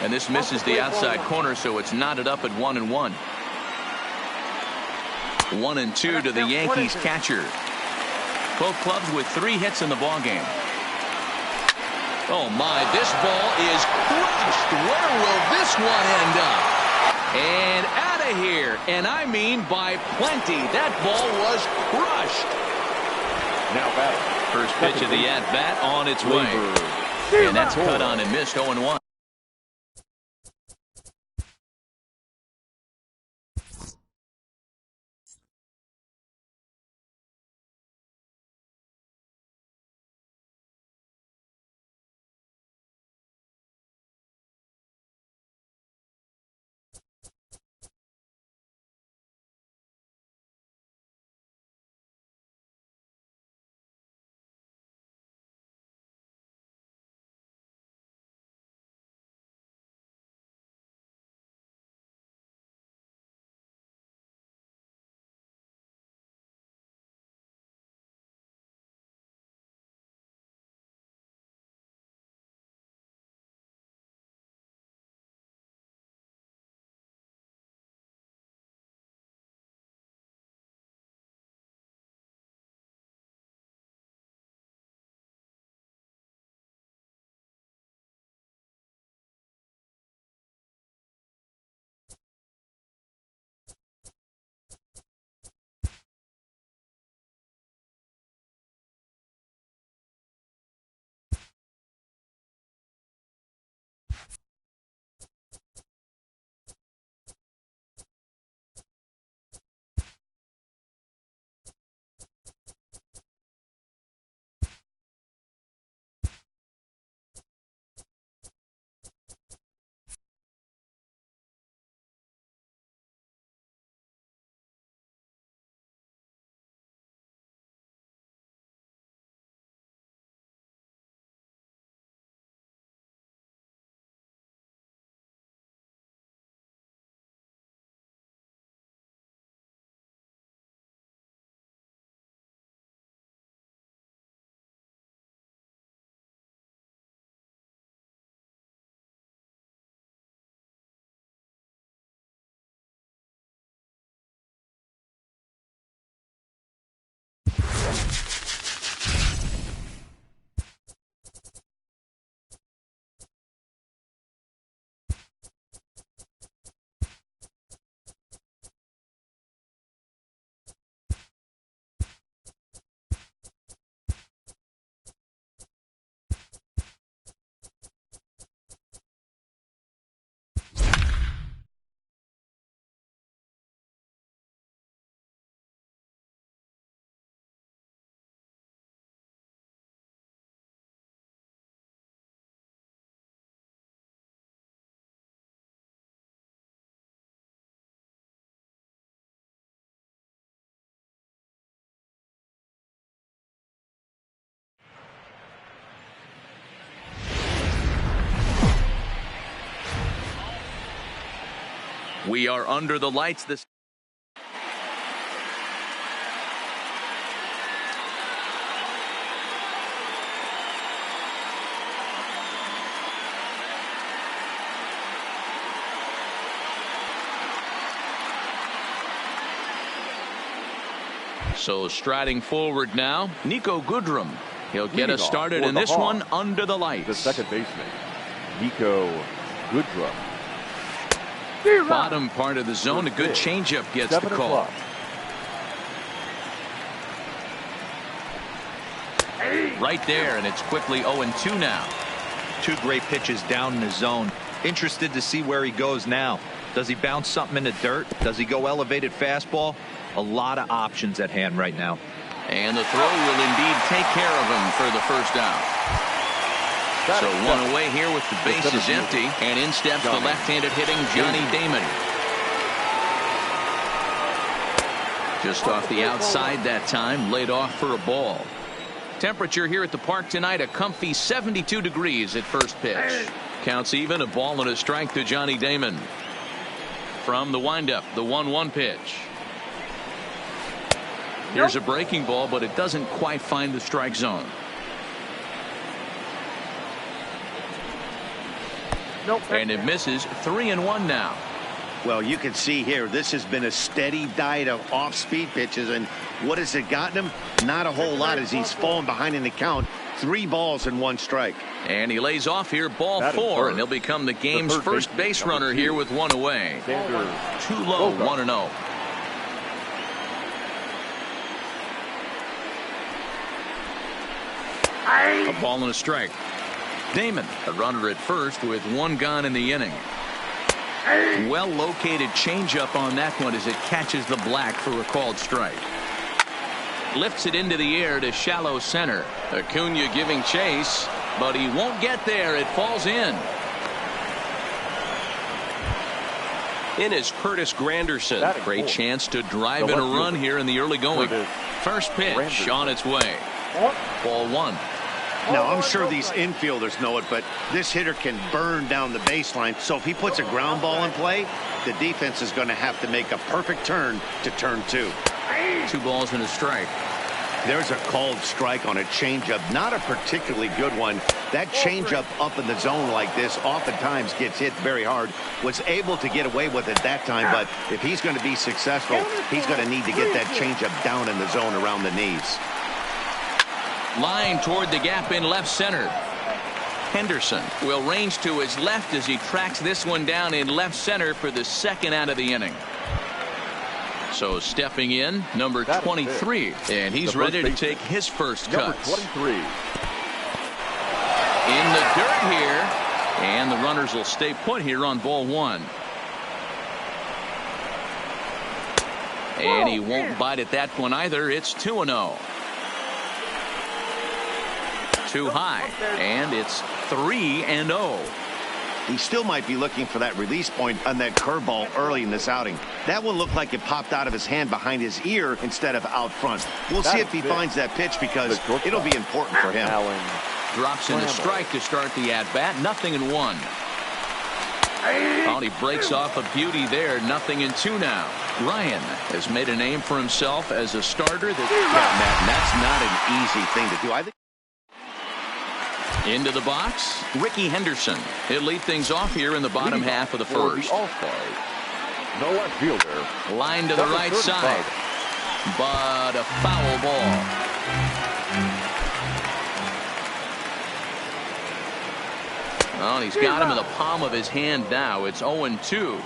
And this misses the outside corner, so it's knotted up at 1-1. 1-2 to the Yankees catcher. Both clubs with 3 hits in the ballgame. Oh my, this ball is crushed. Where will this one end up? And out of here, and I mean by plenty. That ball was crushed. Now batting. First pitch of the at-bat on its way. And that's cut on and missed. 0-1. We are under the lights this. So striding forward now, Nico Goodrum. He'll get us started in this one under the lights. The second baseman, Nico Goodrum. Bottom part of the zone, a good changeup gets the call. Right there, and it's quickly 0-2 now. Two great pitches down in the zone. Interested to see where he goes now. Does he bounce something in the dirt? Does he go elevated fastball? A lot of options at hand right now. And the throw will indeed take care of him for the first out. So one away here with the bases empty, and in steps the left-handed hitting Johnny Damon. Just off the outside that time, laid off for a ball. Temperature here at the park tonight, a comfy 72 degrees at first pitch. Counts even, a ball and a strike to Johnny Damon. From the windup, the 1-1 pitch. Here's a breaking ball, but it doesn't quite find the strike zone. And it misses. 3-1 now. Well, you can see here, this has been a steady diet of off-speed pitches, and what has it gotten him? Not a whole lot as he's fallen behind in the count. 3 balls and 1 strike. And he lays off here, ball 4, and he'll become the game's first base runner here with 1 away. Too low, 1-0. A ball and a strike. Damon, a runner at first with 1 gone in the inning. Well located changeup on that one as it catches the black for a called strike. Lifts it into the air to shallow center. Acuna giving chase, but he won't get there. It falls in. In is Curtis Granderson. Great chance to drive in a run here in the early going. First pitch on its way. Ball 1. Now, I'm sure these infielders know it, but this hitter can burn down the baseline. So if he puts a ground ball in play, the defense is going to have to make a perfect turn to turn 2. 2 balls and a strike. There's a called strike on a changeup, not a particularly good one. That changeup up in the zone like this oftentimes gets hit very hard. Was able to get away with it that time, but if he's going to be successful, he's going to need to get that changeup down in the zone around the knees. Line toward the gap in left center. Henderson will range to his left as he tracks this one down in left center for the second out of the inning. So stepping in, number 23, and he's ready to take his first cuts. 23. In the dirt here, and the runners will stay put here on ball 1. And he won't bite at that one either. It's 2-0. Too high, and it's 3-0. He still might be looking for that release point on that curveball early in this outing. That one looked like it popped out of his hand behind his ear instead of out front. We'll see if he finds that pitch because it'll be important for him. Drops in a strike to start the at-bat. 0-1. Oh, he breaks off a beauty there. 0-2 now. Ryan has made a name for himself as a starter. That's not an easy thing to do. I think. Into the box, Ricky Henderson. He'll lead things off here in the bottom half of the first. The left fielder. Line to the right side, but a foul ball. Well, he's got him in the palm of his hand now. It's 0-2.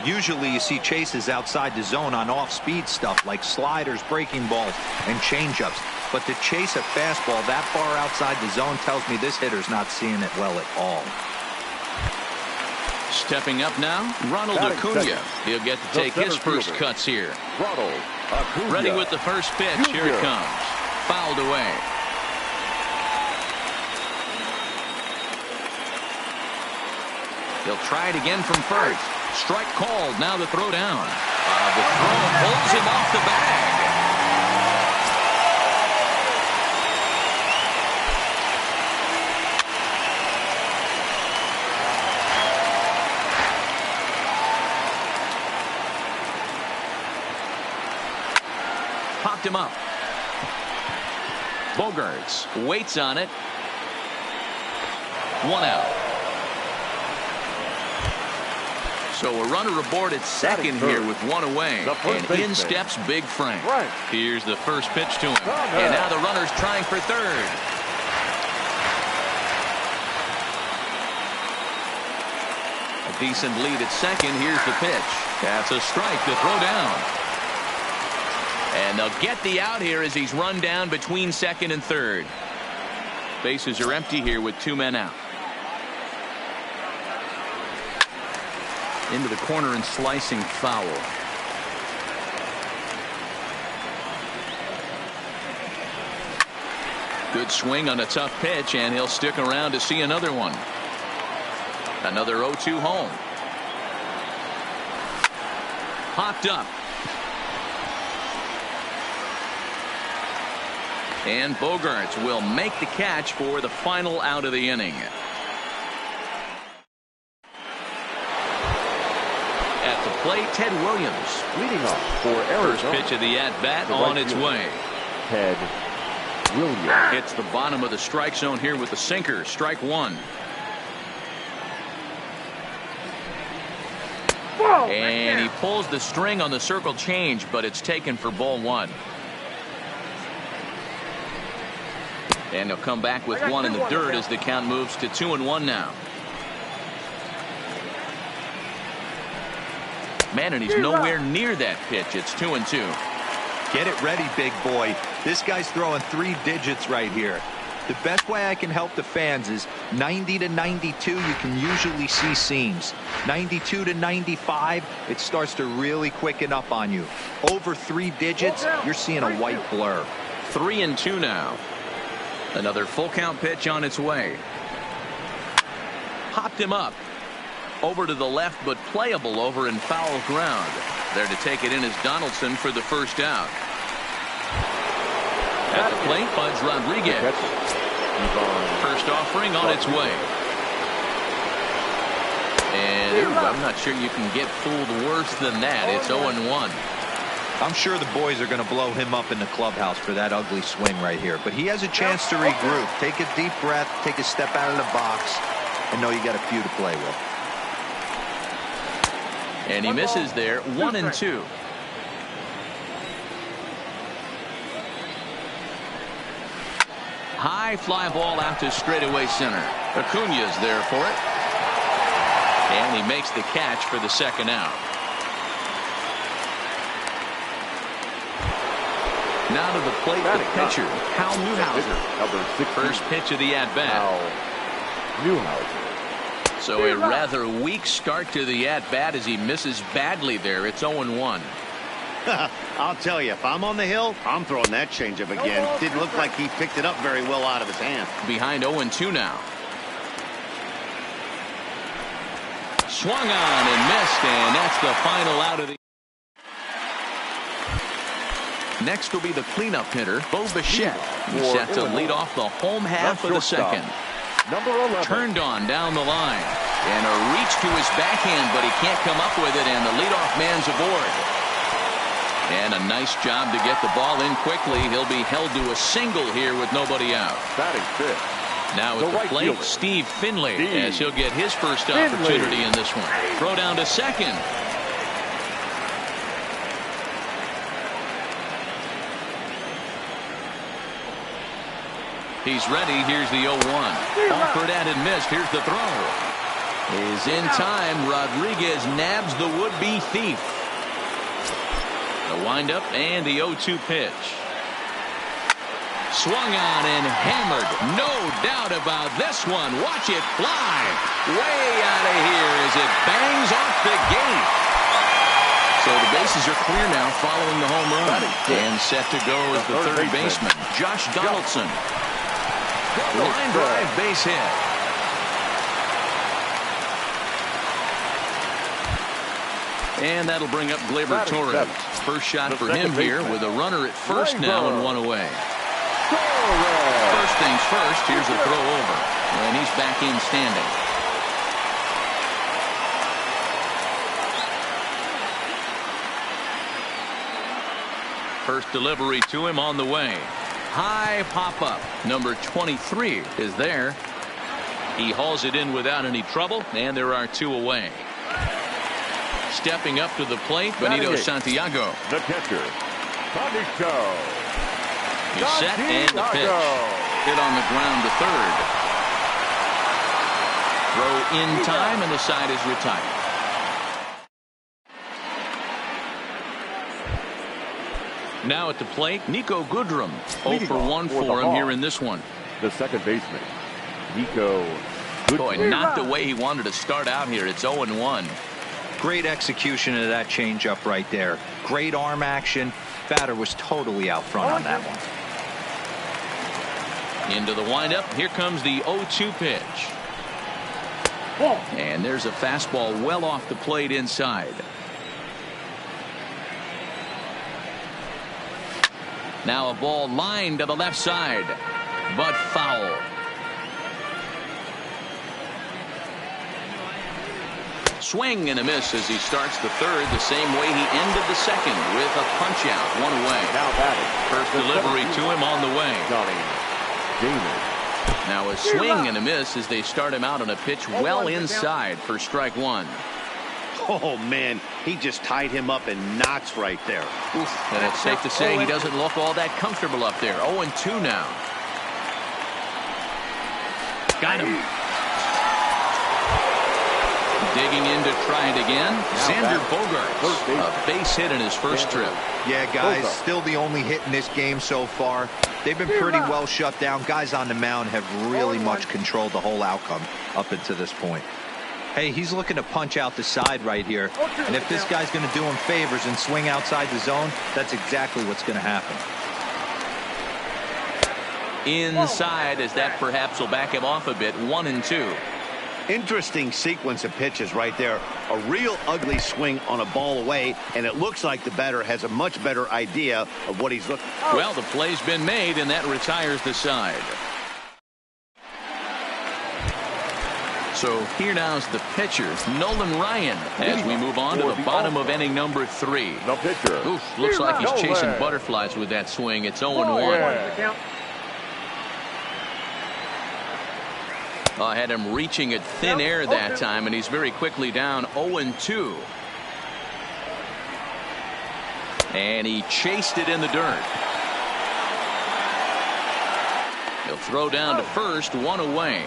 Usually you see chases outside the zone on off-speed stuff like sliders, breaking balls, and changeups. But to chase a fastball that far outside the zone tells me this hitter's not seeing it well at all. Stepping up now, Ronald Acuna. He'll get to take his first cuts here. Ready with the first pitch. Here it comes. Fouled away. He'll try it again from first. Strike called. Now the throw down. The throw pulls him off the bag. Popped him up. Bogarts waits on it. 1 out. So a runner aboard at second here with 1 away. And in steps Big Frank. Here's the first pitch to him. And now the runner's trying for third. A decent lead at second. Here's the pitch. That's a strike to throw down. And they'll get the out here as he's run down between second and third. Bases are empty here with 2 men out. Into the corner and slicing foul. Good swing on a tough pitch, and he'll stick around to see another one. Another 0-2 home. Popped up. And Bogarts will make the catch for the final out of the inning. At the plate, Ted Williams. Leading off for Arizona. First pitch of the at-bat on its way. Ted Williams. Hits the bottom of the strike zone here with the sinker. Strike 1. And he pulls the string on the circle change, but it's taken for ball 1. And he'll come back with 1 in the dirt as the count moves to 2-1 now. Man, and he's nowhere near that pitch. It's 2-2. Get it ready, big boy. This guy's throwing 3 digits right here. The best way I can help the fans is 90 to 92, you can usually see seams. 92 to 95, it starts to really quicken up on you. Over 3 digits, you're seeing a white blur. 3-2 now. Another full count pitch on its way. Popped him up. Over to the left, but playable over in foul ground. There to take it in is Donaldson for the first out. At the plate, Budge Rodriguez. First offering on its way. And I'm not sure you can get fooled worse than that. It's 0-1. I'm sure the boys are going to blow him up in the clubhouse for that ugly swing right here. But he has a chance to regroup. Take a deep breath, take a step out of the box, and know you got a few to play with. And he misses there. 1-2. High fly ball out to straightaway center. Acuña's there for it. And he makes the catch for the second out. Now to the plate, the pitcher, Hal Newhouser. First pitch of the at-bat. Newhouser. So a rather weak start to the at-bat as he misses badly there. It's 0-1. I'll tell you, if I'm on the hill, I'm throwing that changeup again. Didn't look like he picked it up very well out of his hand. Behind 0-2 now. Swung on and missed, and that's the final out of the. Next will be the cleanup hitter, Bo Bichette. He's set to lead off the home half of the second. Number 11. Turned on down the line. And a reach to his backhand, but he can't come up with it, and the leadoff man's aboard. And a nice job to get the ball in quickly. He'll be held to a single here with nobody out. Batting fifth. Now at the plate, Steve Finley, as he'll get his first opportunity in this one. Throw down to second. He's ready. Here's the 0-1. Offered at and missed. Here's the throw. Is in time. Rodriguez nabs the would-be thief. The windup and the 0-2 pitch. Swung on and hammered. No doubt about this one. Watch it fly. Way out of here as it bangs off the gate. So the bases are clear now following the home run. And set to go is the third baseman, Josh Donaldson. Line drive base hit. And that'll bring up Gleyber Torres. First shot for him here with a runner at first now and 1 away. First things first, here's a throw over. And he's back in standing. First delivery to him on the way. High pop-up. Number 23 is there. He hauls it in without any trouble, and there are 2 away. Stepping up to the plate, Benito Santiago. The catcher, Benito. He's set and the pitch. Hit on the ground to third. Throw in time, and the side is retired. Now at the plate, Nico Goodrum. 0 for 1 for him here in this one. The second baseman, Nico Goodrum. Boy, not the way he wanted to start out here. It's 0-1. Great execution of that changeup right there. Great arm action. Batter was totally out front on that one. Into the windup. Here comes the 0-2 pitch. And there's a fastball well off the plate inside. Now a ball lined to the left side, but foul. Swing and a miss as he starts the third the same way he ended the second with a punch out, 1 away. Now batting. First delivery to him on the way. Now a swing and a miss as they start him out on a pitch well inside for strike 1. Oh, man, he just tied him up in knots right there. Oof. And it's safe to say he doesn't look all that comfortable up there. 0-2 now. Got him. Digging in to try it again. Xander Bogaerts. A base hit in his first trip. Yeah, guys, still the only hit in this game so far. They've been pretty well shut down. Guys on the mound have really much controlled the whole outcome up until this point. Hey, he's looking to punch out the side right here. And if this guy's going to do him favors and swing outside the zone, that's exactly what's going to happen. Inside, as that perhaps will back him off a bit. 1-2. Interesting sequence of pitches right there. A real ugly swing on a ball away, and it looks like the batter has a much better idea of what he's looking for. Well, the play's been made, and that retires the side. So here now's the pitcher, Nolan Ryan, as we move on to the bottom of inning number 3. The pitcher. Oof, looks like he's chasing butterflies with that swing. It's 0-1. I had him reaching at thin air that time, and he's very quickly down 0-2. And he chased it in the dirt. He'll throw down to first, 1 away.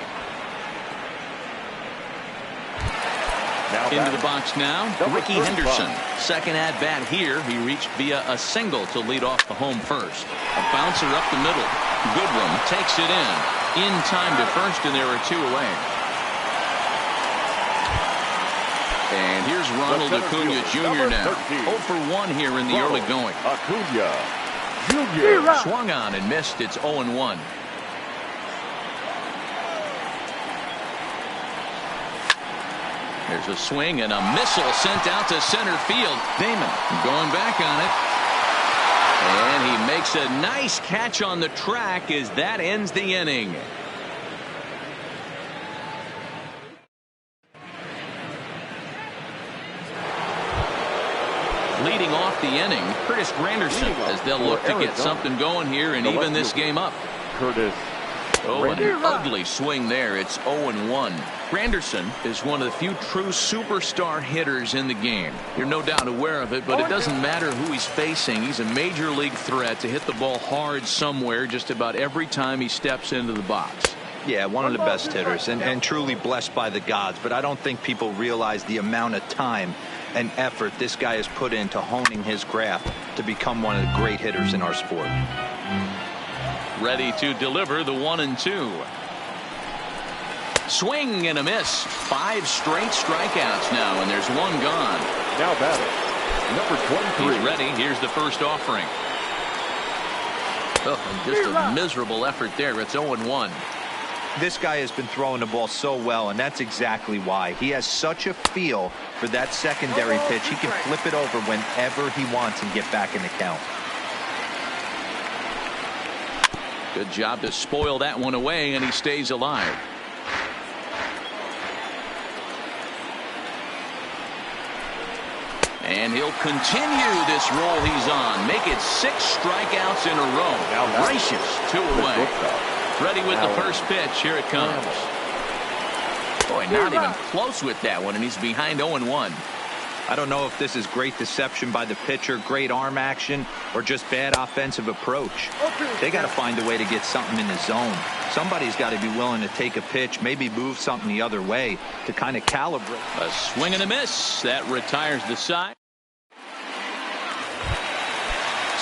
Into the box now, Ricky Henderson. Second at bat here. He reached via a single to lead off the home first. A bouncer up the middle. Goodrum takes it in time to first, and there are 2 away. And here's Ronald Acuna Jr. now. 0 for 1 here in the early going. Acuna Jr. Swung on and missed. It's 0-1. There's a swing and a missile sent out to center field. Damon going back on it. And he makes a nice catch on the track as that ends the inning. Leading off the inning, Curtis Granderson, as they'll look to get something going here and even this game up. Curtis. Oh, an ugly swing there. It's 0-1. Granderson is one of the few true superstar hitters in the game. You're no doubt aware of it, but it doesn't matter who he's facing. He's a major league threat to hit the ball hard somewhere just about every time he steps into the box. Yeah, one of the best hitters and truly blessed by the gods, but I don't think people realize the amount of time and effort this guy has put into honing his craft to become one of the great hitters in our sport. Ready to deliver the 1-2. Swing and a miss. 5 straight strikeouts now, and there's 1 gone. Now batting, number 23. He's ready. Here's the first offering. Oh, and just a miserable effort there. It's 0-1. This guy has been throwing the ball so well, and that's exactly why. He has such a feel for that secondary pitch. He can flip it over whenever he wants and get back in the count. Good job to spoil that one away, and he stays alive. And he'll continue this roll he's on. Make it 6 strikeouts in a row. Gracious, 2 away. Ready with the first pitch. Here it comes. Boy, not even close with that one, and he's behind 0-1. I don't know if this is great deception by the pitcher, great arm action, or just bad offensive approach. They got to find a way to get something in the zone. Somebody's got to be willing to take a pitch, maybe move something the other way to kind of calibrate. A swing and a miss. That retires the side.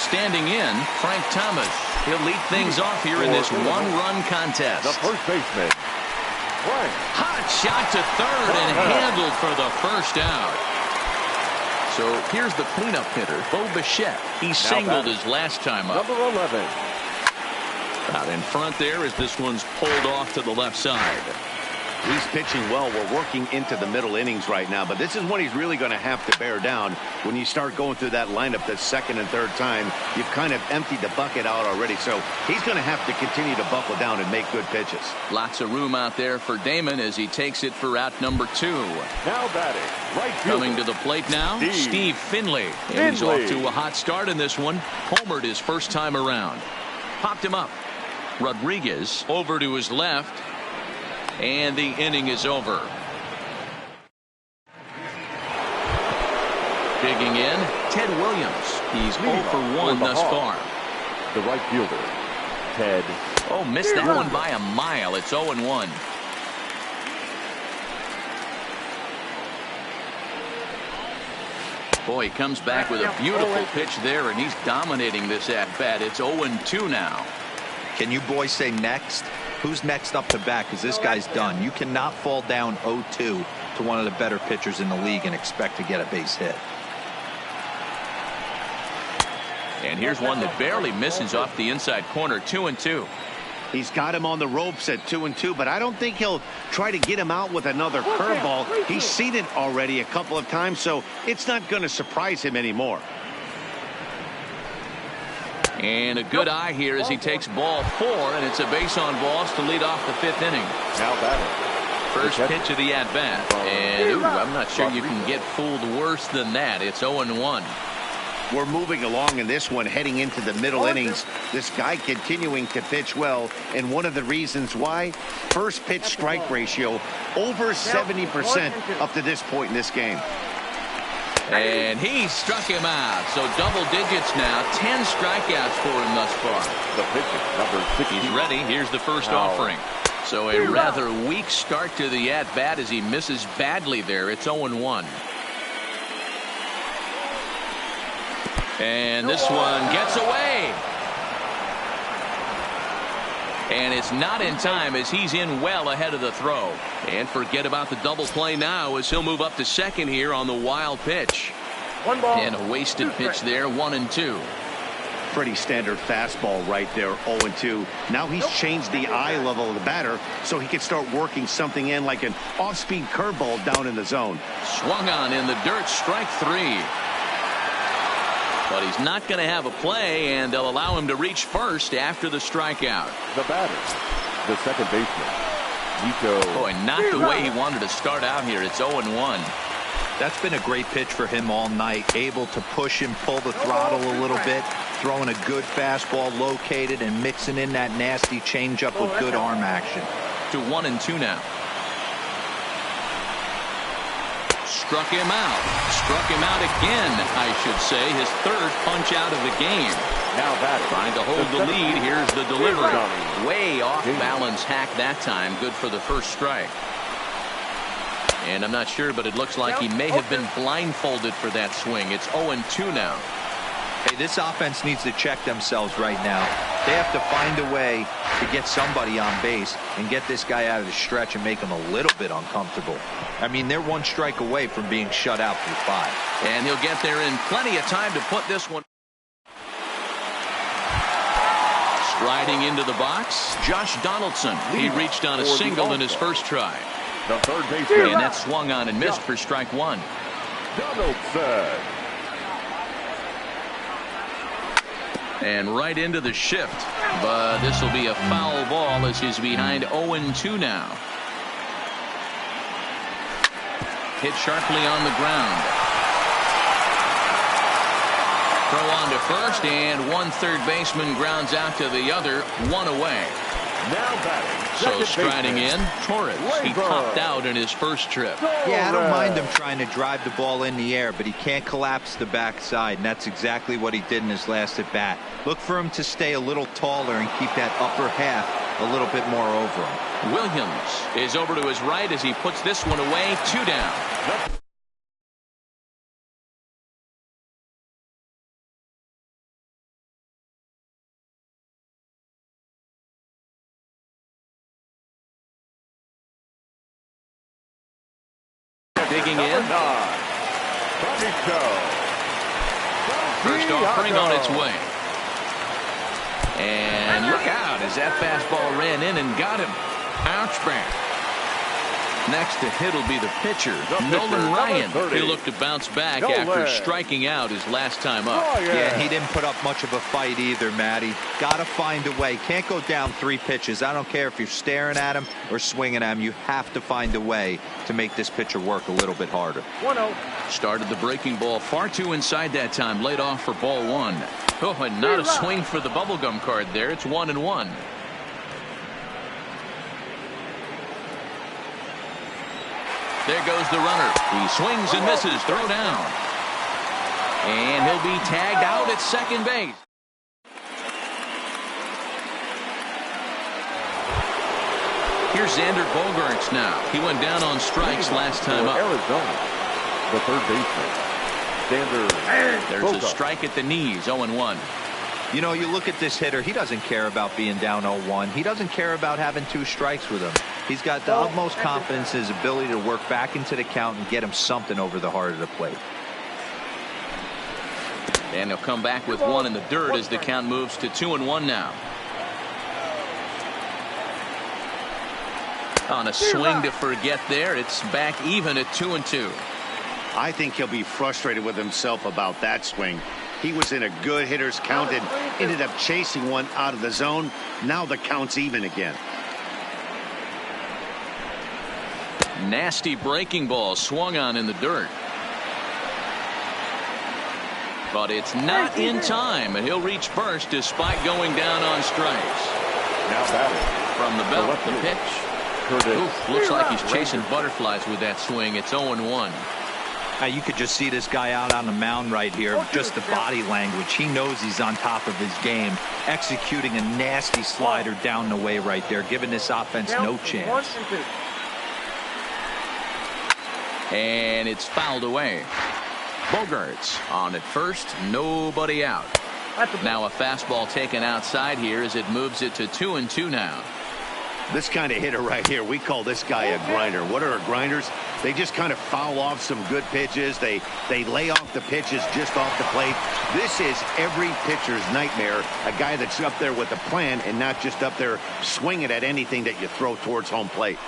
Standing in, Frank Thomas. He'll lead things off here in this one-run contest. The first baseman, Frank. Hot shot to third and handled for the first out. So here's the cleanup hitter, Bo Bichette. He singled his last time up. Number 11. Out in front there as this one's pulled off to the left side. He's pitching well. We're working into the middle innings right now, but this is when he's really going to have to bear down. When you start going through that lineup the second and third time, you've kind of emptied the bucket out already, so he's going to have to continue to buckle down and make good pitches. Lots of room out there for Damon as he takes it for out number 2. Now batting, right fielder. Coming to the plate now, Steve Finley. And he's off to a hot start in this one. Homered his first time around. Popped him up. Rodriguez over to his left. And the inning is over. Digging in, Ted Williams. He's 0 for 1 thus far. The right fielder, Ted. Oh, missed that one by a mile. It's 0-1. Boy, he comes back with a beautiful pitch there, and he's dominating this at-bat. It's 0-2 now. Can you boys say next? Who's next up to bat? Because this guy's done. You cannot fall down 0-2 to one of the better pitchers in the league and expect to get a base hit. And here's one that barely misses off the inside corner. 2-2. He's got him on the ropes at 2-2, but I don't think he'll try to get him out with another curveball. He's seen it already a couple of times, so it's not going to surprise him anymore. And a good eye here as he takes ball 4, and it's a base on balls to lead off the 5th inning. Now batting. First pitch of the at-bat. And I'm not sure you can get fooled worse than that. It's 0-1. We're moving along in this one, heading into the middle innings. This guy continuing to pitch well, and one of the reasons why, first pitch strike ratio over 70% up to this point in this game. And he struck him out. So double digits now. 10 strikeouts for him thus far. The pitcher, number 60. He's ready. Here's the first offering. So a rather weak start to the at-bat as he misses badly there. It's 0-1. And this one gets away. And it's not in time as he's in well ahead of the throw. And forget about the double play now as he'll move up to second here on the wild pitch. And a wasted pitch there, 1-2. Pretty standard fastball right there, 0-2. Now he's changed the eye level of the batter so he can start working something in like an off-speed curveball down in the zone. Swung on in the dirt, strike 3. But he's not going to have a play, and they'll allow him to reach first after the strikeout. The batter, the second baseman, Nico. Boy, not the way he wanted to start out here. It's 0-1. That's been a great pitch for him all night. Able to push and pull the throttle a little bit, throwing a good fastball located and mixing in that nasty changeup with good arm action. To 1-2 now. Struck him out. Struck him out again, I should say. His 3rd punch out of the game. Now batting. Trying to hold the lead. Here's the delivery. Way off balance hack that time. Good for the first strike. And I'm not sure, but it looks like he may have been blindfolded for that swing. It's 0-2 now. Hey, this offense needs to check themselves right now. They have to find a way to get somebody on base and get this guy out of the stretch and make him a little bit uncomfortable. I mean, they're 1 strike away from being shut out through 5. And he'll get there in plenty of time to put this one. Striding into the box, Josh Donaldson. He reached on a single in his first try. The third baseman. And that swung on and missed for strike 1. Donaldson. And right into the shift. But this will be a foul ball as he's behind 0-2 now. Hit sharply on the ground. first, and one third baseman grounds out to the other, one away. Now batting. So striding in, Torres. He popped out in his first trip. Yeah, I don't mind him trying to drive the ball in the air, but he can't collapse the backside, and that's exactly what he did in his last at bat. Look for him to stay a little taller and keep that upper half a little bit more over him. Williams is over to his right as he puts this one away, 2 down. Digging in. First offering on its way. And look out as that fastball ran in and got him. Ouch back. Next to hit will be the pitcher, Nolan Ryan. He'll look to bounce back after striking out his last time up. Yeah, he didn't put up much of a fight either, Matty. Got to find a way. Can't go down 3 pitches. I don't care if you're staring at him or swinging at him. You have to find a way to make this pitcher work a little bit harder. 1-0. Started the breaking ball far too inside that time. Laid off for ball 1. Oh, and not a swing for the bubblegum card there. It's 1-1. There goes the runner. He swings and misses. Throw down. And he'll be tagged out at second base. Here's Xander Bogaerts now. He went down on strikes last time up. Arizona, the third baseman, Xander. There's a strike at the knees, 0-1. You know, you look at this hitter, he doesn't care about being down 0-1. He doesn't care about having 2 strikes with him. He's got the utmost confidence in his ability to work back into the count and get him something over the heart of the plate. And he'll come back with 1 in the dirt as the count moves to 2-1 now. On a swing to forget there, it's back even at 2-2. I think he'll be frustrated with himself about that swing. He was in a good hitter's count and ended up chasing one out of the zone. Now the count's even again. Nasty breaking ball swung on in the dirt. But it's not in time, and he'll reach first despite going down on strikes. Now batting. From the belt, the pitch. Oof, looks like he's chasing butterflies with that swing. It's 0-1. You could just see this guy out on the mound right here. Just the body language. He knows he's on top of his game. Executing a nasty slider down the way right there, giving this offense no chance. And it's fouled away. Bogaerts on at first, nobody out. Now a fastball taken outside here as it moves it to 2-2 now. This kind of hitter right here, we call this guy a grinder. What are grinders? They just kind of foul off some good pitches. They lay off the pitches just off the plate. This is every pitcher's nightmare, a guy that's up there with a plan and not just up there swinging at anything that you throw towards home plate.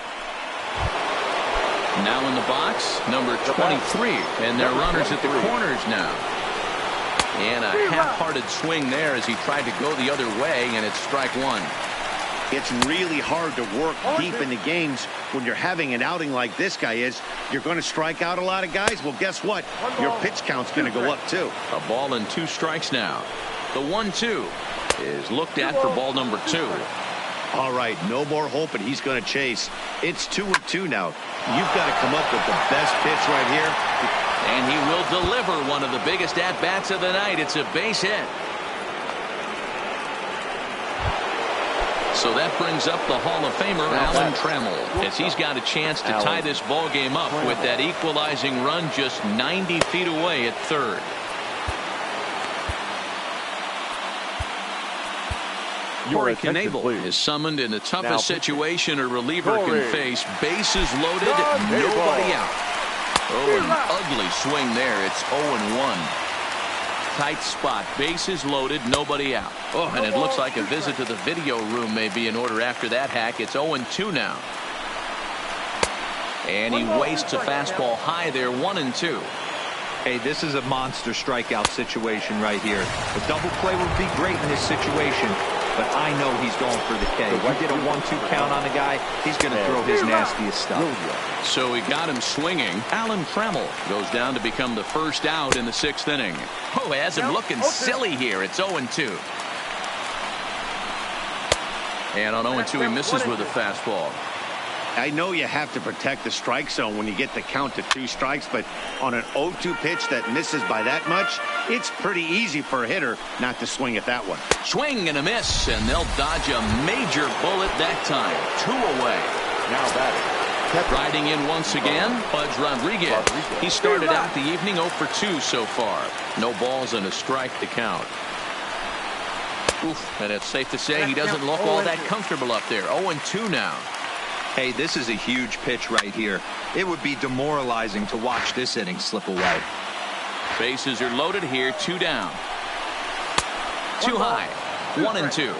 Now in the box, number 23, and they're runners at the corners now. And a half-hearted swing there as he tried to go the other way, and it's strike 1. It's really hard to work deep in the games when you're having an outing like this guy is. You're going to strike out a lot of guys. Well, guess what? Your pitch count's going to go up, too. A ball and 2 strikes now. The 1-2 is looked at for ball number 2. All right, no more hoping he's going to chase. It's 2-2 now. You've got to come up with the best pitch right here. And he will deliver one of the biggest at-bats of the night. It's a base hit. So that brings up the Hall of Famer Alan Trammell as he's got a chance to tie this ball game up with that equalizing run just 90 feet away at third. Corey Knebel is summoned in the toughest situation a reliever can face. Bases loaded, nobody out. Oh, an ugly swing there. It's 0-1. Tight spot, bases loaded, nobody out. Oh, and it looks like a visit to the video room may be in order after that hack. It's 0-2 now. And he wastes a fastball high there, 1-2. Hey, this is a monster strikeout situation right here. A double play would be great in this situation. but I know he's going for the K. If you get a 1-2 count on the guy, he's going to throw his nastiest stuff. So he got him swinging. Alan Trammell goes down to become the first out in the 6th inning. Oh, has him looking silly here. It's 0-2. And on 0-2, he misses with a fastball. I know you have to protect the strike zone when you get the count to 2 strikes, but on an 0-2 pitch that misses by that much, it's pretty easy for a hitter not to swing at that one. Swing and a miss, and they'll dodge a major bullet that time. 2 away. Now batting. Riding in once again, Pudge Rodriguez. He started out the evening 0 for 2 so far. No balls and a strike to count. Oof, and it's safe to say he doesn't look all that comfortable up there. 0-2 now. Hey, this is a huge pitch right here. It would be demoralizing to watch this inning slip away. Bases are loaded here, 2 down. Too high. 1-2.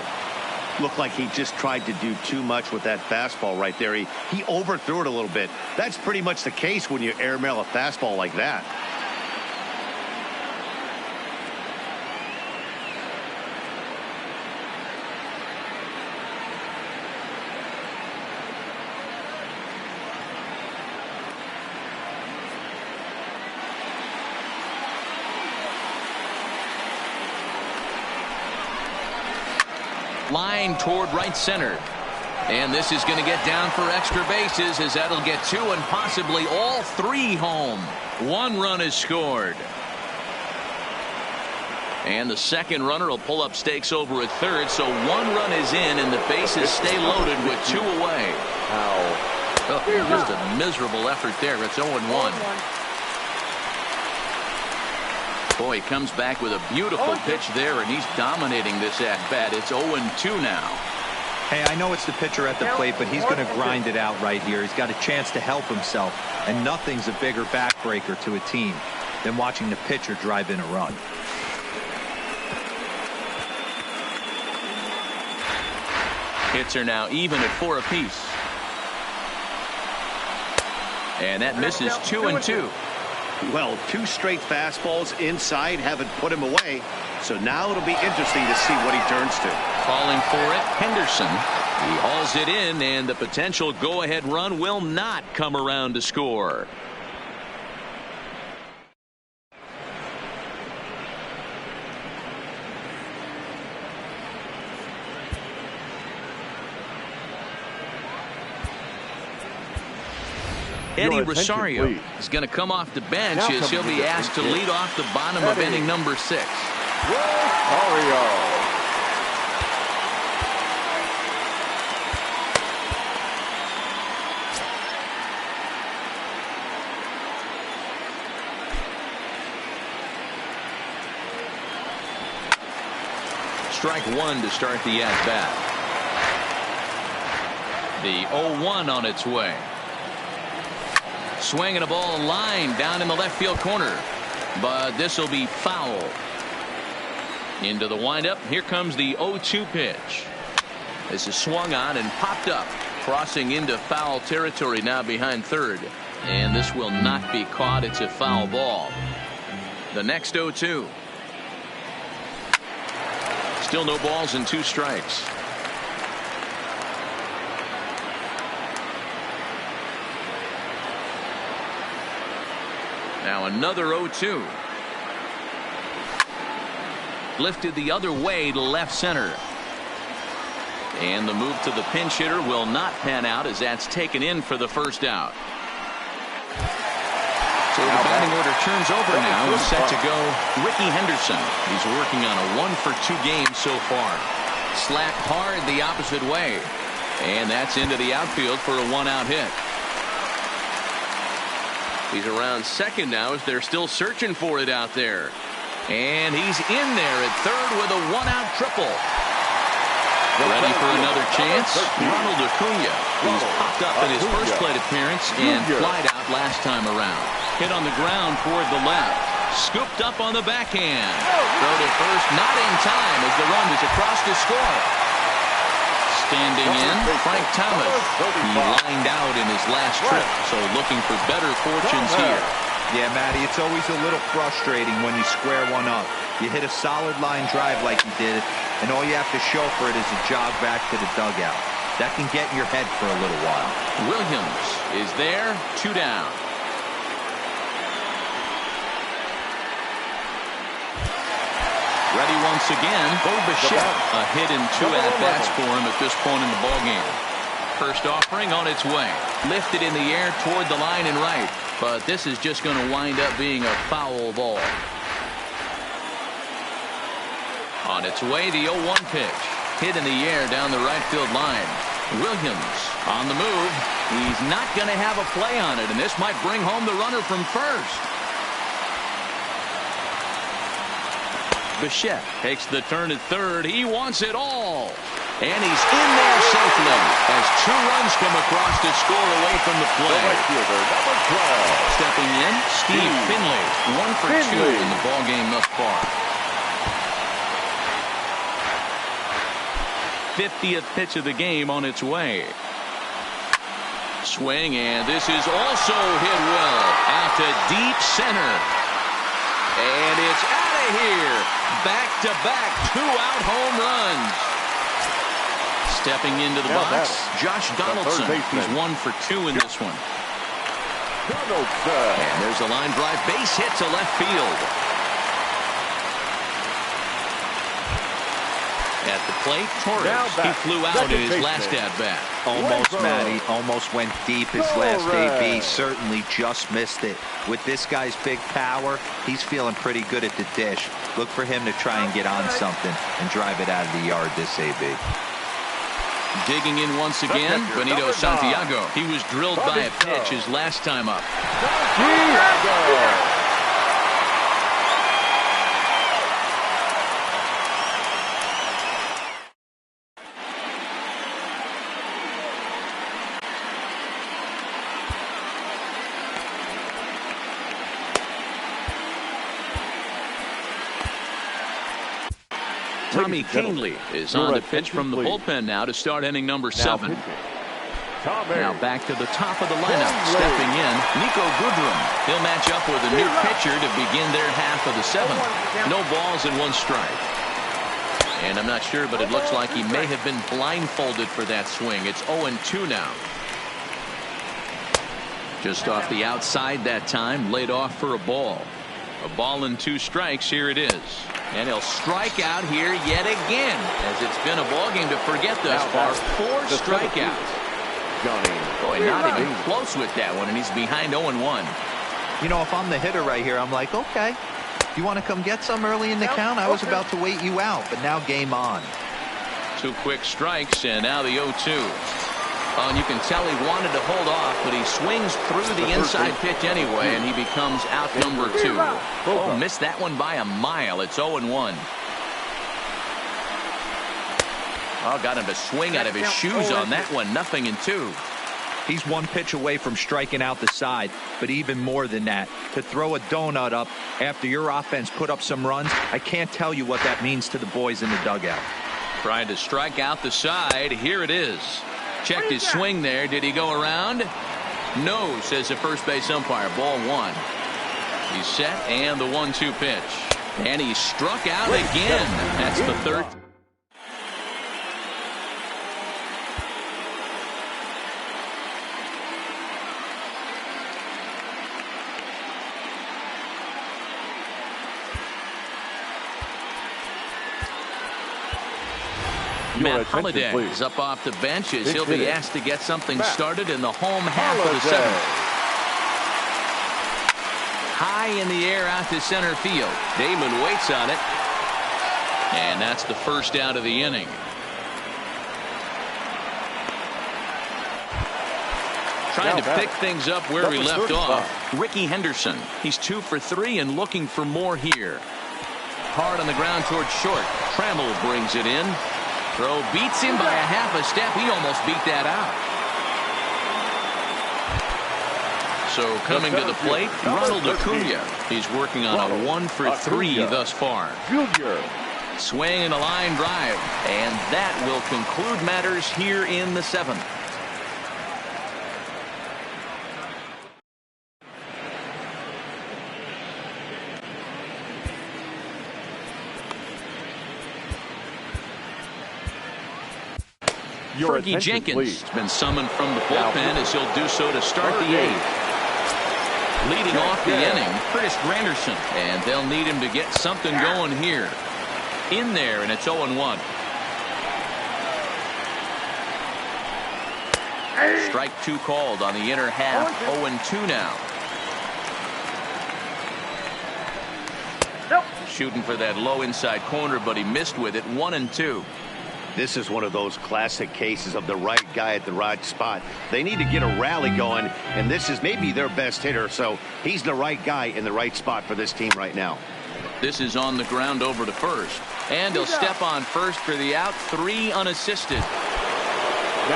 Looked like he just tried to do too much with that fastball right there. He overthrew it a little bit. That's pretty much the case when you airmail a fastball like that. Line toward right center. And this is going to get down for extra bases, as that'll get 2 and possibly all 3 home. 1 run is scored. And the second runner will pull up stakes over at third, so 1 run is in and the bases stay loaded with 2 away. Oh, just a miserable effort there. It's 0-1. Boy, he comes back with a beautiful pitch there, and he's dominating this at-bat. It's 0-2 now. Hey, I know it's the pitcher at the plate, but he's going to grind it out right here. He's got a chance to help himself, and nothing's a bigger backbreaker to a team than watching the pitcher drive in a run. Hits are now even at 4 apiece. And that misses 2-2. Well, 2 straight fastballs inside haven't put him away. So now it'll be interesting to see what he turns to. Calling for it, Henderson. He hauls it in, and the potential go-ahead run will not come around to score. Eddie Rosario is going to come off the bench as he'll be asked to lead off the bottom of inning number 6. Rosario. Strike 1 to start the at-bat. The 0-1 on its way. Swinging a ball line down in the left field corner, but this will be foul. Into the windup. Here comes the 0-2 pitch. This is swung on and popped up, crossing into foul territory now behind third, and this will not be caught. It's a foul ball. The next 0-2. Still no balls and 2 strikes. Now another 0-2. Lifted the other way to left center. And the move to the pinch hitter will not pan out, as that's taken in for the first out. So the batting order turns over now and set to go Ricky Henderson. He's working on a 1 for 2 game so far. Slapped hard the opposite way. And that's into the outfield for a 1-out hit. He's around second now as they're still searching for it out there. And he's in there at third with a 1-out triple. Ready for another chance? Ronald Acuna, who's popped up in his first plate appearance and flied out last time around. Hit on the ground toward the left. Scooped up on the backhand. Throw to first, not in time as the run is across to score. Standing in, Frank Thomas. He lined out in his last trip, so looking for better fortunes here. Yeah, Matty, it's always a little frustrating when you square one up. You hit a solid line drive like you did, and all you have to show for it is a jog back to the dugout. That can get in your head for a little while. Williams is there, 2 down. Ready once again. Bo Bichette. A hit and 2 at-bats for him at this point in the ballgame. First offering on its way. Lifted in the air toward the line and right. But this is just going to wind up being a foul ball. On its way, the 0-1 pitch. Hit in the air down the right field line. Williams on the move. He's not going to have a play on it, and this might bring home the runner from first. Bichette takes the turn at third. He wants it all. And he's in there safely as 2 runs come across to score away from the play. The right fielder, number 12. Stepping in, Steve Finley. 1 for 2 in the ballgame thus far. 50th pitch of the game on its way. Swing, and this is also hit well out to deep center. And it's out of here. Back-to-back 2-out home runs. Stepping into the box, Josh Donaldson. He's 1 for 2 in this one. And there's a line drive base hit to left field. At the plate, Torres. He flew out in his last at-bat. Almost, Matty. Almost went deep his last AB. Certainly just missed it. With this guy's big power, he's feeling pretty good at the dish. Look for him to try and get on something and drive it out of the yard this AB. Digging in once again, Benito Santiago. He was drilled by a pitch his last time up. Tommy Canley is on the pitch from the bullpen now to start inning number 7. Now back to the top of the lineup. Stepping in, Nico Goodrum. He'll match up with a new pitcher to begin their half of the 7th. No balls and 1 strike. And I'm not sure, but it looks like he may have been blindfolded for that swing. It's 0-2 now. Just off the outside that time, laid off for a ball. A ball and 2 strikes. Here it is. And he'll strike out here yet again, as it's been a ballgame to forget thus far. 4 strikeouts. Boy, not even close with that one, and he's behind 0-1. You know, if I'm the hitter right here, I'm like, okay, you want to come get some early in the count? I was about to wait you out, but now game on. 2 quick strikes, and now the 0-2. And you can tell he wanted to hold off, but he swings through the inside pitch anyway, and he becomes out number 2. Oh, missed that one by a mile. It's 0-1. Oh, got him to swing out of his shoes on that one. 0-2. He's 1 pitch away from striking out the side, but even more than that, to throw a donut up after your offense put up some runs, I can't tell you what that means to the boys in the dugout. Trying to strike out the side. Here it is. Checked his swing there. Did he go around? No, says the first base umpire. Ball 1. He's set, and the 1-2 pitch. And he struck out again. That's the 3rd. Matt Holliday is up off the bench as he'll be asked to get something started in the home half of the 7th. High in the air out to center field. Damon waits on it. And that's the first out of the inning. Trying to pick things up where we left off. Ricky Henderson. He's 2 for 3 and looking for more here. Hard on the ground towards short. Trammell brings it in. Throw beats him by a half a step. He almost beat that out. So coming to the plate, Ronald Acuna. He's working on a 1 for 3 thus far. Swing and a line drive. And that will conclude matters here in the 7th. Fergie Jenkins has been summoned from the bullpen as he'll do so to start the eighth. Leading off the inning, Curtis Granderson. And they'll need him to get something going here. In there, and it's 0-1. Strike two called on the inner half. 0-2 now. Shooting for that low inside corner, but he missed with it. 1-2. This is one of those classic cases of the right guy at the right spot. They need to get a rally going, and this is maybe their best hitter, so he's the right guy in the right spot for this team right now. This is on the ground over to first, and he'll step on first for the out. 3 unassisted.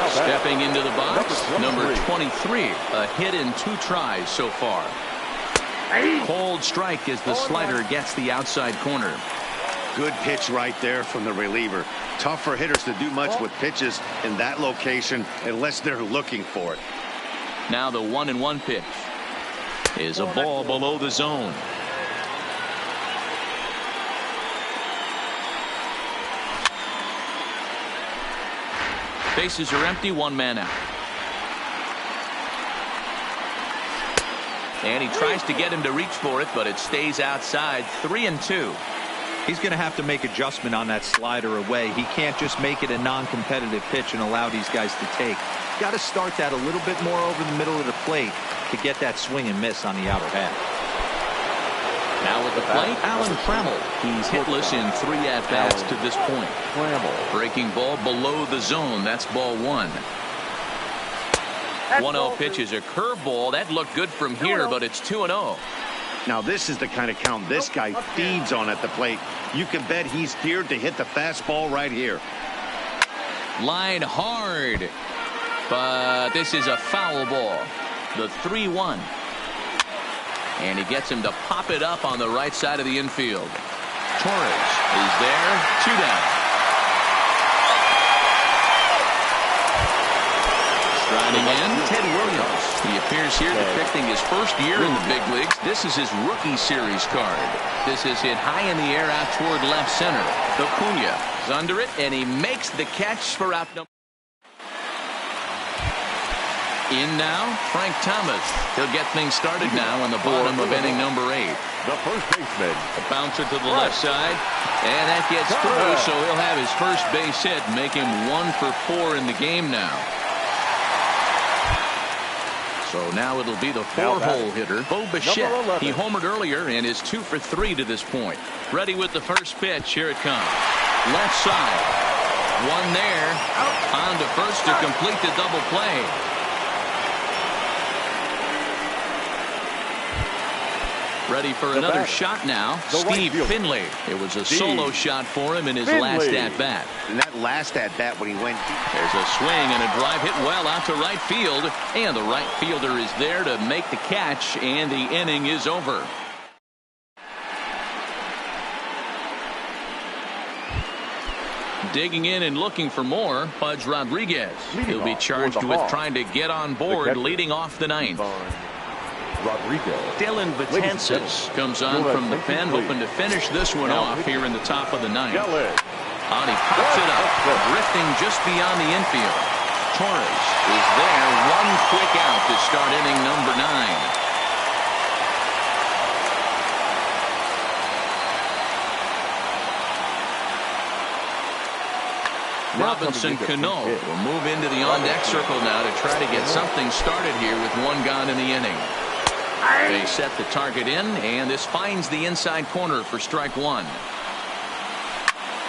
Stepping into the box, number 23, a hit in 2 tries so far. Cold strike as the slider gets the outside corner. Good pitch right there from the reliever. Tough for hitters to do much with pitches in that location unless they're looking for it. Now the 1-1 pitch is a ball below the zone. Bases are empty, 1 man out. And he tries to get him to reach for it, but it stays outside. 3-2. He's going to have to make adjustment on that slider away. He can't just make it a non-competitive pitch and allow these guys to take. Got to start that a little bit more over the middle of the plate to get that swing and miss on the outer half. Now at the plate, Alan Trammell. He's hitless in 3 at-bats to this point. Breaking ball below the zone. That's ball 1. 1-0 pitch is a curveball. That looked good from here, but it's 2-0. Now this is the kind of count this guy feeds on at the plate. You can bet he's geared to hit the fastball right here. Line hard, but this is a foul ball. The 3-1. And he gets him to pop it up on the right side of the infield. Torres is there. 2 down. Striding in, Ted Williams. He appears here depicting his first year in the big leagues. This is his rookie series card. This is hit high in the air out toward left center. Acuna is under it, and he makes the catch for out number. In now, Frank Thomas. He'll get things started now on the bottom of inning number 8. The first baseman. A bouncer to the left side, and that gets through, so he'll have his first base hit, make him 1 for 4 in the game now. So now it'll be the 4-hole hitter, Bo Bichette. He homered earlier and is 2 for 3 to this point. Ready with the first pitch. Here it comes. Left side. 1 there. On to first to complete the double play. Ready for another shot now. Steve Finley. It was a solo shot for him in his last at-bat. And that last at-bat when he went deep. There's a swing and a drive hit well out to right field. And the right fielder is there to make the catch, and the inning is over. Digging in and looking for more, Pudge Rodriguez. He'll be charged with trying to get on board leading off the 9th. Dylan Betances comes on from the pen, hoping to finish this one off here in the top of the 9th. And he pops it up, drifting just beyond the infield. Torres is there, 1 quick out to start inning number 9. Robinson Cano will move into the on-deck circle now to try to get something started here with 1 gone in the inning. They set the target in, and this finds the inside corner for strike 1.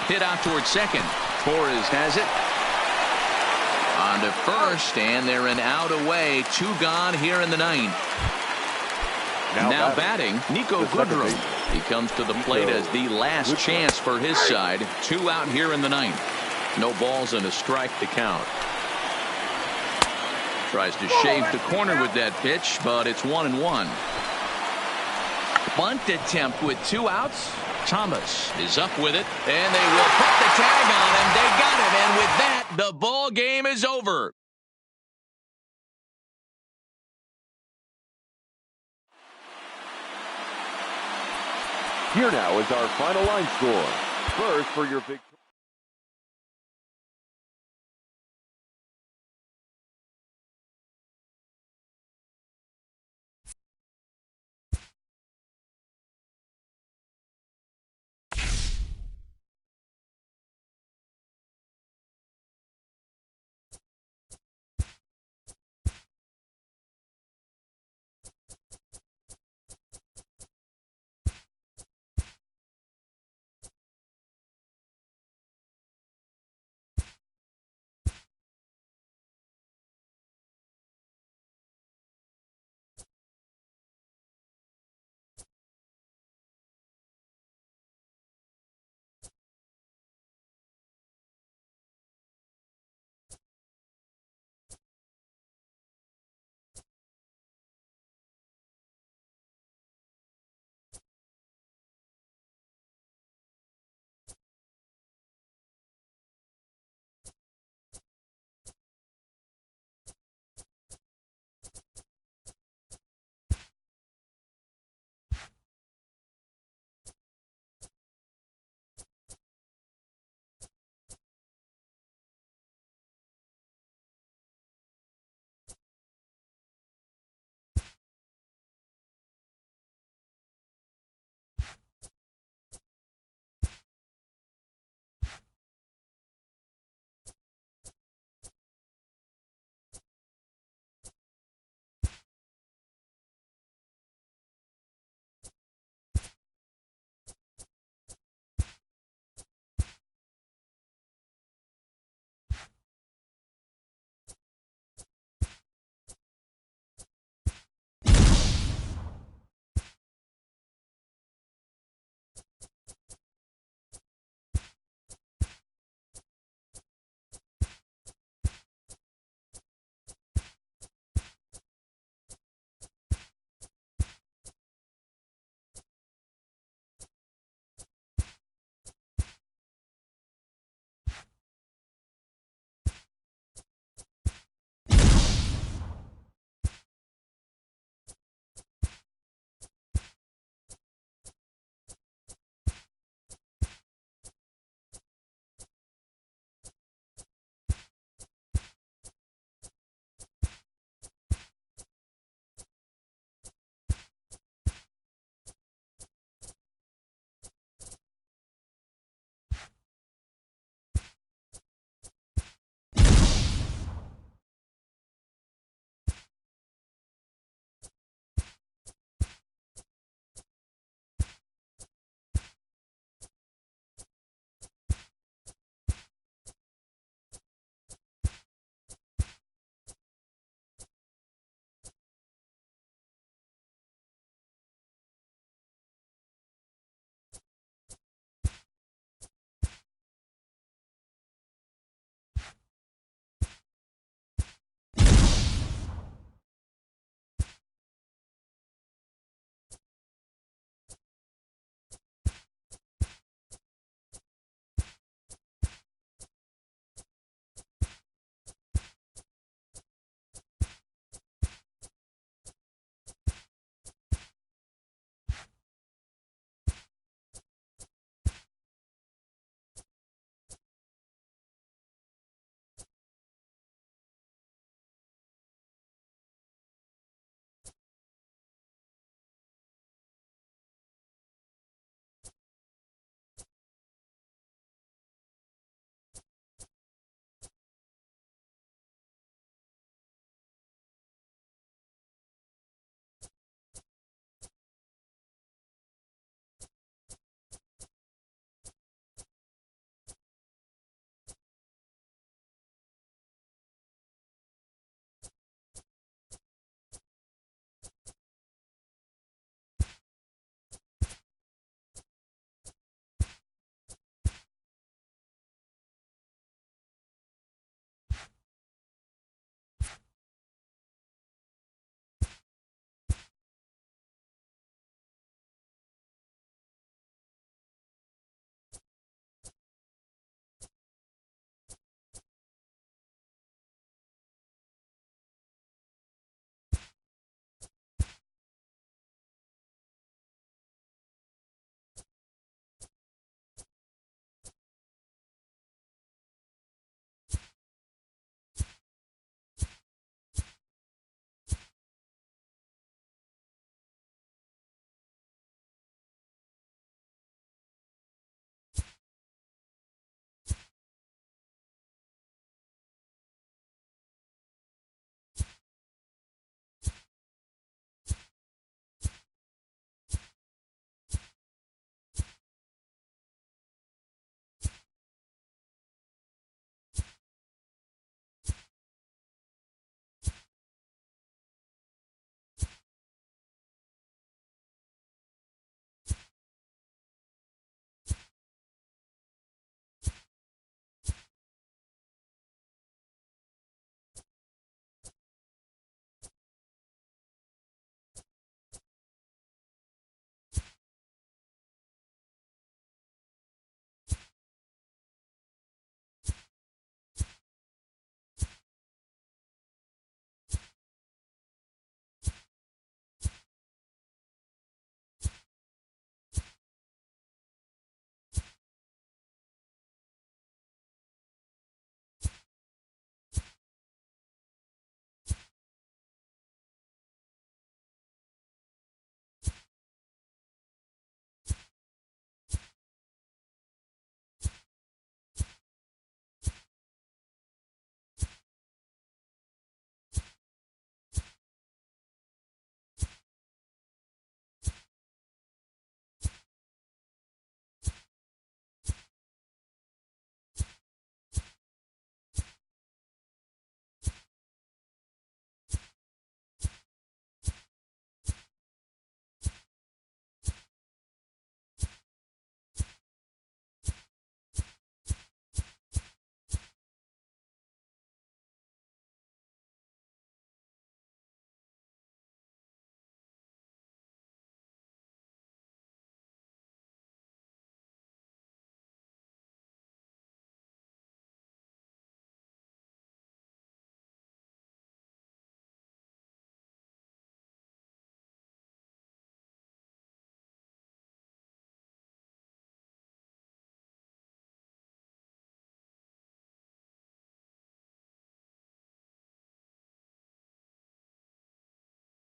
Hit out towards second. Torres has it. On to first, and they're an out away. 2 gone here in the 9th. Now batting, Nico Goodrum. He comes to the plate as the last chance for his side. 2 out here in the 9th. No balls and a strike to count. Tries to shave the corner with that pitch, but it's 1-1. Bunt attempt with 2 outs. Thomas is up with it, and they will put the tag on him. They got him, and with that, the ball game is over. Here now is our final line score. First for your victory.